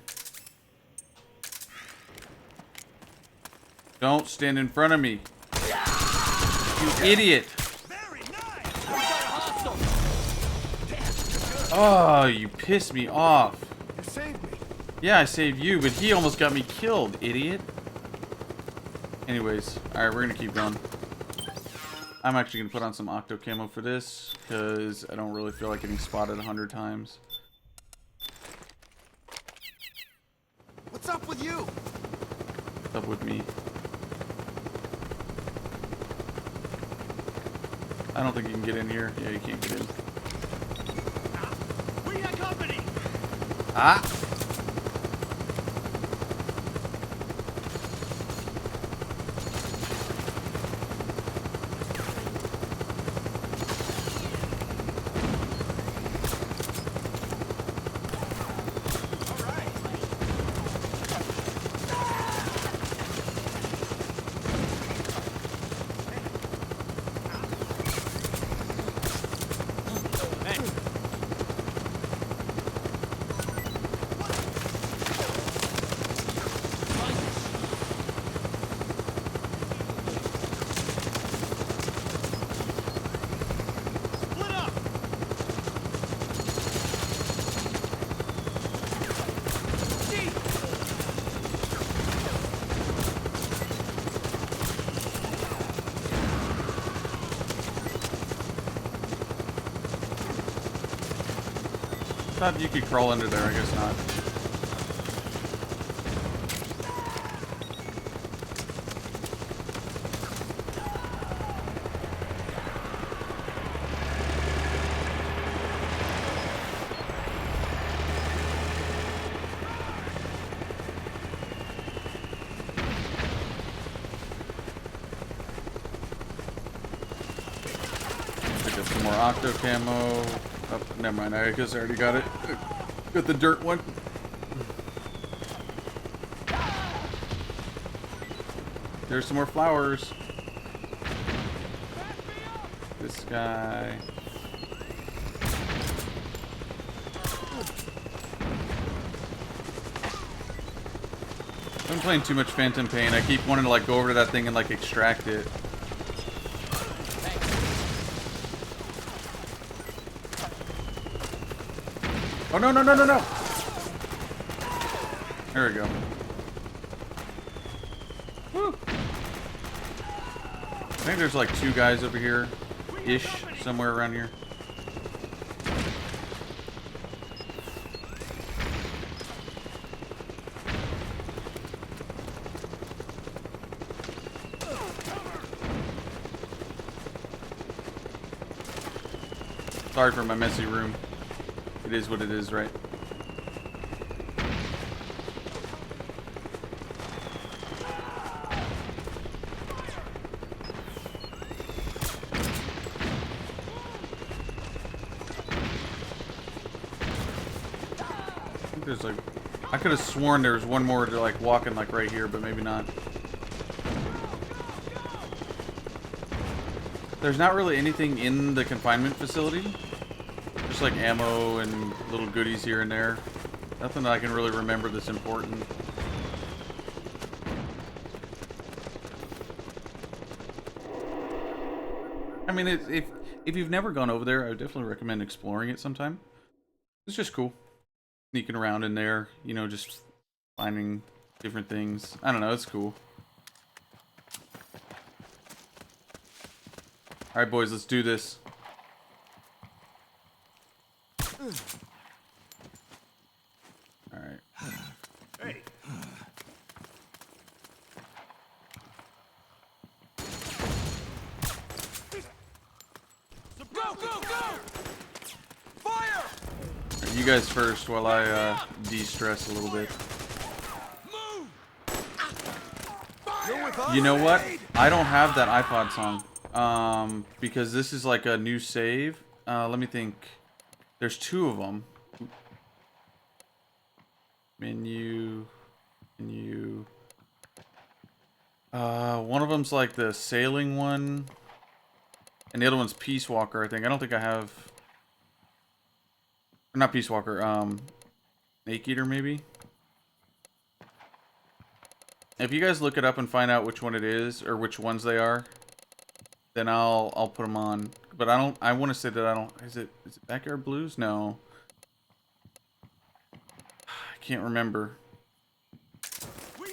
Don't stand in front of me. You idiot. Oh, you pissed me off. You saved me. Yeah, I saved you, but he almost got me killed, idiot. Anyways, alright, we're gonna keep going. I'm actually gonna put on some octo camo for this, because I don't really feel like getting spotted 100 times. What's up with you? What's up with me? I don't think you can get in here. Yeah, you can't get in. We got company. Ah! thought you could crawl under there. I guess not. Pick up some more octo camo. Oh, never mind. I guess I already got it. Got the dirt one. There's some more flowers. This guy. I've been playing too much Phantom Pain. I keep wanting to like go over to that thing and like extract it. Oh no no no no no! There we go. Woo. I think there's like 2 guys over here, ish, somewhere around here. Sorry for my messy room. It is what it is, right? I think there's like, I could have sworn there was one more to like walking like right here, but maybe not. There's not really anything in the confinement facility. Just like ammo and little goodies here and there. Nothing that I can really remember that's important. I mean, if you've never gone over there, I would definitely recommend exploring it sometime. It's just cool. Sneaking around in there, you know, just finding different things. I don't know, it's cool. Alright, boys, let's do this. Alright. Hey. Go, go, go! Fire! Right, you guys first while I de-stress a little bit. You know what? I don't have that iPod song. Because this is like a new save. Let me think. There's 2 of them. Menu. One of them's like the sailing one. And the other one's Peace Walker, I think. I don't think I have... Or not Peace Walker, Snake Eater, maybe? If you guys look it up and find out which one it is, or which ones they are, then I'll put them on. But I want to say that I don't... Is it Backyard Blues? No. I can't remember.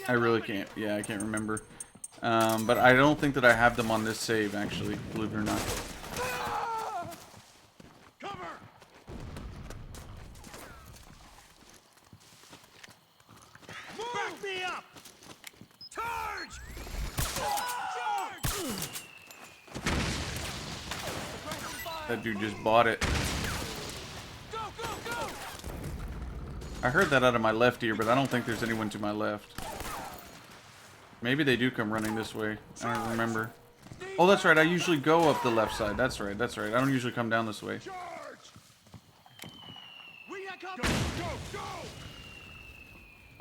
I really can't. Yeah, I can't remember. But I don't think that I have them on this save, actually, believe it or not. Cover! Back me up! Charge! Charge! That dude just bought it. Go, go, go! I heard that out of my left ear, but I don't think there's anyone to my left. Maybe they do come running this way. I don't remember. Oh, that's right. I usually go up the left side. That's right. That's right. I don't usually come down this way. We are coming! Go, go,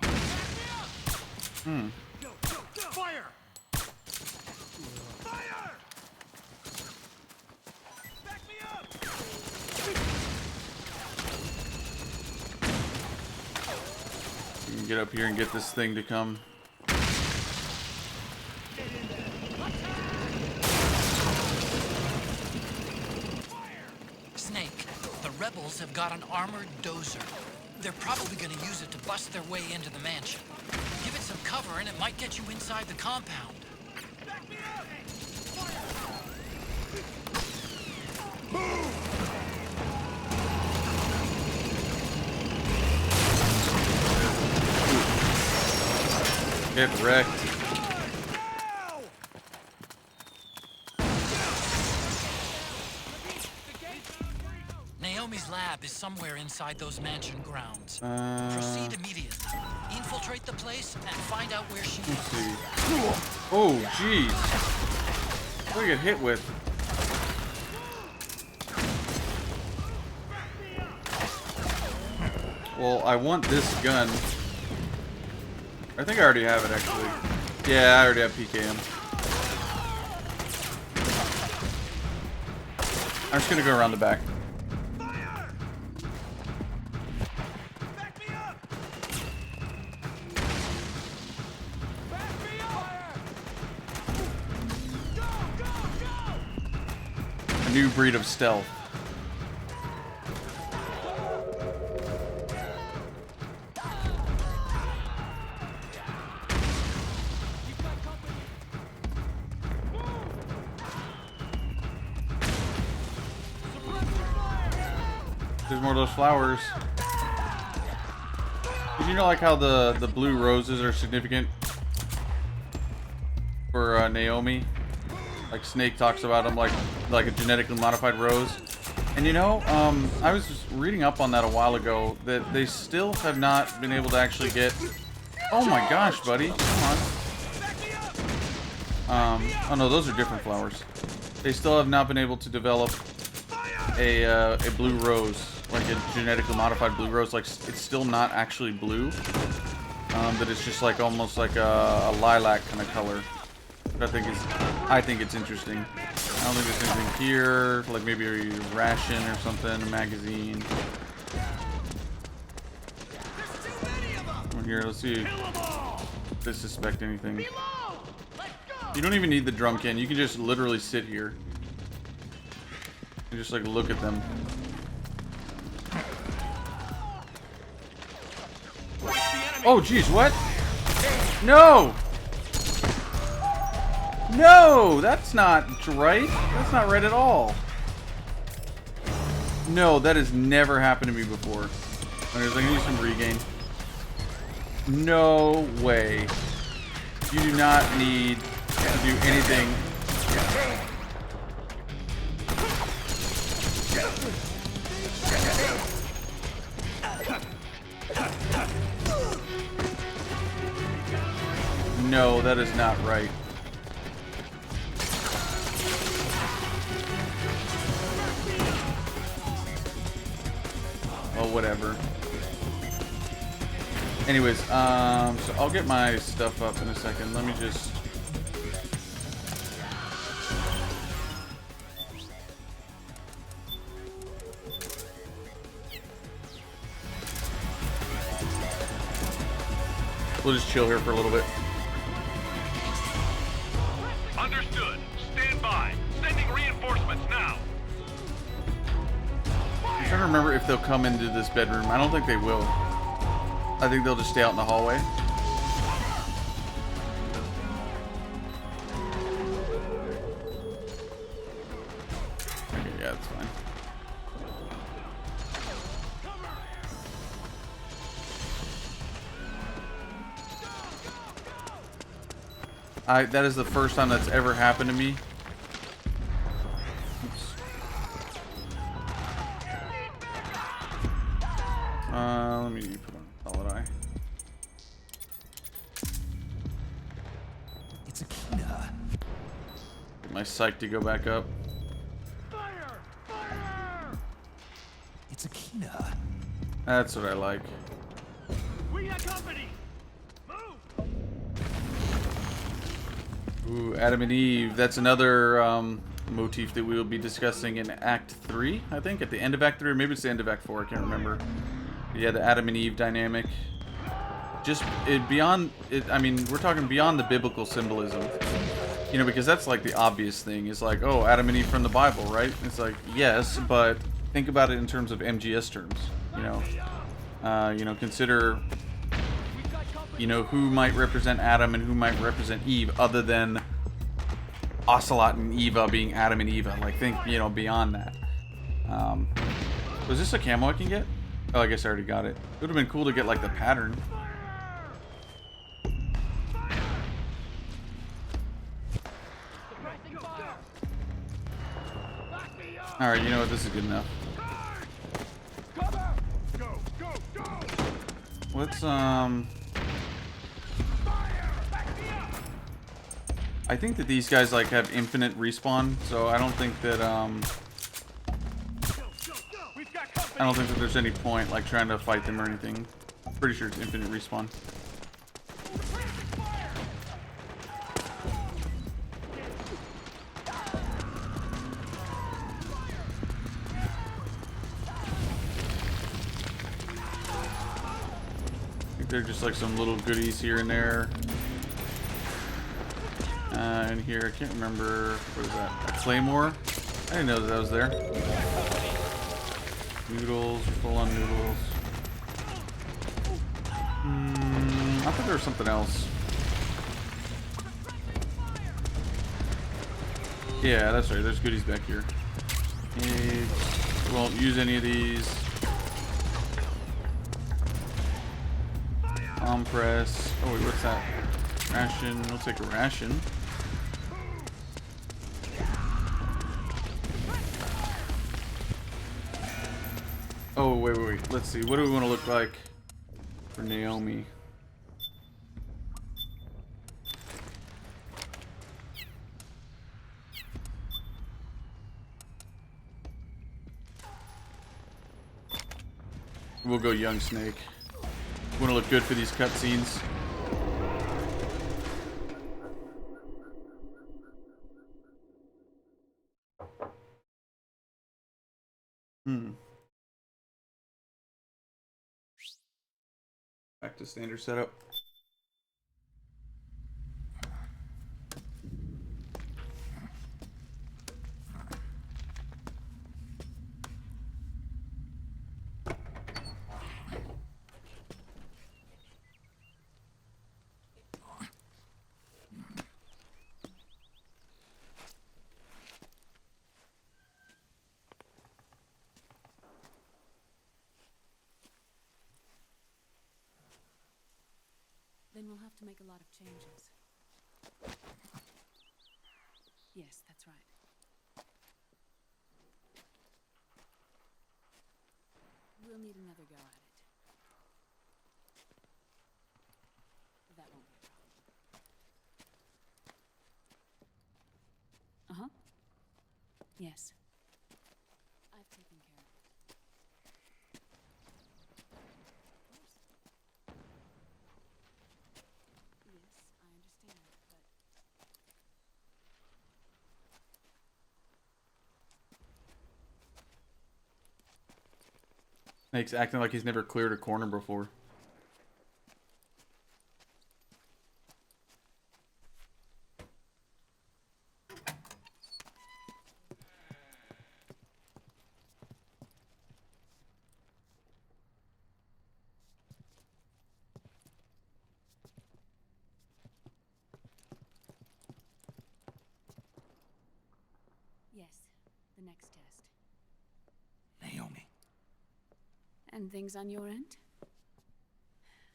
go! Hmm. Go, go, go! Fire! Fire! Back me up! You can get up here and get this thing to come. Snake, the rebels have got an armored dozer. They're probably going to use it to bust their way into the mansion. Give it some cover and it might get you inside the compound. Get wrecked. Naomi's lab is somewhere inside those mansion grounds. Proceed immediately. Infiltrate the place and find out where she is. Let's see. Oh, jeez. What do I get hit with? Well, I want this gun. I think I already have it, actually. Yeah, I already have PKM. I'm just gonna go around the back. A new breed of stealth. There's more of those flowers. Did you know like how the blue roses are significant for Naomi? Like Snake talks about them like a genetically modified rose. And you know, I was just reading up on that a while ago that they still have not been able to actually get. Oh my gosh, buddy! Come on. Oh no, those are different flowers. They still have not been able to develop a blue rose, like a genetically modified blue rose. Like it's still not actually blue. But it's just like almost like a lilac kind of color. I think it's interesting. I don't think there's anything here, like maybe a ration or something, a magazine. Over here, let's see if they suspect anything. You don't even need the drum can. You can just literally sit here and just like look at them. Oh, geez, what? No! No, that's not right. That's not right at all. No, that has never happened to me before. Okay, so I can use some regain. No way. You do not need to do anything. No, that is not right. Oh, whatever. Anyways, so I'll get my stuff up in a second. Let me just... We'll just chill here for a little bit. Understood. Stand by. Sending reinforcements now. I'm trying to remember if they'll come into this bedroom. I don't think they will. I think they'll just stay out in the hallway. Okay, yeah, that's fine. That is the first time that's ever happened to me. Let me put on solid eye. It's a Akina. Get my psych to go back up. It's a Akina. That's what I like. We got company. Ooh, Adam and Eve. That's another motif that we will be discussing in Act 3, I think. At the end of Act 3, or maybe it's the end of Act 4, I can't remember. Yeah, the Adam and Eve dynamic. Just beyond it, I mean, we're talking beyond the biblical symbolism. You know, because that's like the obvious thing. It's like, oh, Adam and Eve from the Bible, right? It's like, yes, but think about it in terms of MGS terms. You know, consider, you know, who might represent Adam and who might represent Eve, other than Ocelot and Eva being Adam and Eva. Like, think, you know, beyond that. Was this a camo I can get? Oh, I guess I already got it. It would have been cool to get, like, the pattern. Alright, you know what? This is good enough. Let's, I think that these guys, like, have infinite respawn, so I don't think that, there's any point, like, trying to fight them or anything. Pretty sure it's infinite respawn. I think they're just like some little goodies here and there. And here, I can't remember, what is that? A claymore? I didn't know that was there. Noodles, full on noodles. I thought there was something else. Yeah, that's right. There's goodies back here. Won't use any of these. Compress. Oh wait, what's that? Ration. We'll take a ration. Oh wait. Let's see. What do we want to look like for Naomi? We'll go young Snake. Want to look good for these cutscenes. Back to standard setup. Then we'll have to make a lot of changes. Yes, that's right. We'll need another go at it. That won't be a problem. Uh-huh. Yes. I've taken care of it. Snake's acting like he's never cleared a corner before. Yes, the next test. Naomi. And things on your end?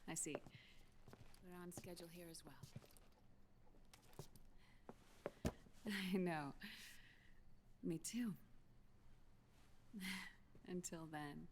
I see. We're on schedule here as well. I know. Me too. Until then.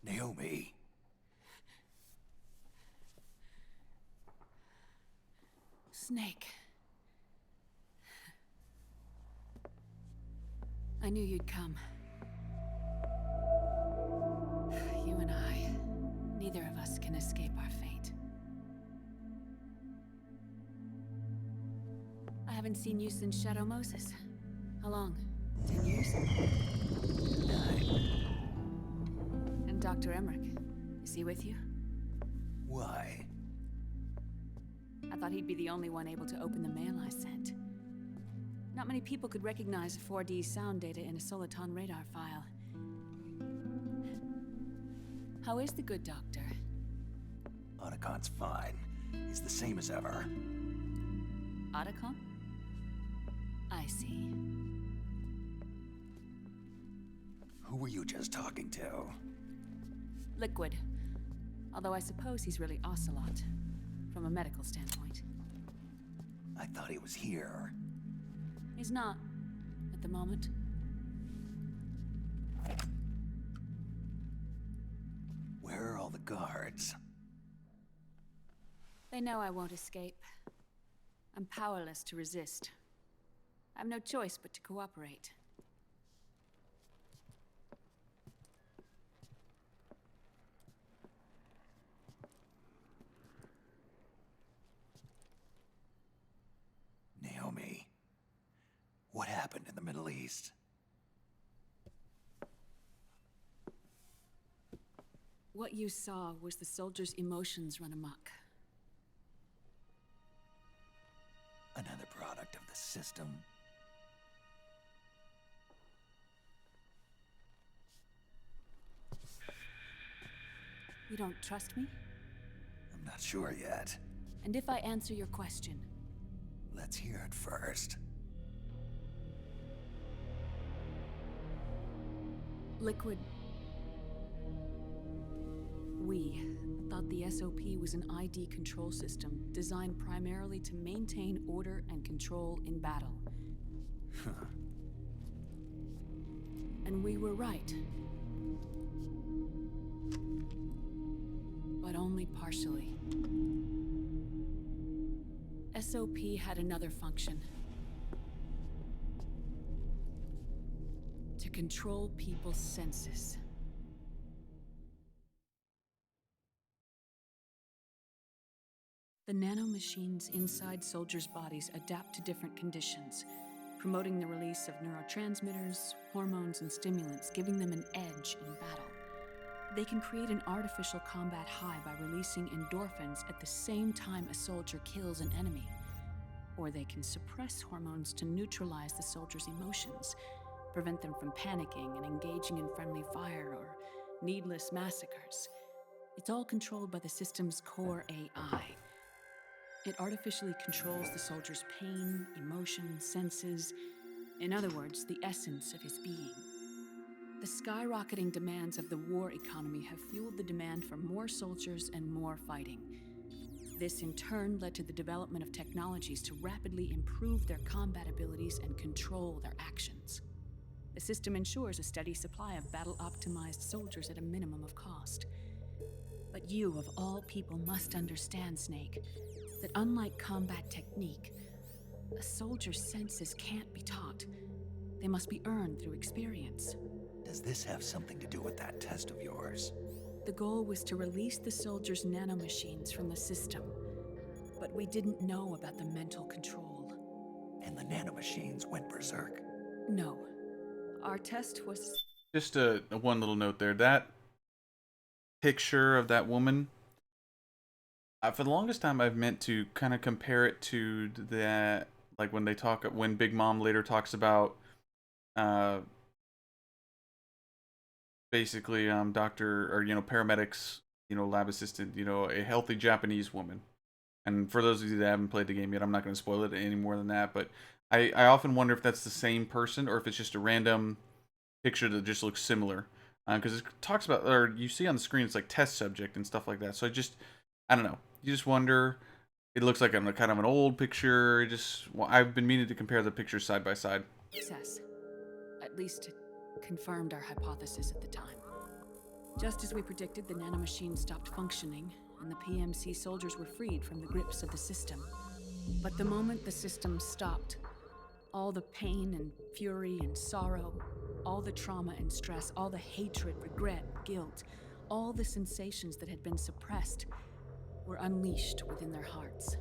Naomi. Snake. I knew you'd come. You and I, neither of us can escape our fate. I haven't seen you since Shadow Moses. How long? 10 years? 9. And Dr. Emmerich, is he with you? Why? I thought he'd be the only one able to open the mail I sent. Not many people could recognize 4D sound data in a Soliton radar file. How is the good doctor? Otacon's fine. He's the same as ever. Otacon? I see. Who were you just talking to? Liquid. Although I suppose he's really Ocelot, from a medical standpoint. I thought he was here. He's not, at the moment. Where are all the guards? They know I won't escape. I'm powerless to resist. I have no choice but to cooperate. Naomi, what happened in the Middle East? What you saw was the soldiers' emotions run amok. Another product of the system. You don't trust me? I'm not sure yet. And if I answer your question? Let's hear it first. Liquid. We thought the SOP was an ID control system designed primarily to maintain order and control in battle. And we were right. But only partially. SOP had another function. To control people's senses. The nanomachines inside soldiers' bodies adapt to different conditions, promoting the release of neurotransmitters, hormones, and stimulants, giving them an edge in battle. They can create an artificial combat high by releasing endorphins at the same time a soldier kills an enemy. Or they can suppress hormones to neutralize the soldier's emotions, prevent them from panicking and engaging in friendly fire or needless massacres. It's all controlled by the system's core AI. It artificially controls the soldier's pain, emotion, senses, in other words, the essence of his being. The skyrocketing demands of the war economy have fueled the demand for more soldiers and more fighting. This in turn led to the development of technologies to rapidly improve their combat abilities and control their actions. The system ensures a steady supply of battle-optimized soldiers at a minimum of cost. But you, of all people, must understand, Snake, that unlike combat technique, a soldier's senses can't be taught. They must be earned through experience. Does this have something to do with that test of yours? The goal was to release the soldiers' nanomachines from the system, but we didn't know about the mental control. And the nanomachines went berserk? No. Our test was... Just a one little note there. That picture of that woman, for the longest time I've meant to kind of compare it to that, like when Big Mom later talks about basically doctor or paramedics, lab assistant, a healthy Japanese woman. And for those of you that haven't played the game yet, I'm not going to spoil it any more than that, but I often wonder if that's the same person or if it's just a random picture that just looks similar, because it talks about, or you see on the screen, it's like test subject and stuff like that. So I don't know, you just wonder. It looks like a kind of an old picture. I've been meaning to compare the pictures side by side. Success. At least it confirmed our hypothesis at the time. Just as we predicted, the nanomachine stopped functioning, and the PMC soldiers were freed from the grips of the system. But the moment the system stopped, all the pain and fury and sorrow, all the trauma and stress, all the hatred, regret, guilt, all the sensations that had been suppressed were unleashed within their hearts.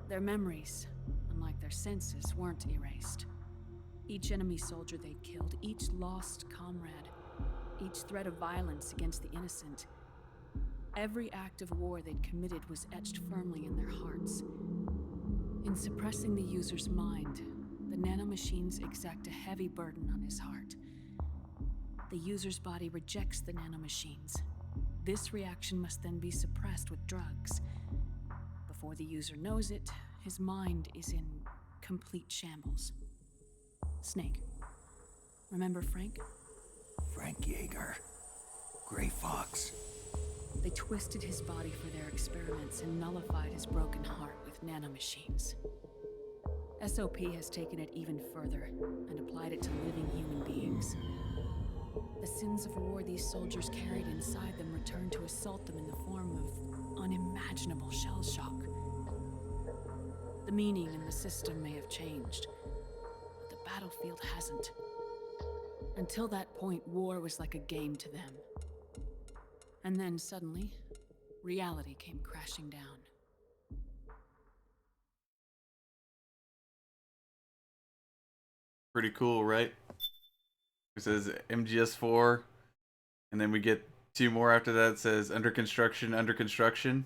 Their memories, unlike their senses, weren't erased. Each enemy soldier they'd killed, each lost comrade, each threat of violence against the innocent, every act of war they'd committed was etched firmly in their hearts. In suppressing the user's mind, the nanomachines exact a heavy burden on his heart. The user's body rejects the nanomachines, This reaction must then be suppressed with drugs. Before the user knows it, his mind is in complete shambles. Snake. Remember Frank? Frank Yeager. Gray Fox. They twisted his body for their experiments and nullified his broken heart with nanomachines. SOP has taken it even further and applied it to living human beings. The sins of war these soldiers carried inside them returned to assault them in the form of unimaginable shell shock. The meaning in the system may have changed, but the battlefield hasn't. Until that point, war was like a game to them. And then suddenly, reality came crashing down. Pretty cool, right? It says MGS4, and then we get 2 more after that. It says under construction, under construction.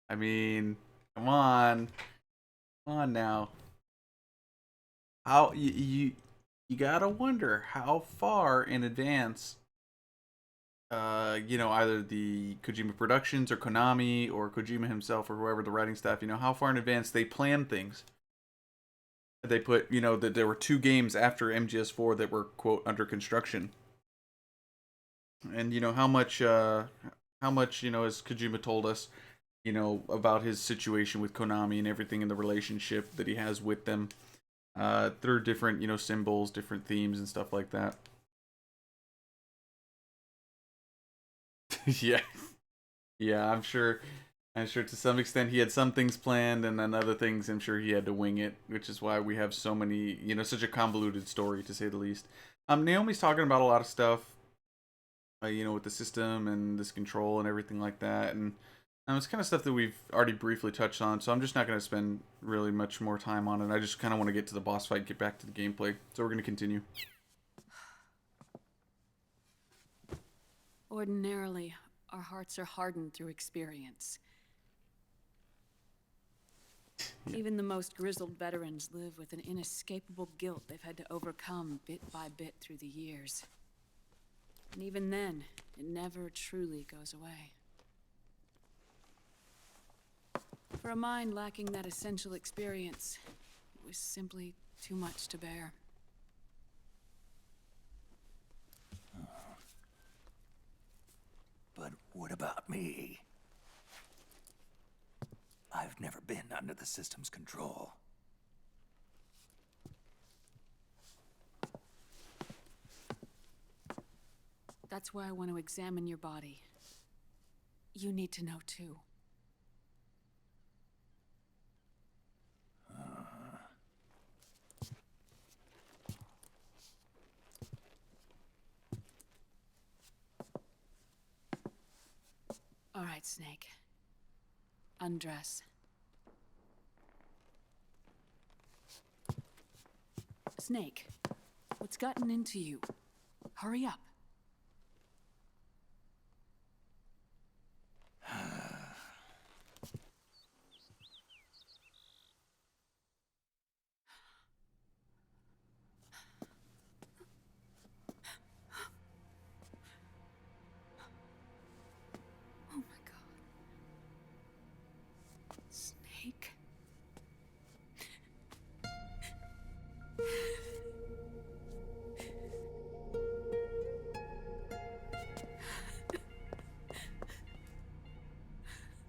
I mean, come on now. How you gotta wonder how far in advance, either the Kojima Productions or Konami or Kojima himself or whoever the writing staff, how far in advance they plan things. They put, that there were 2 games after MGS4 that were, quote, under construction. And, how much, as Kojima told us, about his situation with Konami and everything in the relationship that he has with them, through different, symbols, different themes and stuff like that. Yeah. Yeah, I'm sure to some extent he had some things planned, and then other things I'm sure he had to wing it, which is why we have so many, such a convoluted story, to say the least. Naomi's talking about a lot of stuff, with the system and this control and everything like that, and it's kind of stuff that we've already briefly touched on, so I'm just not going to spend really much more time on it. I just kind of want to get to the boss fight, get back to the gameplay, so we're going to continue. Ordinarily, our hearts are hardened through experience. Even the most grizzled veterans live with an inescapable guilt they've had to overcome bit by bit through the years. And even then, it never truly goes away. For a mind lacking that essential experience, it was simply too much to bear. But what about me? I've never been under the system's control. That's why I want to examine your body. You need to know too. All right, Snake. Undress. Snake, what's gotten into you? Hurry up. Oh my God. Snake.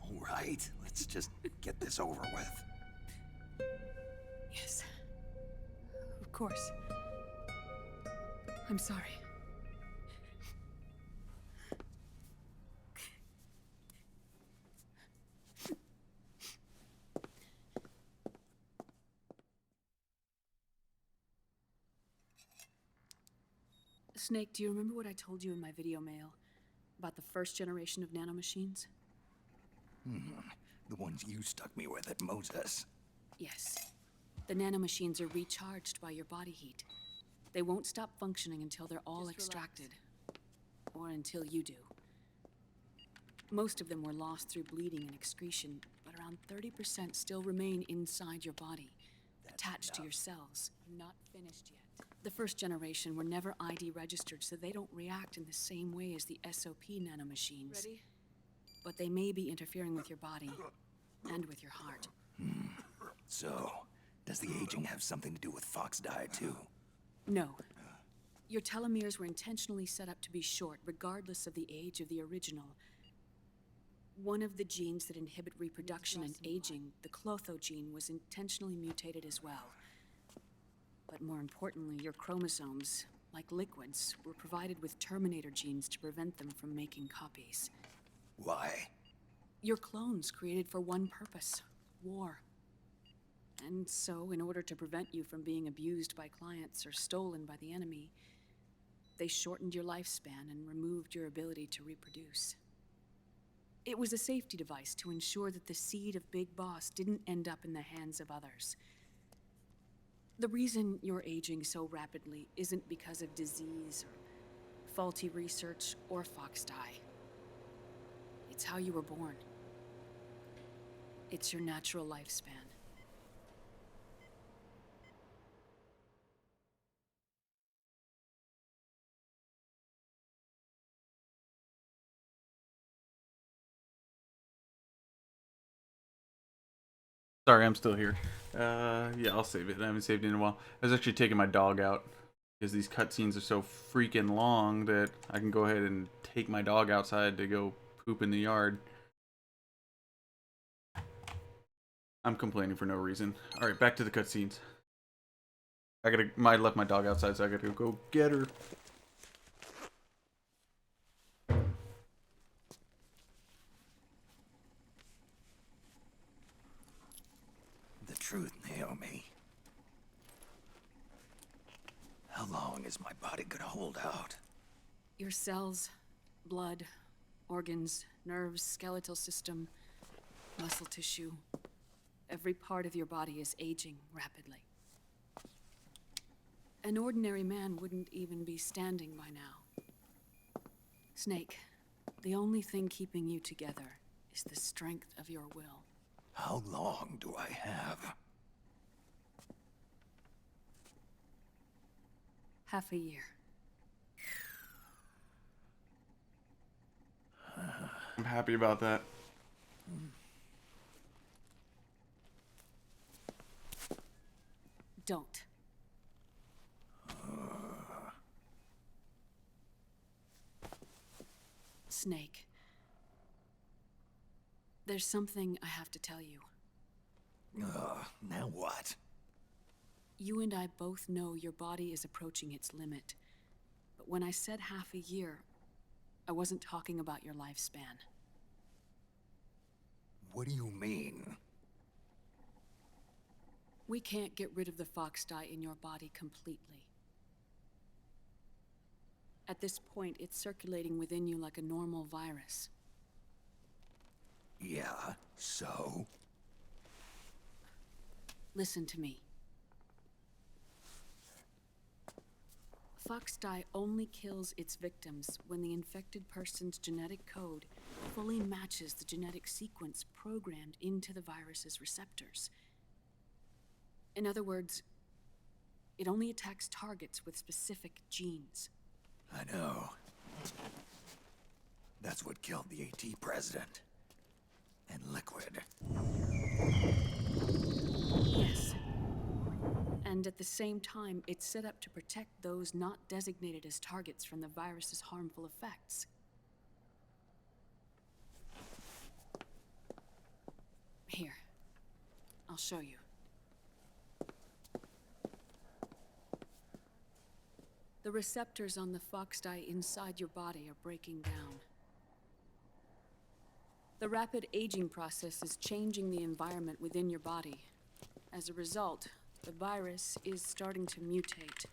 All right, let's just get this over with. Yes. Of course. I'm sorry. Snake, do you remember what I told you in my video mail about the first generation of nanomachines? The ones you stuck me with at Moses. Yes. The nanomachines are recharged by your body heat. They won't stop functioning until they're all extracted. Or until you do. Most of them were lost through bleeding and excretion, but around 30% still remain inside your body, attached to your cells. Not finished yet. The first generation were never ID registered, so they don't react in the same way as the SOP nanomachines. Ready? But they may be interfering with your body and with your heart. So, does the aging have something to do with Fox die too? No. Your telomeres were intentionally set up to be short, regardless of the age of the original. One of the genes that inhibit reproduction and aging, the Clotho gene, was intentionally mutated as well. But more importantly, your chromosomes, like liquids, were provided with Terminator genes to prevent them from making copies. Why? Your clones created for one purpose: war. And so, in order to prevent you from being abused by clients or stolen by the enemy, they shortened your lifespan and removed your ability to reproduce. It was a safety device to ensure that the seed of Big Boss didn't end up in the hands of others. The reason you're aging so rapidly isn't because of disease or faulty research or Fox die. It's how you were born. It's your natural lifespan. Sorry, I'm still here. Yeah, I'll save it. I haven't saved it in a while. I was actually taking my dog out because these cutscenes are so freaking long that I can go ahead and take my dog outside to go poop in the yard. I'm complaining for no reason. All right, back to the cutscenes. I left my dog outside, so I gotta go get her. The truth, Naomi. How long is my body gonna hold out? Your cells, blood, organs, nerves, skeletal system, muscle tissue. Every part of your body is aging rapidly. An ordinary man wouldn't even be standing by now. Snake, the only thing keeping you together is the strength of your will. How long do I have? Half a year. I'm happy about that. Don't. Snake. There's something I have to tell you. Now what? You and I both know your body is approaching its limit. But when I said half a year, I wasn't talking about your lifespan. What do you mean? We can't get rid of the Fox die in your body completely. At this point, it's circulating within you like a normal virus. Yeah, so? Listen to me. Fox die only kills its victims when the infected person's genetic code fully matches the genetic sequence programmed into the virus's receptors. In other words, it only attacks targets with specific genes. I know. That's what killed the AT president. And Liquid. Yes. And at the same time, it's set up to protect those not designated as targets from the virus's harmful effects. Here, I'll show you. The receptors on the Fox die inside your body are breaking down. The rapid aging process is changing the environment within your body. As a result, the virus is starting to mutate.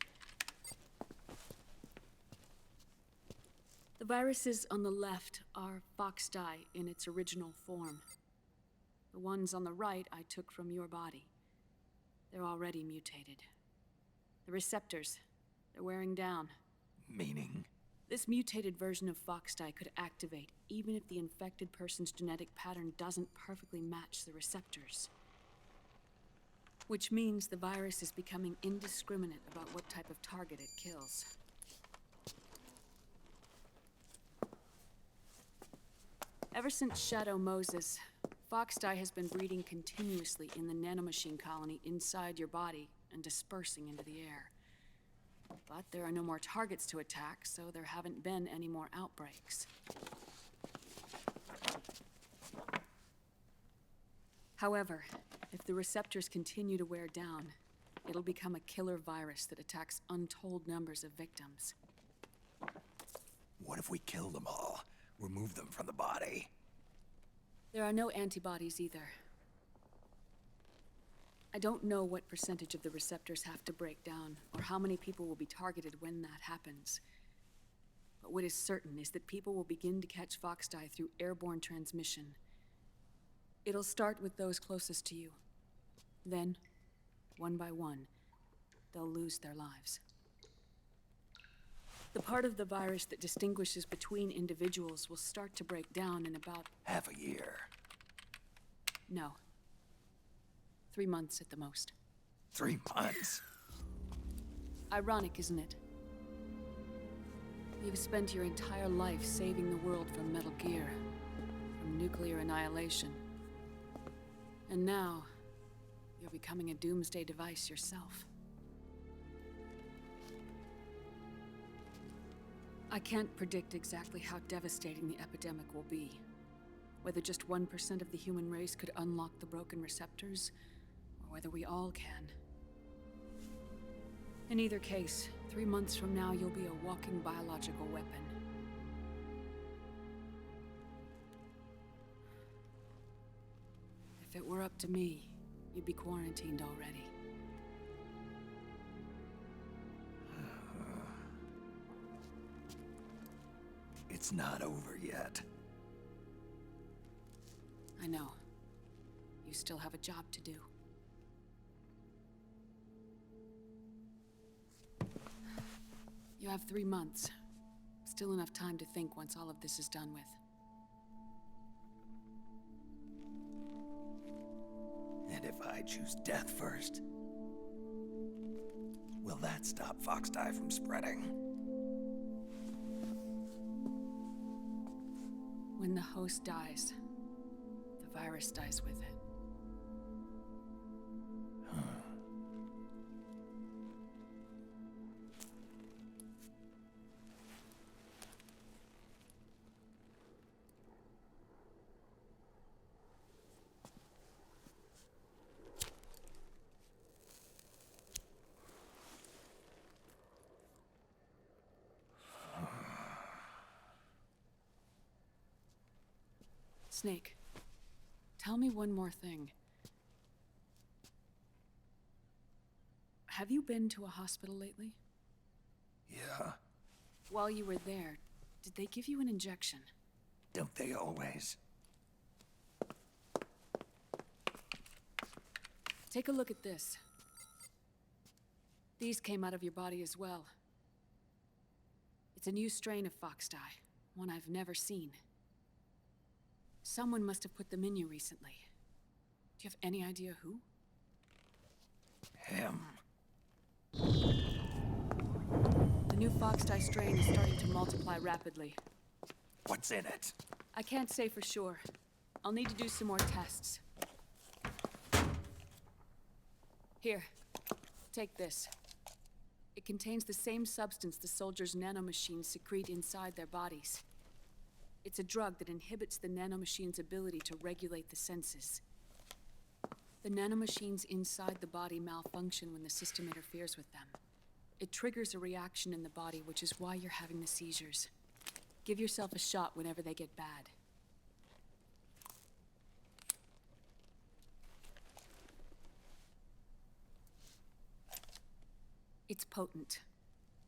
The viruses on the left are Fox die in its original form. The ones on the right I took from your body. They're already mutated. The receptors, they're wearing down. Meaning? This mutated version of Fox die could activate even if the infected person's genetic pattern doesn't perfectly match the receptors. Which means the virus is becoming indiscriminate about what type of target it kills. Ever since Shadow Moses, Foxdie has been breeding continuously in the nanomachine colony inside your body and dispersing into the air. But there are no more targets to attack, so there haven't been any more outbreaks. However, if the receptors continue to wear down, it'll become a killer virus that attacks untold numbers of victims. What if we kill them all? Remove them from the body? There are no antibodies either. I don't know what percentage of the receptors have to break down, or how many people will be targeted when that happens. But what is certain is that people will begin to catch Foxdie through airborne transmission. It'll start with those closest to you. Then, one by one, they'll lose their lives. The part of the virus that distinguishes between individuals will start to break down in about... half a year. No. 3 months at the most. 3 months? Ironic, isn't it? You've spent your entire life saving the world from Metal Gear, from nuclear annihilation. And now, you're becoming a doomsday device yourself. I can't predict exactly how devastating the epidemic will be. Whether just 1% of the human race could unlock the broken receptors, or whether we all can. In either case, 3 months from now, you'll be a walking biological weapon. If it were up to me, you'd be quarantined already. It's not over yet. I know. You still have a job to do. You have 3 months. Still enough time to think once all of this is done with. And if I choose death first, will that stop Foxdie from spreading? When the host dies, the virus dies with it. Snake, tell me one more thing. Have you been to a hospital lately? Yeah. While you were there, did they give you an injection? Don't they always? Take a look at this. These came out of your body as well. It's a new strain of Foxdie, one I've never seen. Someone must have put them in you recently. Do you have any idea who? Him. The new Foxdie strain is starting to multiply rapidly. What's in it? I can't say for sure. I'll need to do some more tests. Here, take this. It contains the same substance the soldiers' nanomachines secrete inside their bodies. It's a drug that inhibits the nanomachine's ability to regulate the senses. The nanomachines inside the body malfunction when the system interferes with them. It triggers a reaction in the body, which is why you're having the seizures. Give yourself a shot whenever they get bad. It's potent,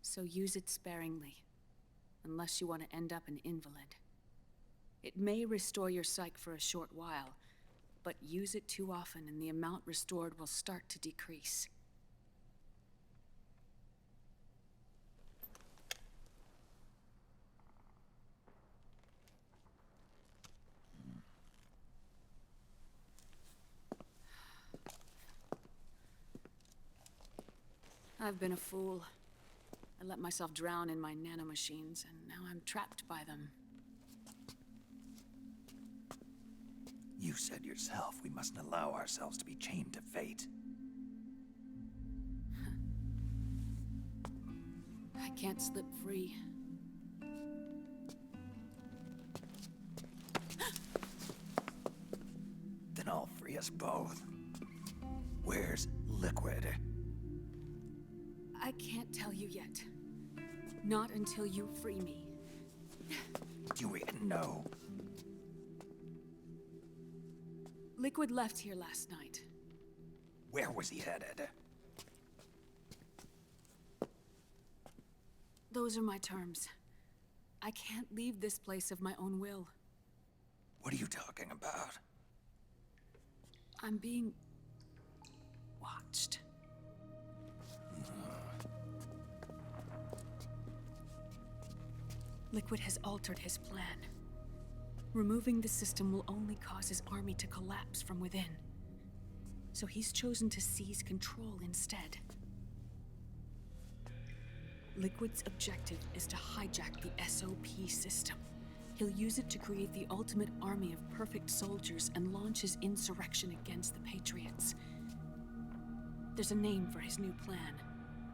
so use it sparingly, unless you want to end up an invalid. It may restore your psyche for a short while, but use it too often and the amount restored will start to decrease. I've been a fool. I let myself drown in my nanomachines, and now I'm trapped by them. You said yourself we mustn't allow ourselves to be chained to fate. I can't slip free. Then I'll free us both. Where's Liquid? I can't tell you yet. Not until you free me. Do we know? Liquid left here last night. Where was he headed? Those are my terms. I can't leave this place of my own will. What are you talking about? I'm being watched. Liquid has altered his plan. Removing the system will only cause his army to collapse from within. So he's chosen to seize control instead. Liquid's objective is to hijack the SOP system. He'll use it to create the ultimate army of perfect soldiers and launch his insurrection against the Patriots. There's a name for his new plan.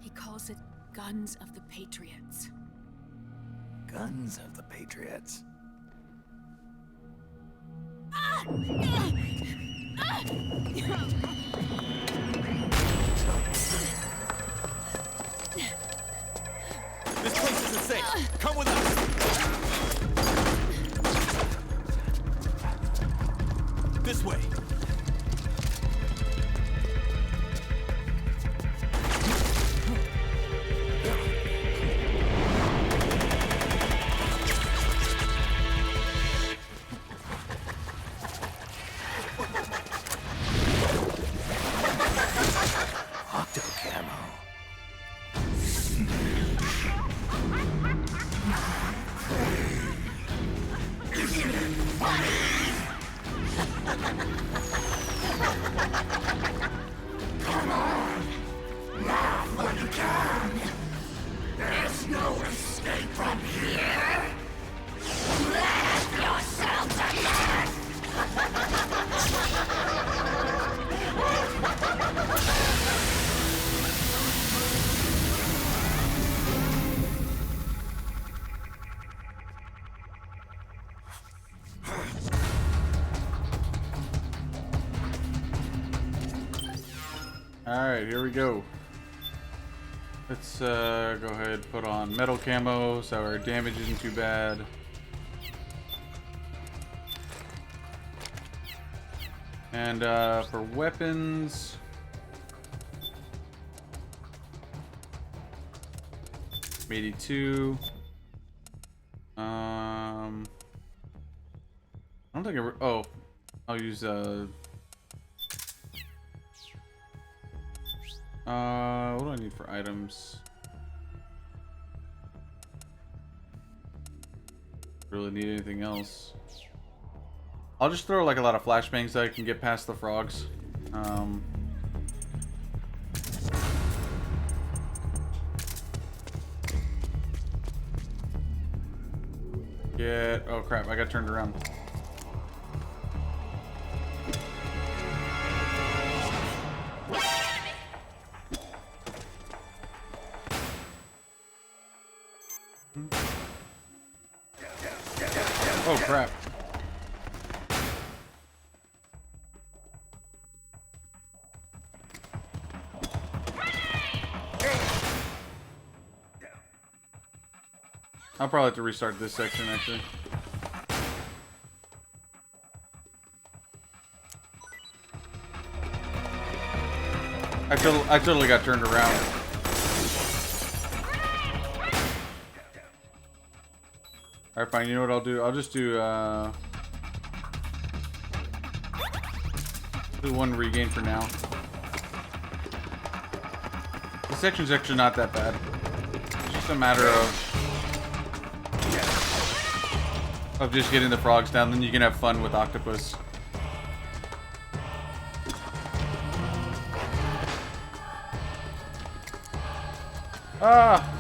He calls it Guns of the Patriots. Guns of the Patriots. This place isn't safe. Come with us. This way. Alright, here we go. Let's go ahead and put on metal camo so our damage isn't too bad. And for weapons, $82. I don't think I'll use what do I need for items? Really need anything else? I'll just throw like a lot of flashbangs so I can get past the frogs. Oh crap, I got turned around. Oh crap. I'll probably have to restart this section actually. I totally got turned around. Alright, fine. You know what I'll do? I'll just do one regain for now. The section's actually not that bad. It's just a matter of just getting the frogs down, then you can have fun with Octopus. Ah!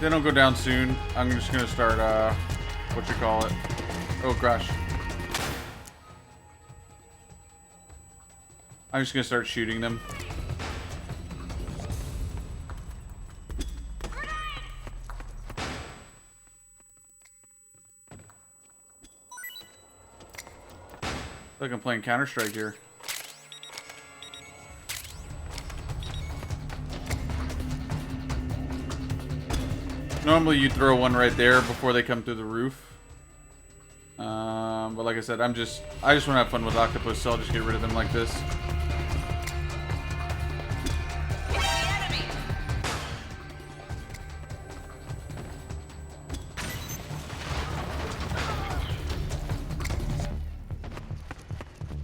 They don't go down soon. I'm just gonna start, what you call it? Oh, crash. I'm just gonna start shooting them. Like I'm playing Counter-Strike here. Normally you throw one right there before they come through the roof. But like I said, I just want to have fun with octopus, so I'll just get rid of them like this.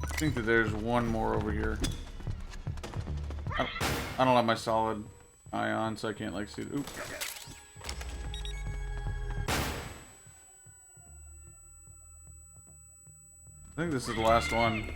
I think that there's one more over here. I don't have my solid eye on, so I can't like see. Oop. I think this is the last one.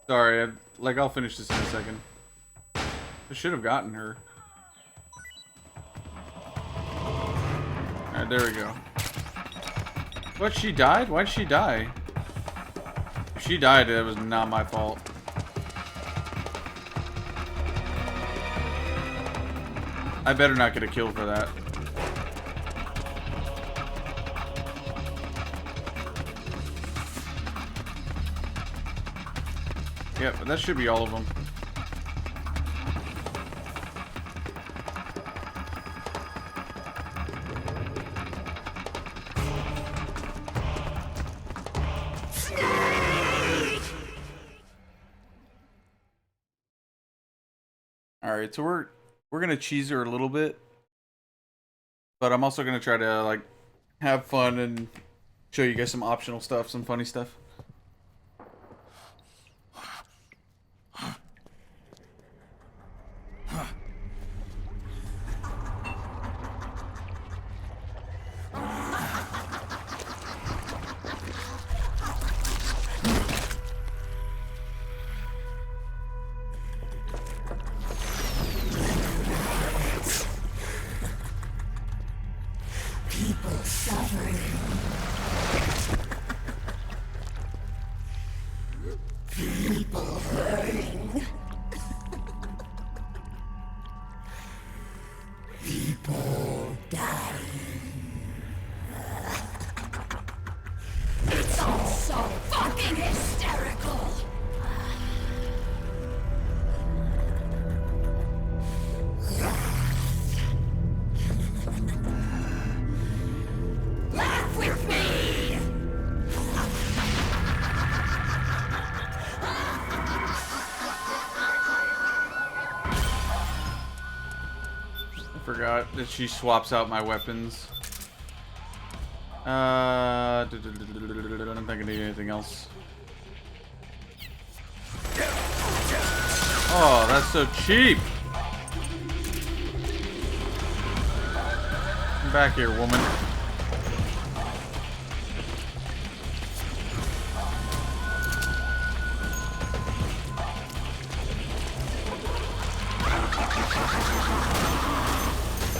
Sorry, I'll finish this in a second. I should have gotten her. Alright, there we go. What, she died? Why'd she die? If she died, it was not my fault. I better not get a kill for that. Yep, that should be all of them. Alright, so we're gonna cheese her a little bit. But I'm also gonna try to like have fun and show you guys some optional stuff, some funny stuff. People suffering. People hurting. People dying. It's all so fucking hysterical. Laugh with me! I forgot that she swaps out my weapons. I don't think I need anything else. Oh, that's so cheap! Come back here, woman.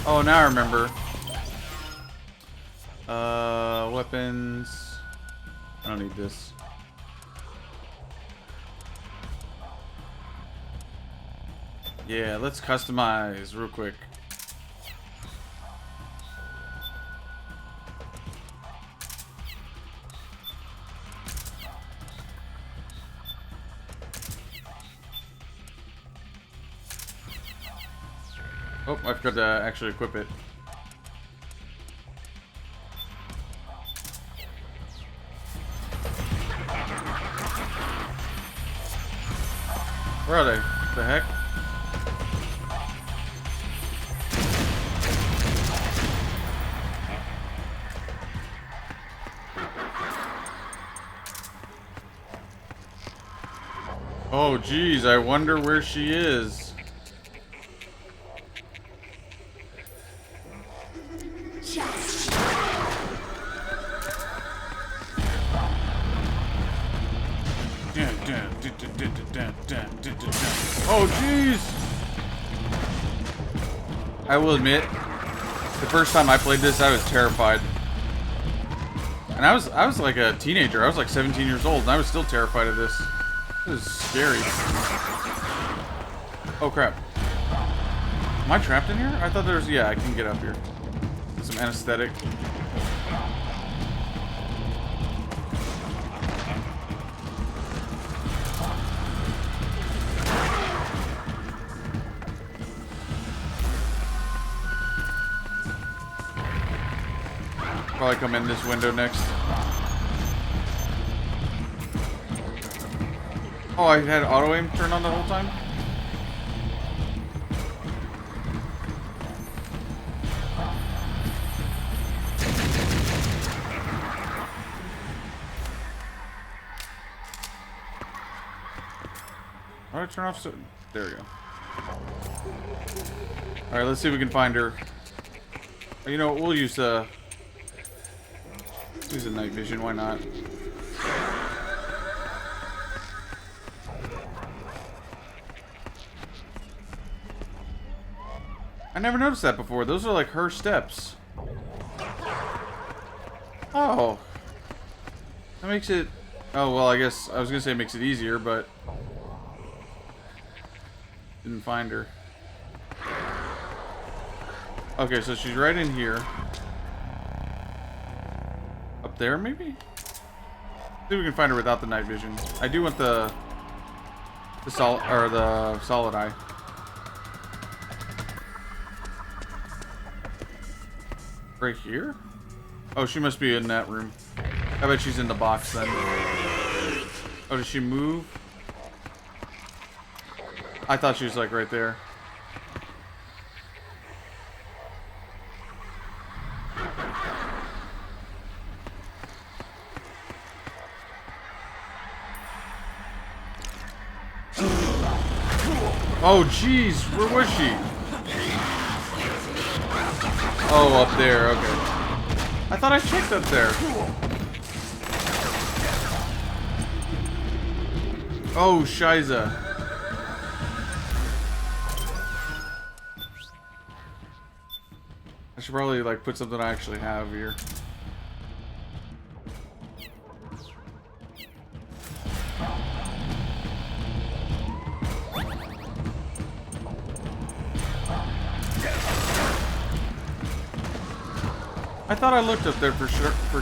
Oh, now I remember. Weapons. I don't need this. Yeah, let's customize real quick. Oh, I forgot to actually equip it. Where are they? The heck? Oh, geez, I wonder where she is. Oh, jeez! I will admit, the first time I played this, I was terrified. And I was like a teenager. I was like 17 years old, and I was still terrified of this. This is scary. Oh, crap. Am I trapped in here? I thought there was... Yeah, I can get up here. Some anesthetic. Probably come in this window next. Oh, I had auto aim turned on the whole time? Why did I turn off so... There we go. Alright, let's see if we can find her. You know what, we'll use the night vision, why not? I never noticed that before. Those are like her steps. Oh. That makes it... Oh, well, I guess I was gonna say it makes it easier, but... Didn't find her. Okay, so she's right in here. Up there, maybe? See if we can find her without the night vision. I do want the solid eye. Right here? Oh, she must be in that room. I bet she's in the box then. Oh, does she move? I thought she was like right there. Oh, jeez, where was she? Oh, up there, okay. I thought I checked up there. Oh, Shiza. I should probably, like, put something I actually have here. I thought I looked up there for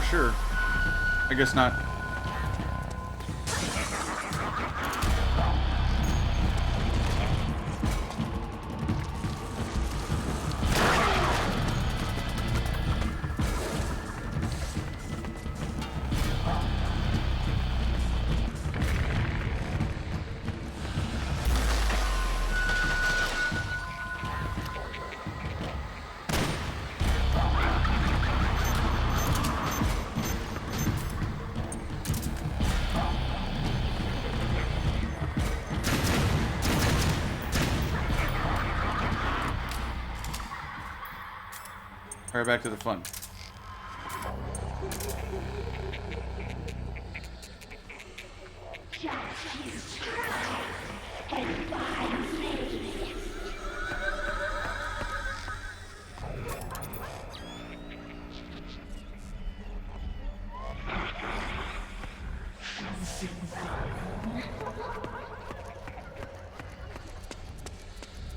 sure. I guess not. Alright, back to the fun.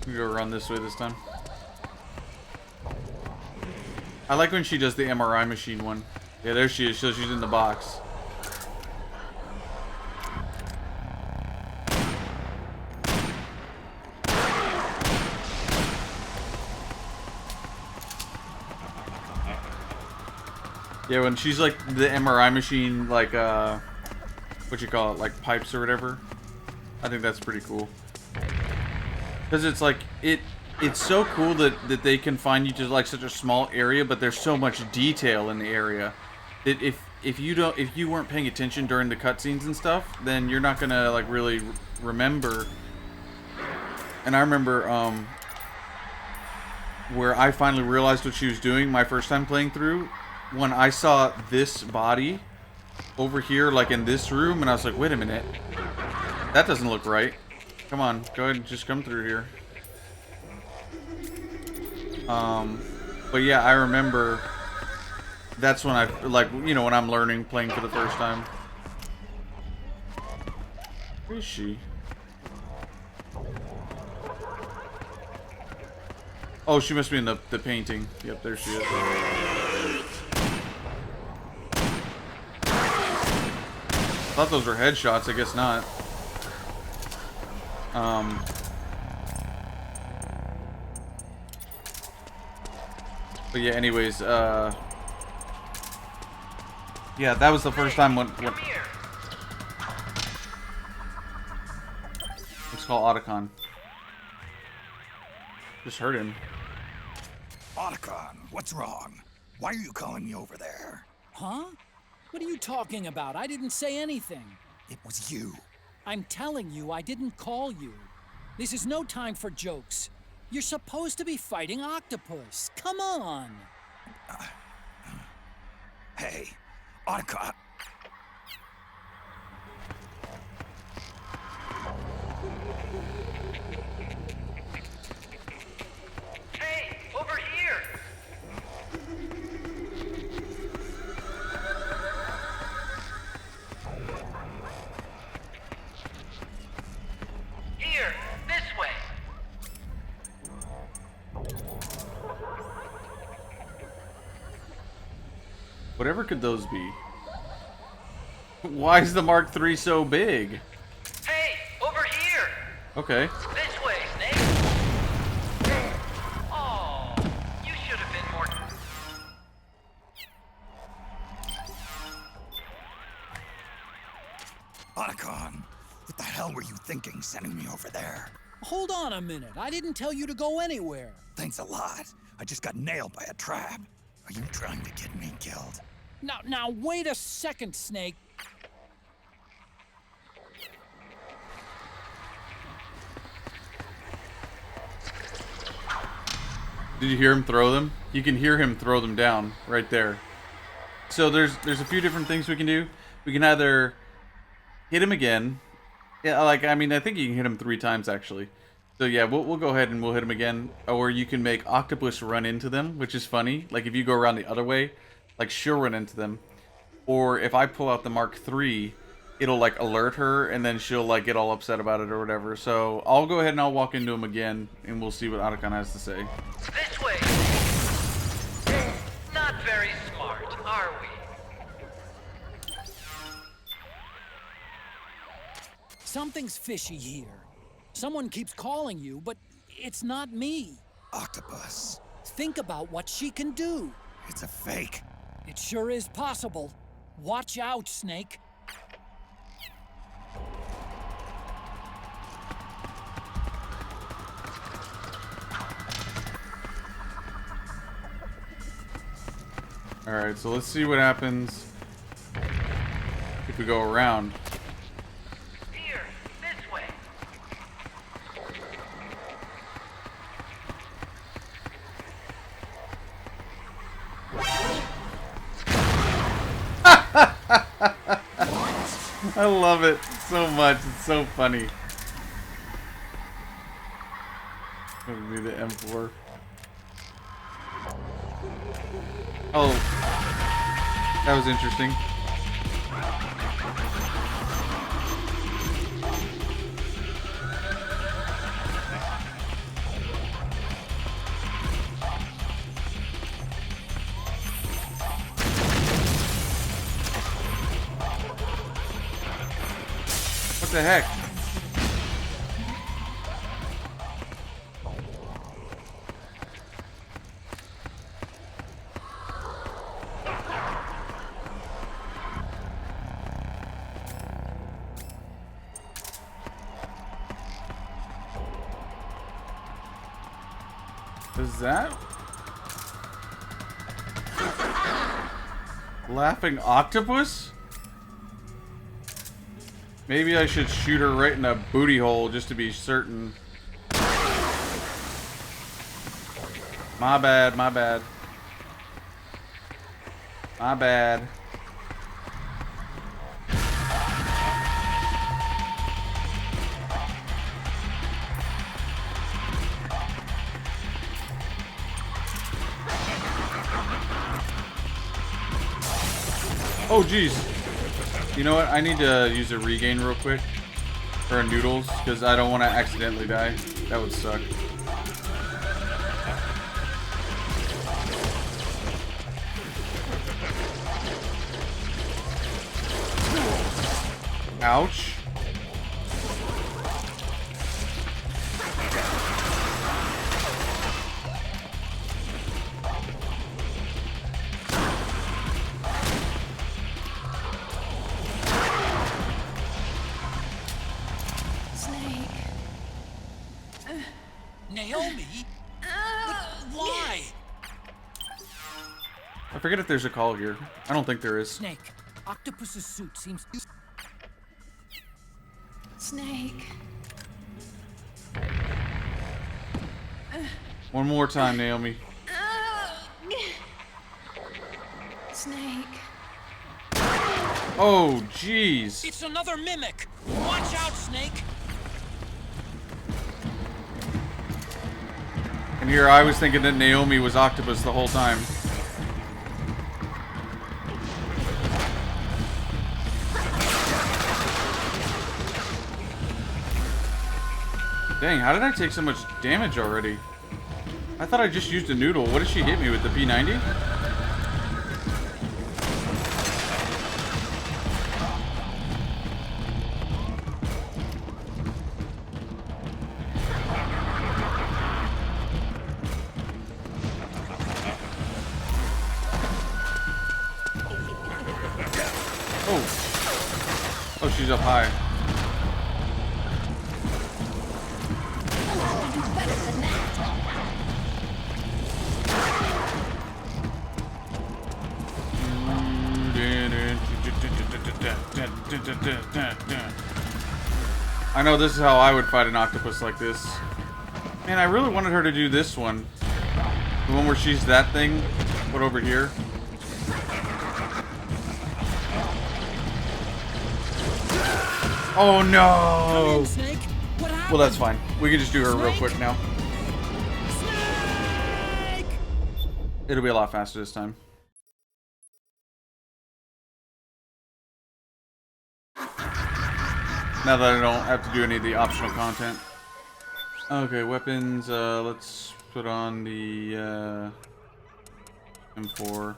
We go around this way this time. I like when she does the MRI machine one. Yeah, there she is. So she's in the box. Yeah, when she's like the MRI machine, like what you call it, like pipes or whatever. I think that's pretty cool. Because it's like it's so cool that they confine you to like such a small area, but there's so much detail in the area that if you weren't paying attention during the cutscenes and stuff, then you're not gonna like really remember. And I remember where I finally realized what she was doing my first time playing through, when I saw this body over here, like in this room, and I was like, wait a minute, that doesn't look right. Come on, go ahead and just come through here. But yeah, I remember that's when I, like, you know, when I'm learning, playing for the first time. Where is she? Oh, she must be in the painting. Yep, there she is. Thought those were headshots, I guess not. But yeah, anyways, yeah, that was the first time when let's call Otacon. Just heard him. Otacon, what's wrong? Why are you calling me over there? Huh? What are you talking about? I didn't say anything. It was you. I'm telling you, I didn't call you. This is no time for jokes. You're supposed to be fighting Octopus. Come on. Hey, Otacon. Hey, over here! Here, this way. Whatever could those be? Why is the Mark III so big? Hey, over here! Okay. This way, Snake. Oh, you should have been more... Otacon, what the hell were you thinking sending me over there? Hold on a minute. I didn't tell you to go anywhere. Thanks a lot. I just got nailed by a trap. Are you trying to get me killed? Now, wait a second, Snake. Did you hear him throw them? You can hear him throw them down right there. So there's a few different things we can do. We can either hit him again. Yeah, like, I mean, I think you can hit him 3 times actually. So yeah, we'll go ahead and we'll hit him again. Or you can make Octopus run into them, which is funny. Like if you go around the other way, like she'll run into them. Or if I pull out the Mark III, it'll like alert her and then she'll like get all upset about it or whatever. So I'll go ahead and I'll walk into him again and we'll see what Otacon has to say. This way. Not very smart, are we? Something's fishy here. Someone keeps calling you, but it's not me. Octopus. Think about what she can do. It's a fake. It sure is possible. Watch out, Snake. Alright, so let's see what happens if we go around. Here, this way. I love it so much. It's so funny. That would be the M4. Oh, that was interesting. What the heck? is that? Laughing octopus? Maybe I should shoot her right in the booty hole just to be certain. My bad, my bad. My bad. Oh, jeez. You know what? I need to use a regain real quick. Or a noodles, because I don't want to accidentally die. That would suck. Ouch. Naomi? But why? I forget if there's a call here. I don't think there is. Snake, Octopus's suit seems... Snake. One more time, Naomi. Snake. Oh, jeez. It's another mimic! Watch out, Snake! And here I was thinking that Naomi was Octopus the whole time. Dang, how did I take so much damage already? I thought I just used a noodle. What did she hit me with, the P90? Oh, she's up high. I know this is how I would fight an octopus like this. Man, I really wanted her to do this one. The one where she's that thing, but over here. Oh no! Well, that's fine. We can just do her real quick now. It'll be a lot faster this time. Now that I don't have to do any of the optional content. Okay, weapons. Let's put on the M4.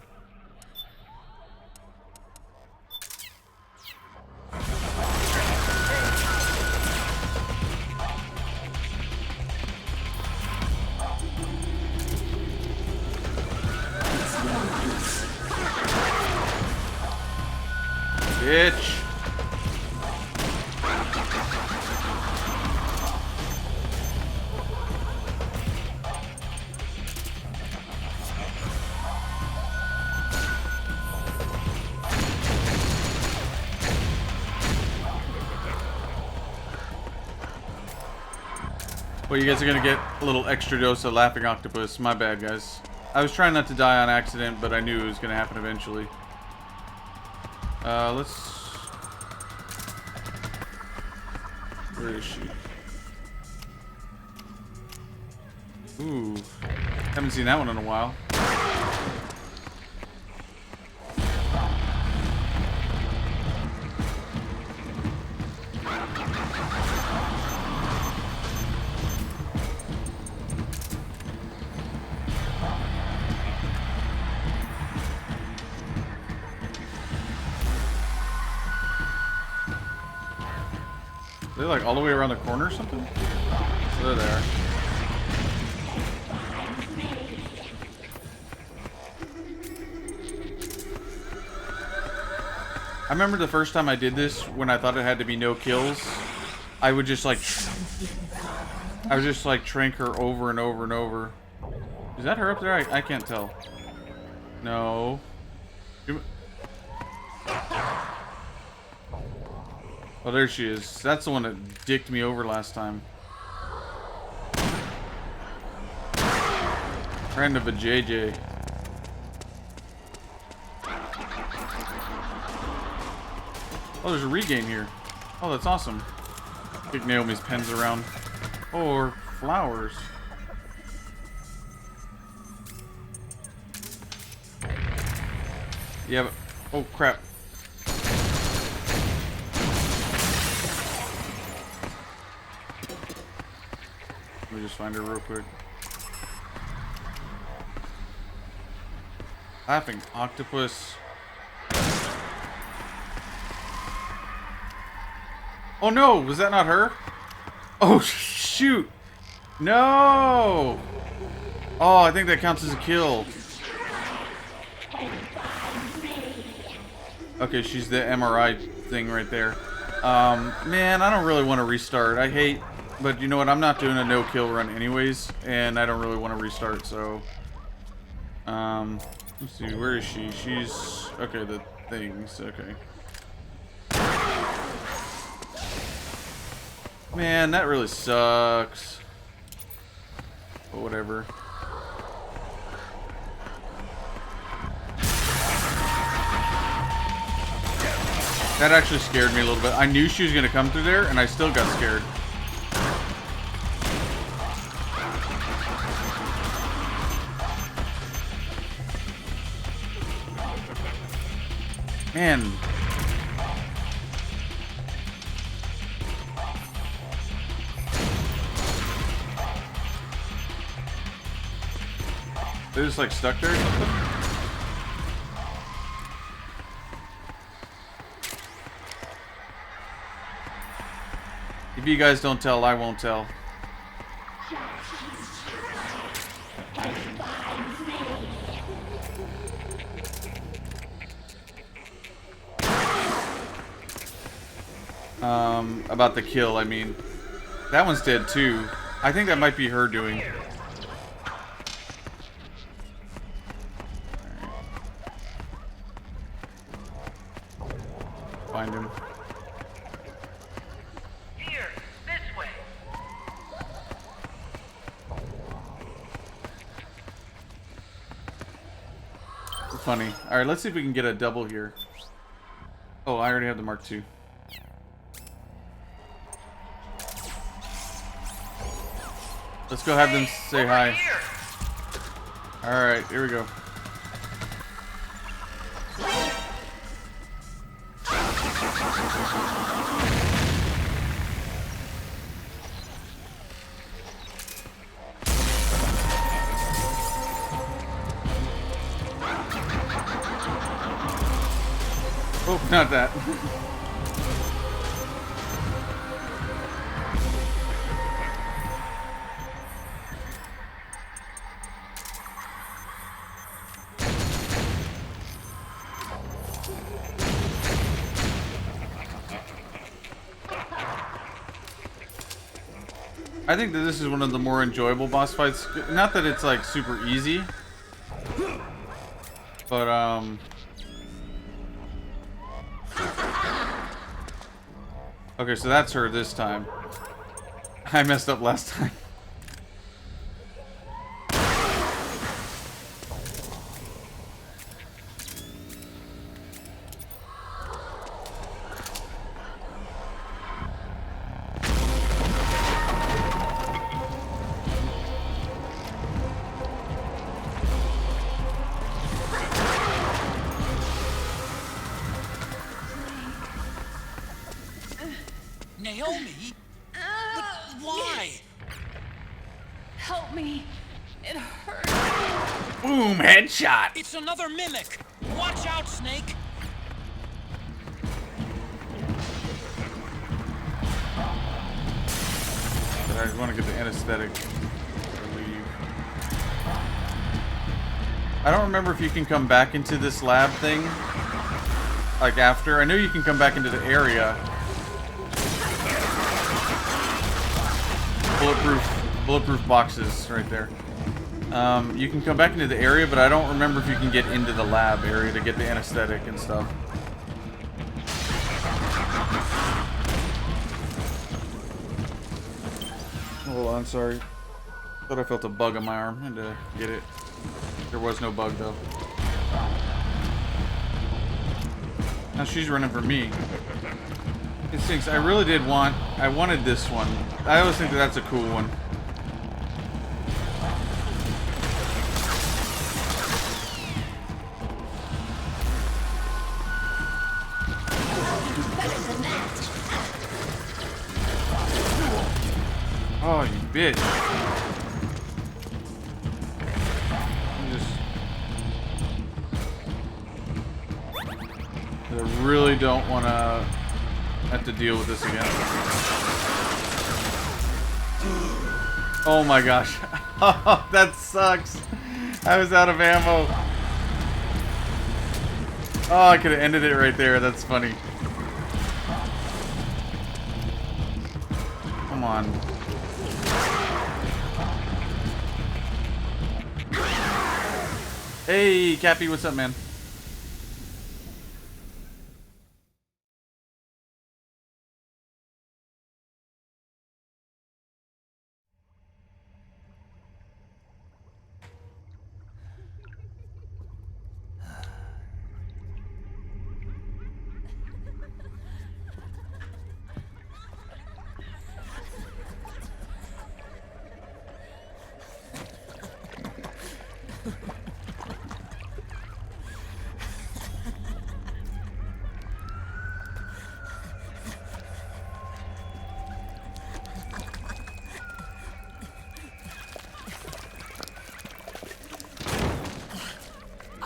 Bitch. Well, you guys are gonna get a little extra dose of laughing octopus. My bad, guys. I was trying not to die on accident, but I knew it was gonna happen eventually. Where is she? Ooh. Haven't seen that one in a while. Are they like all the way around the corner or something? They're there. I remember the first time I did this, when I thought it had to be no kills, I would just like trank her over and over and over. that her up there? I can't tell. No. Oh, there she is. That's the one that dicked me over last time. Friend of a JJ. Oh, there's a regain here. Oh, that's awesome. Kick Naomi's pens around. Or flowers. Yeah, but... Oh, crap. Let me just find her real quick. Laughing octopus. Oh no, was that not her? Oh shoot. No. Oh, I think that counts as a kill. Okay, she's the MRI thing right there. Man, I don't really want to restart. I hate, but you know what? I'm not doing a no-kill run anyways, and I don't really want to restart, so... let's see, where is she? She's... Okay, the things, okay. Man, that really sucks. But whatever. That actually scared me a little bit. I knew she was going to come through there, and I still got scared. Man. They're just like stuck there or something? If you guys don't tell, I won't tell. About the kill, I mean. That one's dead too. I think that might be her doing. Find him. Here, this way. Funny. Alright, let's see if we can get a double here. Oh, I already have the Mark II. Let's go have them say hi. Alright, here we go. Oh, not that. I think that this is one of the more enjoyable boss fights. Not that it's like super easy, but okay, so that's her this time. I messed up last time. Naomi? But why? Help me. It hurts. Boom, headshot. It's another mimic. Watch out, Snake. But I just want to get the anesthetic. I don't remember if you can come back into this lab thing. Like after. I know you can come back into the area. Bulletproof boxes right there. You can come back into the area, but I don't remember if you can get into the lab area to get the anesthetic and stuff. Hold on, sorry. Thought I felt a bug on my arm. Had to get it. There was no bug though. Now she's running for me. It stinks. I really did want. I wanted this one. I always think that that's a cool one. Oh, you bitch. I really don't want to have to deal with this again. Oh my gosh. Oh, that sucks. I was out of ammo. Oh, I could have ended it right there. That's funny. Come on. Hey, Cappy, what's up, man?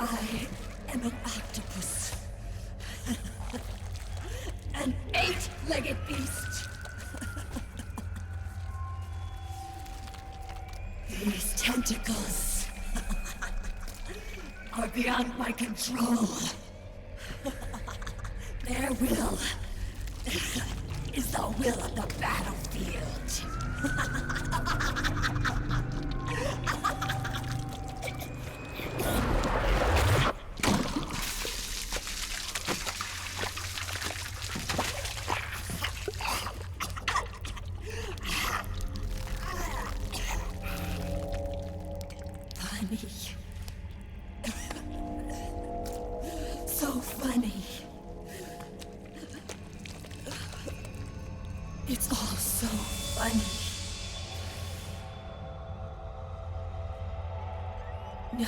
I am an octopus. An 8-legged beast. These tentacles are beyond my control. Their will is the will of the battlefield. So funny. It's all so funny. No,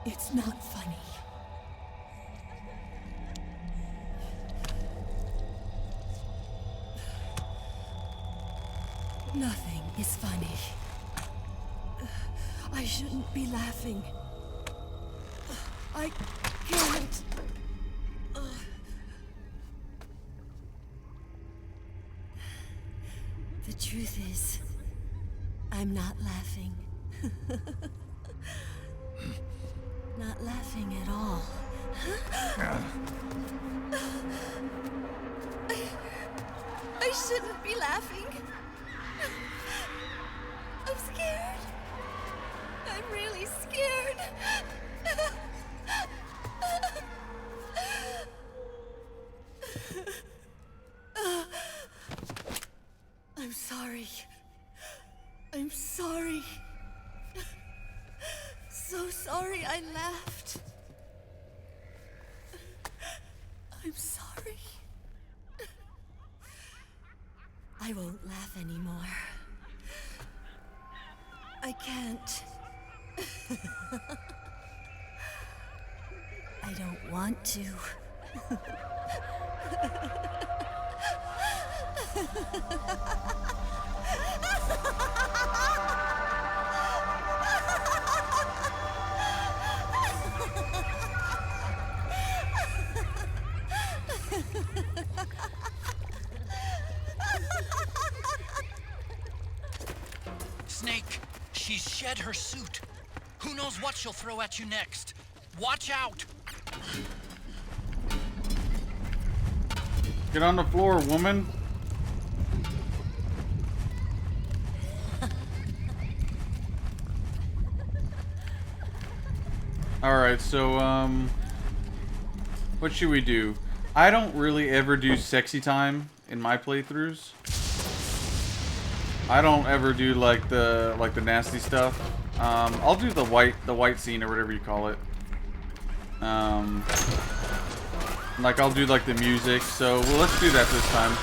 it's not funny. Nothing is funny. I shouldn't be laughing. I can't. The truth is, I'm not laughing. Not laughing at all. I shouldn't be laughing. I'm scared. I'm really scared. I'm sorry. I'm sorry. So sorry I laughed. I'm sorry. I won't laugh anymore. I can't. I don't want to. Snake, she's shed her suit. Who knows what she'll throw at you next? Watch out! Get on the floor, woman. Alright, so, what should we do? I don't really ever do sexy time in my playthroughs. I don't ever do like the nasty stuff. I'll do the white scene or whatever you call it. Like I'll do like the music. So well, let's do that this time.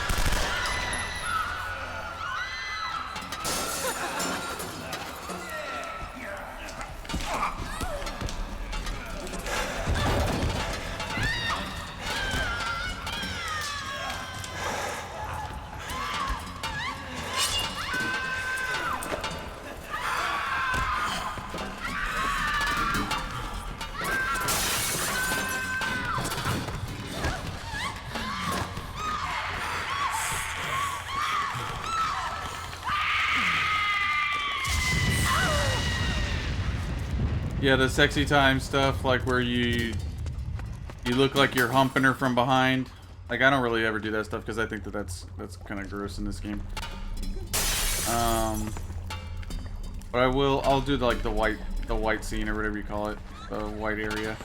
Yeah, the sexy time stuff, like where you look like you're humping her from behind. Like I don't really ever do that stuff because I think that's kind of gross in this game. But I'll do the white scene or whatever you call it, the white area.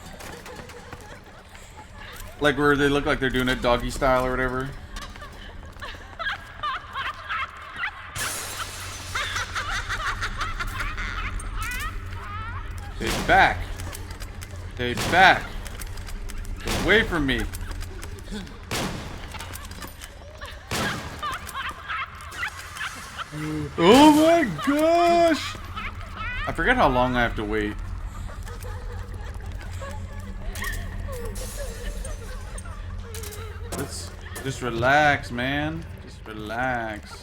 Like where they look like they're doing it doggy style or whatever. Stay back. Stay back. Get away from me. Oh my gosh! I forget how long I have to wait. Let's just relax, man. Just relax.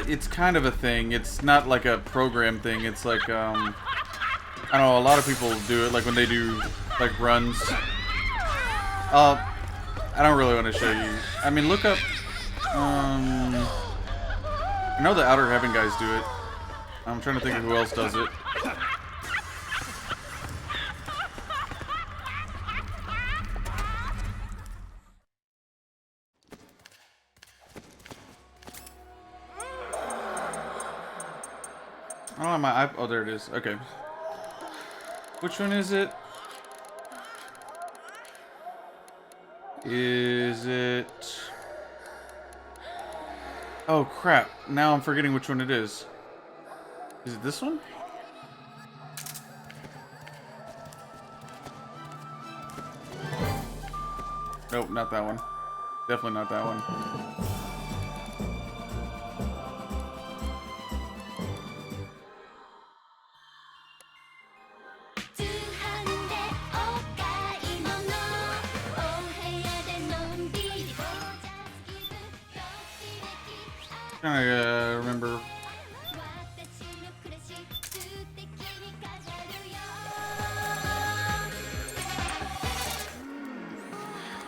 It's kind of a thing. It's not like a program thing. It's like, I don't know, a lot of people do it, like when they do, like, runs. I don't really want to show you. I mean, look up, I know the Outer Heaven guys do it. I'm trying to think of who else does it. I don't have my iPod. Oh, there it is. Okay. Which one is it? Is it... Oh, crap. Now I'm forgetting which one it is. Is it this one? Nope, not that one. Definitely not that one. Trying to remember.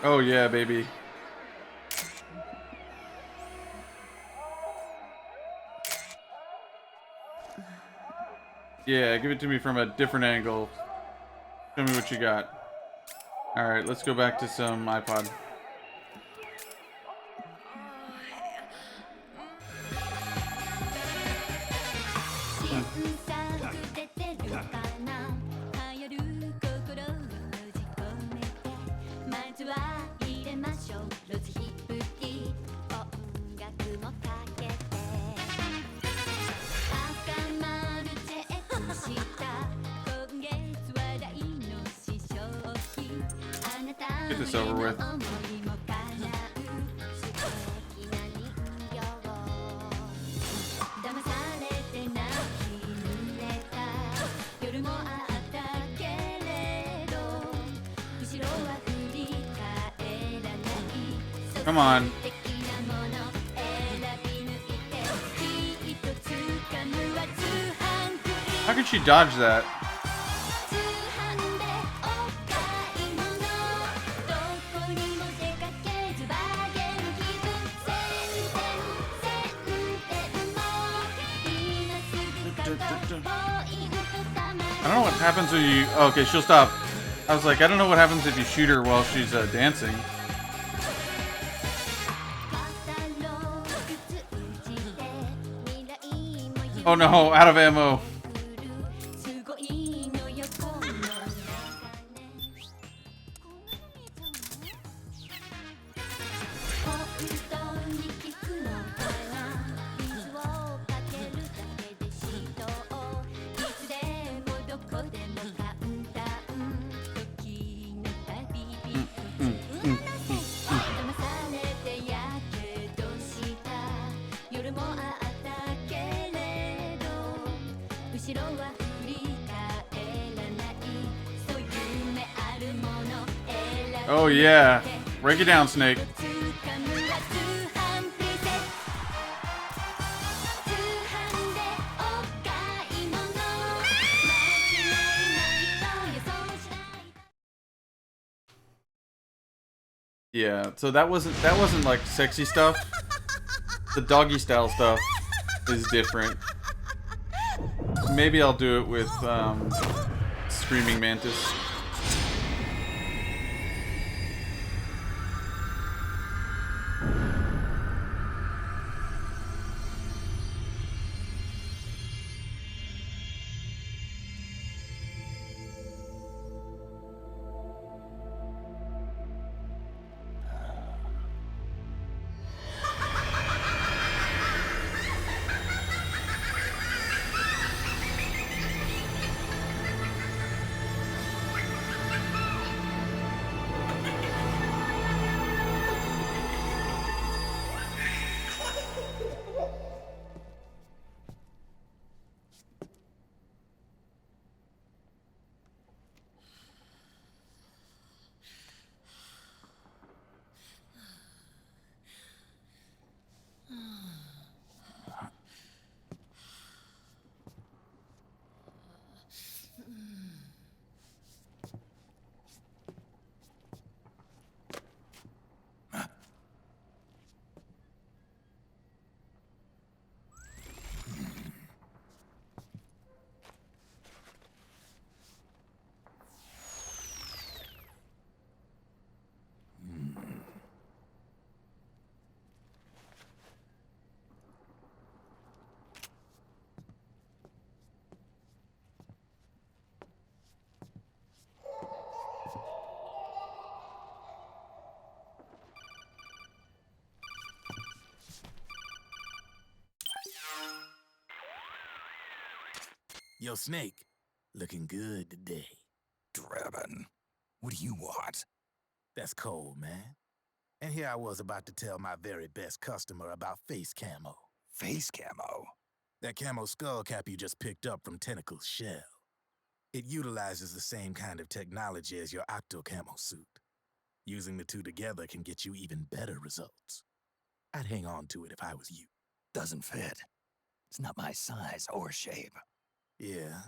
Oh yeah, baby. Yeah, give it to me from a different angle. Show me what you got. Alright, let's go back to some iPod. Get this over with. Come on. How could she dodge that? I don't know what happens when you... Oh, okay, she'll stop. I was like, I don't know what happens if you shoot her while she's dancing. Oh no, out of ammo. Oh yeah. Break it down, Snake. Yeah, so that wasn't like sexy stuff. The doggy style stuff is different. Maybe I'll do it with Screaming Mantis. Yo, Snake, looking good today. Drebin, what do you want? That's cold, man. And here I was about to tell my very best customer about face camo. Face camo? That camo skull cap you just picked up from Tentacle's shell. It utilizes the same kind of technology as your octo camo suit. Using the two together can get you even better results. I'd hang on to it if I was you. Doesn't fit. It's not my size or shape. Yeah,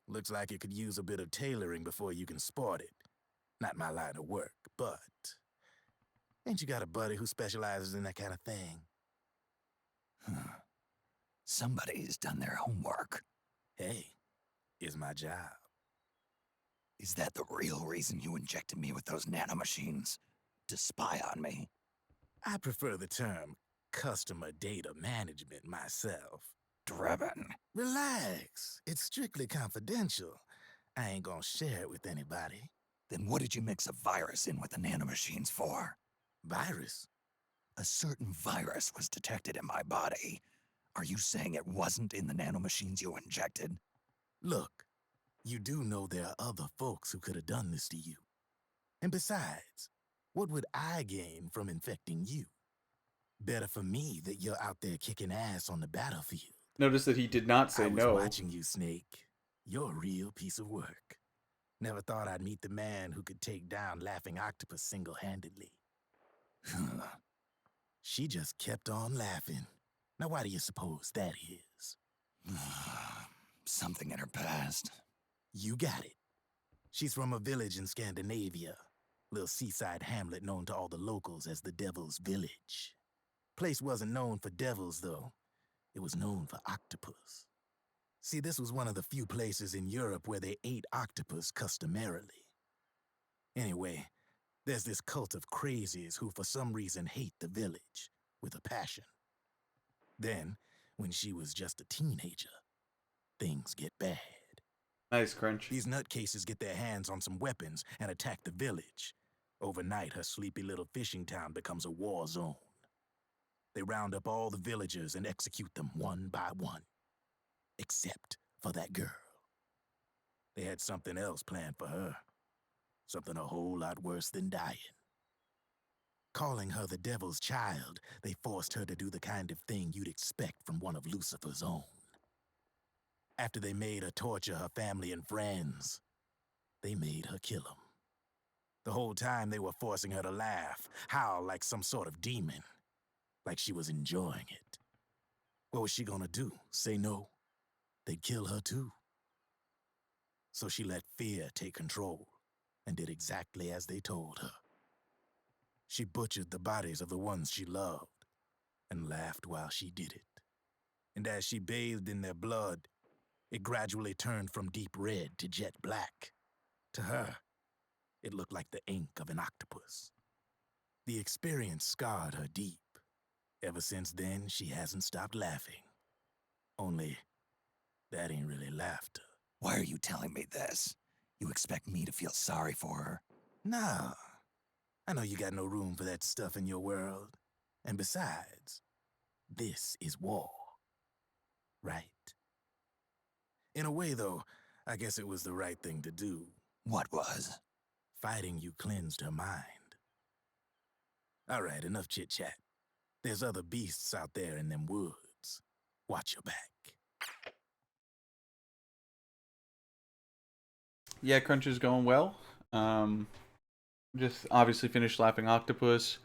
looks like it could use a bit of tailoring before you can sport it. Not my line of work, but... Ain't you got a buddy who specializes in that kind of thing? Somebody's done their homework. Hey, it's my job. Is that the real reason you injected me with those nanomachines? To spy on me? I prefer the term customer data management myself. Drebin. Relax. It's strictly confidential. I ain't gonna share it with anybody. Then what did you mix a virus in with the nanomachines for? Virus? A certain virus was detected in my body. Are you saying it wasn't in the nanomachines you injected? Look, you do know there are other folks who could have done this to you. And besides, what would I gain from infecting you? Better for me that you're out there kicking ass on the battlefield. Notice that he did not say no. I was watching you, Snake. You're a real piece of work. Never thought I'd meet the man who could take down Laughing Octopus single-handedly. She just kept on laughing. Now why do you suppose that is? Something in her past. You got it. She's from a village in Scandinavia. Little seaside hamlet known to all the locals as the Devil's Village. Place wasn't known for devils, though. It was known for octopus. See, this was one of the few places in Europe where they ate octopus customarily. Anyway, there's this cult of crazies who for some reason hate the village with a passion. Then, when she was just a teenager, things get bad. Nice, Crunch. These nutcases get their hands on some weapons and attack the village. Overnight, her sleepy little fishing town becomes a war zone. They round up all the villagers and execute them one by one. Except for that girl. They had something else planned for her. Something a whole lot worse than dying. Calling her the devil's child, they forced her to do the kind of thing you'd expect from one of Lucifer's own. After they made her torture her family and friends, they made her kill them. The whole time they were forcing her to laugh, howl like some sort of demon. Like she was enjoying it. What was she gonna do? Say no? They'd kill her too. So she let fear take control and did exactly as they told her. She butchered the bodies of the ones she loved and laughed while she did it. And as she bathed in their blood, it gradually turned from deep red to jet black. To her, it looked like the ink of an octopus. The experience scarred her deep. Ever since then, she hasn't stopped laughing. Only, that ain't really laughter. Why are you telling me this? You expect me to feel sorry for her? Nah. I know you got no room for that stuff in your world. And besides, this is war. Right? In a way, though, I guess it was the right thing to do. What was? Fighting you cleansed her mind. All right, enough chit-chat. There's other beasts out there in them woods. Watch your back. Yeah, Crunch is going well. Just obviously finished Laughing Octopus.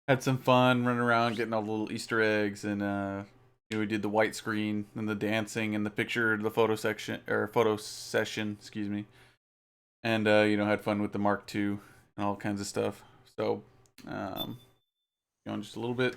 Had some fun running around getting all the little Easter eggs, and we did the white screen and the dancing and the picture, the photo session, excuse me. And had fun with the Mark II and all kinds of stuff. So, going just a little bit.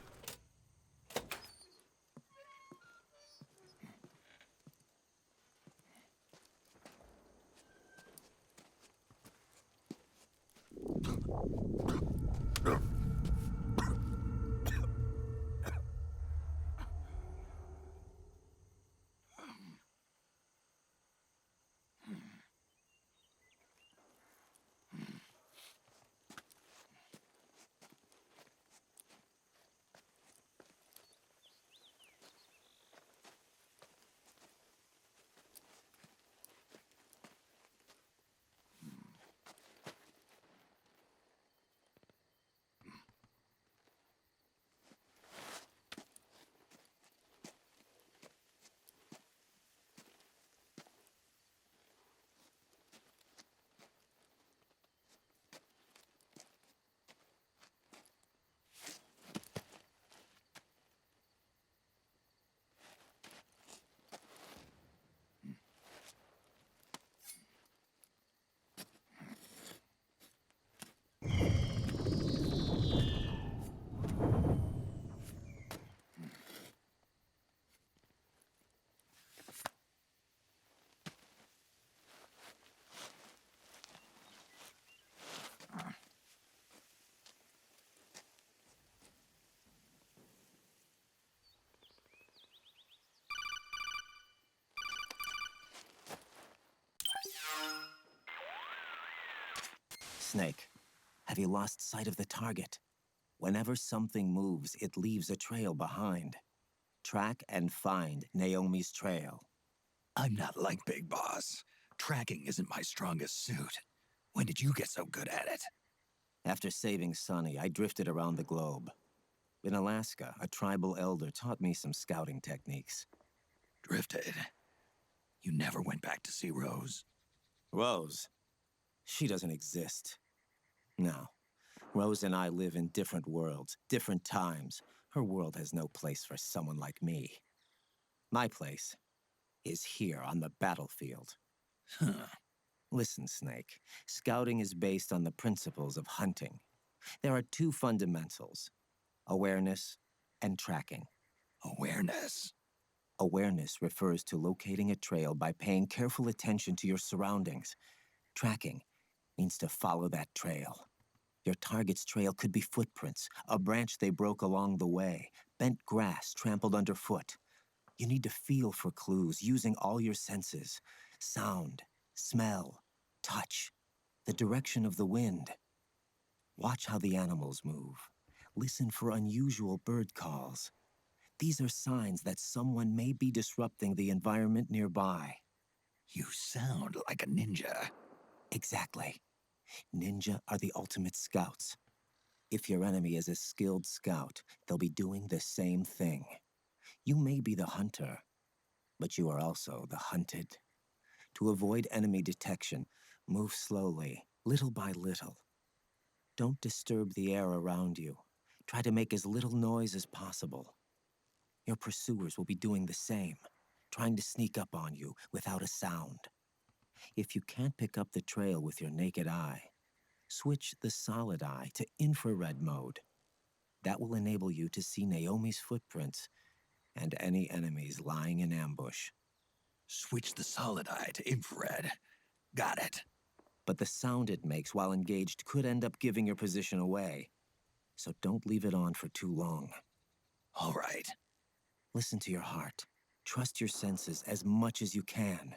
Snake, have you lost sight of the target? Whenever something moves, it leaves a trail behind. Track and find Naomi's trail. I'm not like Big Boss. Tracking isn't my strongest suit. When did you get so good at it? After saving Sonny, I drifted around the globe. In Alaska, a tribal elder taught me some scouting techniques. Drifted? You never went back to see Rose? Rose? She doesn't exist. No. Rose and I live in different worlds, different times. Her world has no place for someone like me. My place is here on the battlefield. Huh. Listen, Snake. Scouting is based on the principles of hunting. There are two fundamentals: awareness and tracking. Awareness? Awareness refers to locating a trail by paying careful attention to your surroundings. Tracking means to follow that trail. Your target's trail could be footprints, a branch they broke along the way, bent grass trampled underfoot. You need to feel for clues using all your senses. Sound, smell, touch, the direction of the wind. Watch how the animals move. Listen for unusual bird calls. These are signs that someone may be disrupting the environment nearby. You sound like a ninja. Exactly. Ninja are the ultimate scouts. If your enemy is a skilled scout, they'll be doing the same thing. You may be the hunter, but you are also the hunted. To avoid enemy detection, move slowly, little by little. Don't disturb the air around you. Try to make as little noise as possible. Your pursuers will be doing the same, trying to sneak up on you without a sound. If you can't pick up the trail with your naked eye, switch the solid eye to infrared mode. That will enable you to see Naomi's footprints and any enemies lying in ambush. Switch the solid eye to infrared. Got it. But the sound it makes while engaged could end up giving your position away. So don't leave it on for too long. All right. Listen to your heart. Trust your senses as much as you can.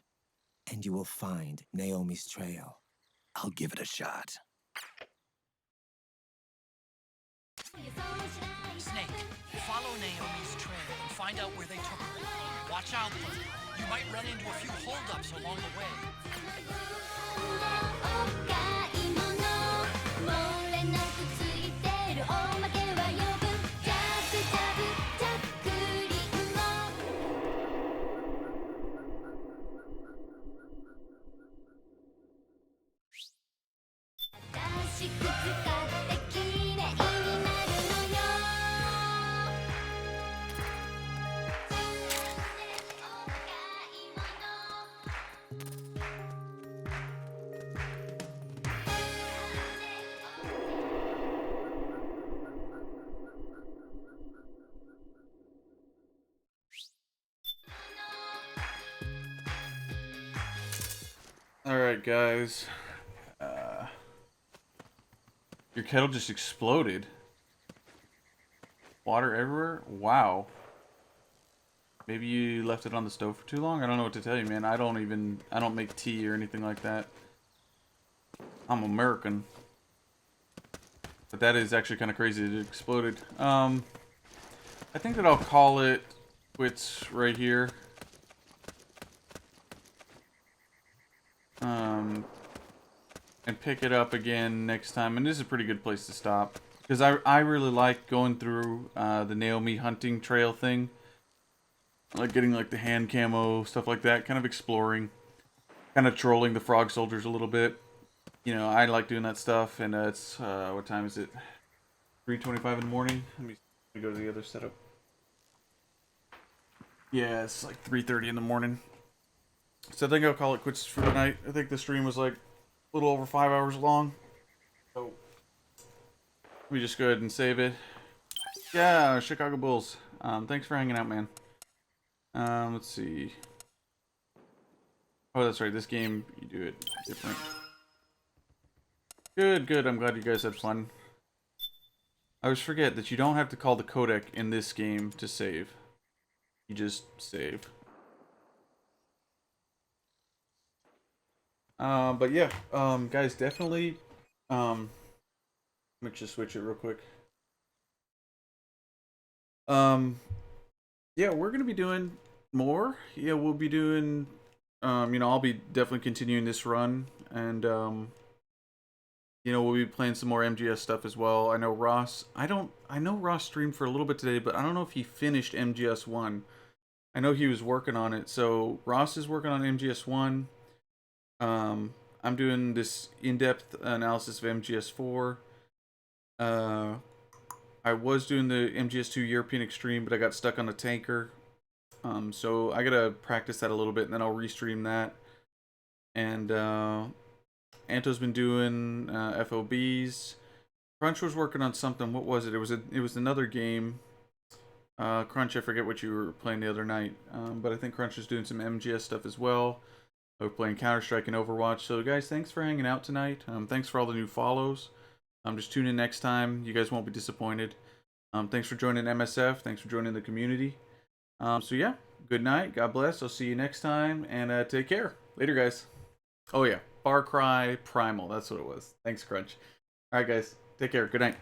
And you will find Naomi's trail. I'll give it a shot. Snake, follow Naomi's trail and find out where they took her. Watch out, though. You might run into a few holdups along the way. Alright, guys. Your kettle just exploded. Water everywhere? Wow. Maybe you left it on the stove for too long? I don't know what to tell you, man. I don't make tea or anything like that. I'm American. But that is actually kind of crazy that it exploded. I think that I'll call it quits right here. And pick it up again next time. And this is a pretty good place to stop. Because I really like going through the Naomi hunting trail thing. I like getting like the hand camo, stuff like that. Kind of exploring. Kind of trolling the frog soldiers a little bit. You know, I like doing that stuff. And it's, what time is it? 3:25 in the morning. Let me go to the other setup. Yeah, it's like 3:30 in the morning. So I think I'll call it quits for the night. I think the stream was like a little over 5 hours long. So let me just go ahead and save it. Yeah, Chicago Bulls. Thanks for hanging out, man. Let's see. Oh, that's right. This game, you do it different. Good, good. I'm glad you guys had fun. I always forget that you don't have to call the codec in this game to save. You just save. But yeah, guys, definitely, let me just switch it real quick. Yeah, we're gonna be doing more. Yeah, we'll be doing, you know, I'll be definitely continuing this run, and, you know, we'll be playing some more MGS stuff as well. I know Ross, I know Ross streamed for a little bit today, but I don't know if he finished MGS1. I know he was working on it, so Ross is working on MGS1. I'm doing this in-depth analysis of MGS4. I was doing the MGS2 European Extreme, but I got stuck on a tanker. So I gotta practice that a little bit, and then I'll restream that. And Anto's been doing FOBs. Crunch was working on something. What was it? It was another game. Crunch, I forget what you were playing the other night, but I think Crunch is doing some MGS stuff as well. We're playing Counter-Strike and Overwatch. So, guys, thanks for hanging out tonight. Thanks for all the new follows. Just tune in next time. You guys won't be disappointed. Thanks for joining MSF. Thanks for joining the community. So, yeah, good night. God bless. I'll see you next time, and take care. Later, guys. Oh, yeah, Far Cry Primal. That's what it was. Thanks, Crunch. All right, guys. Take care. Good night.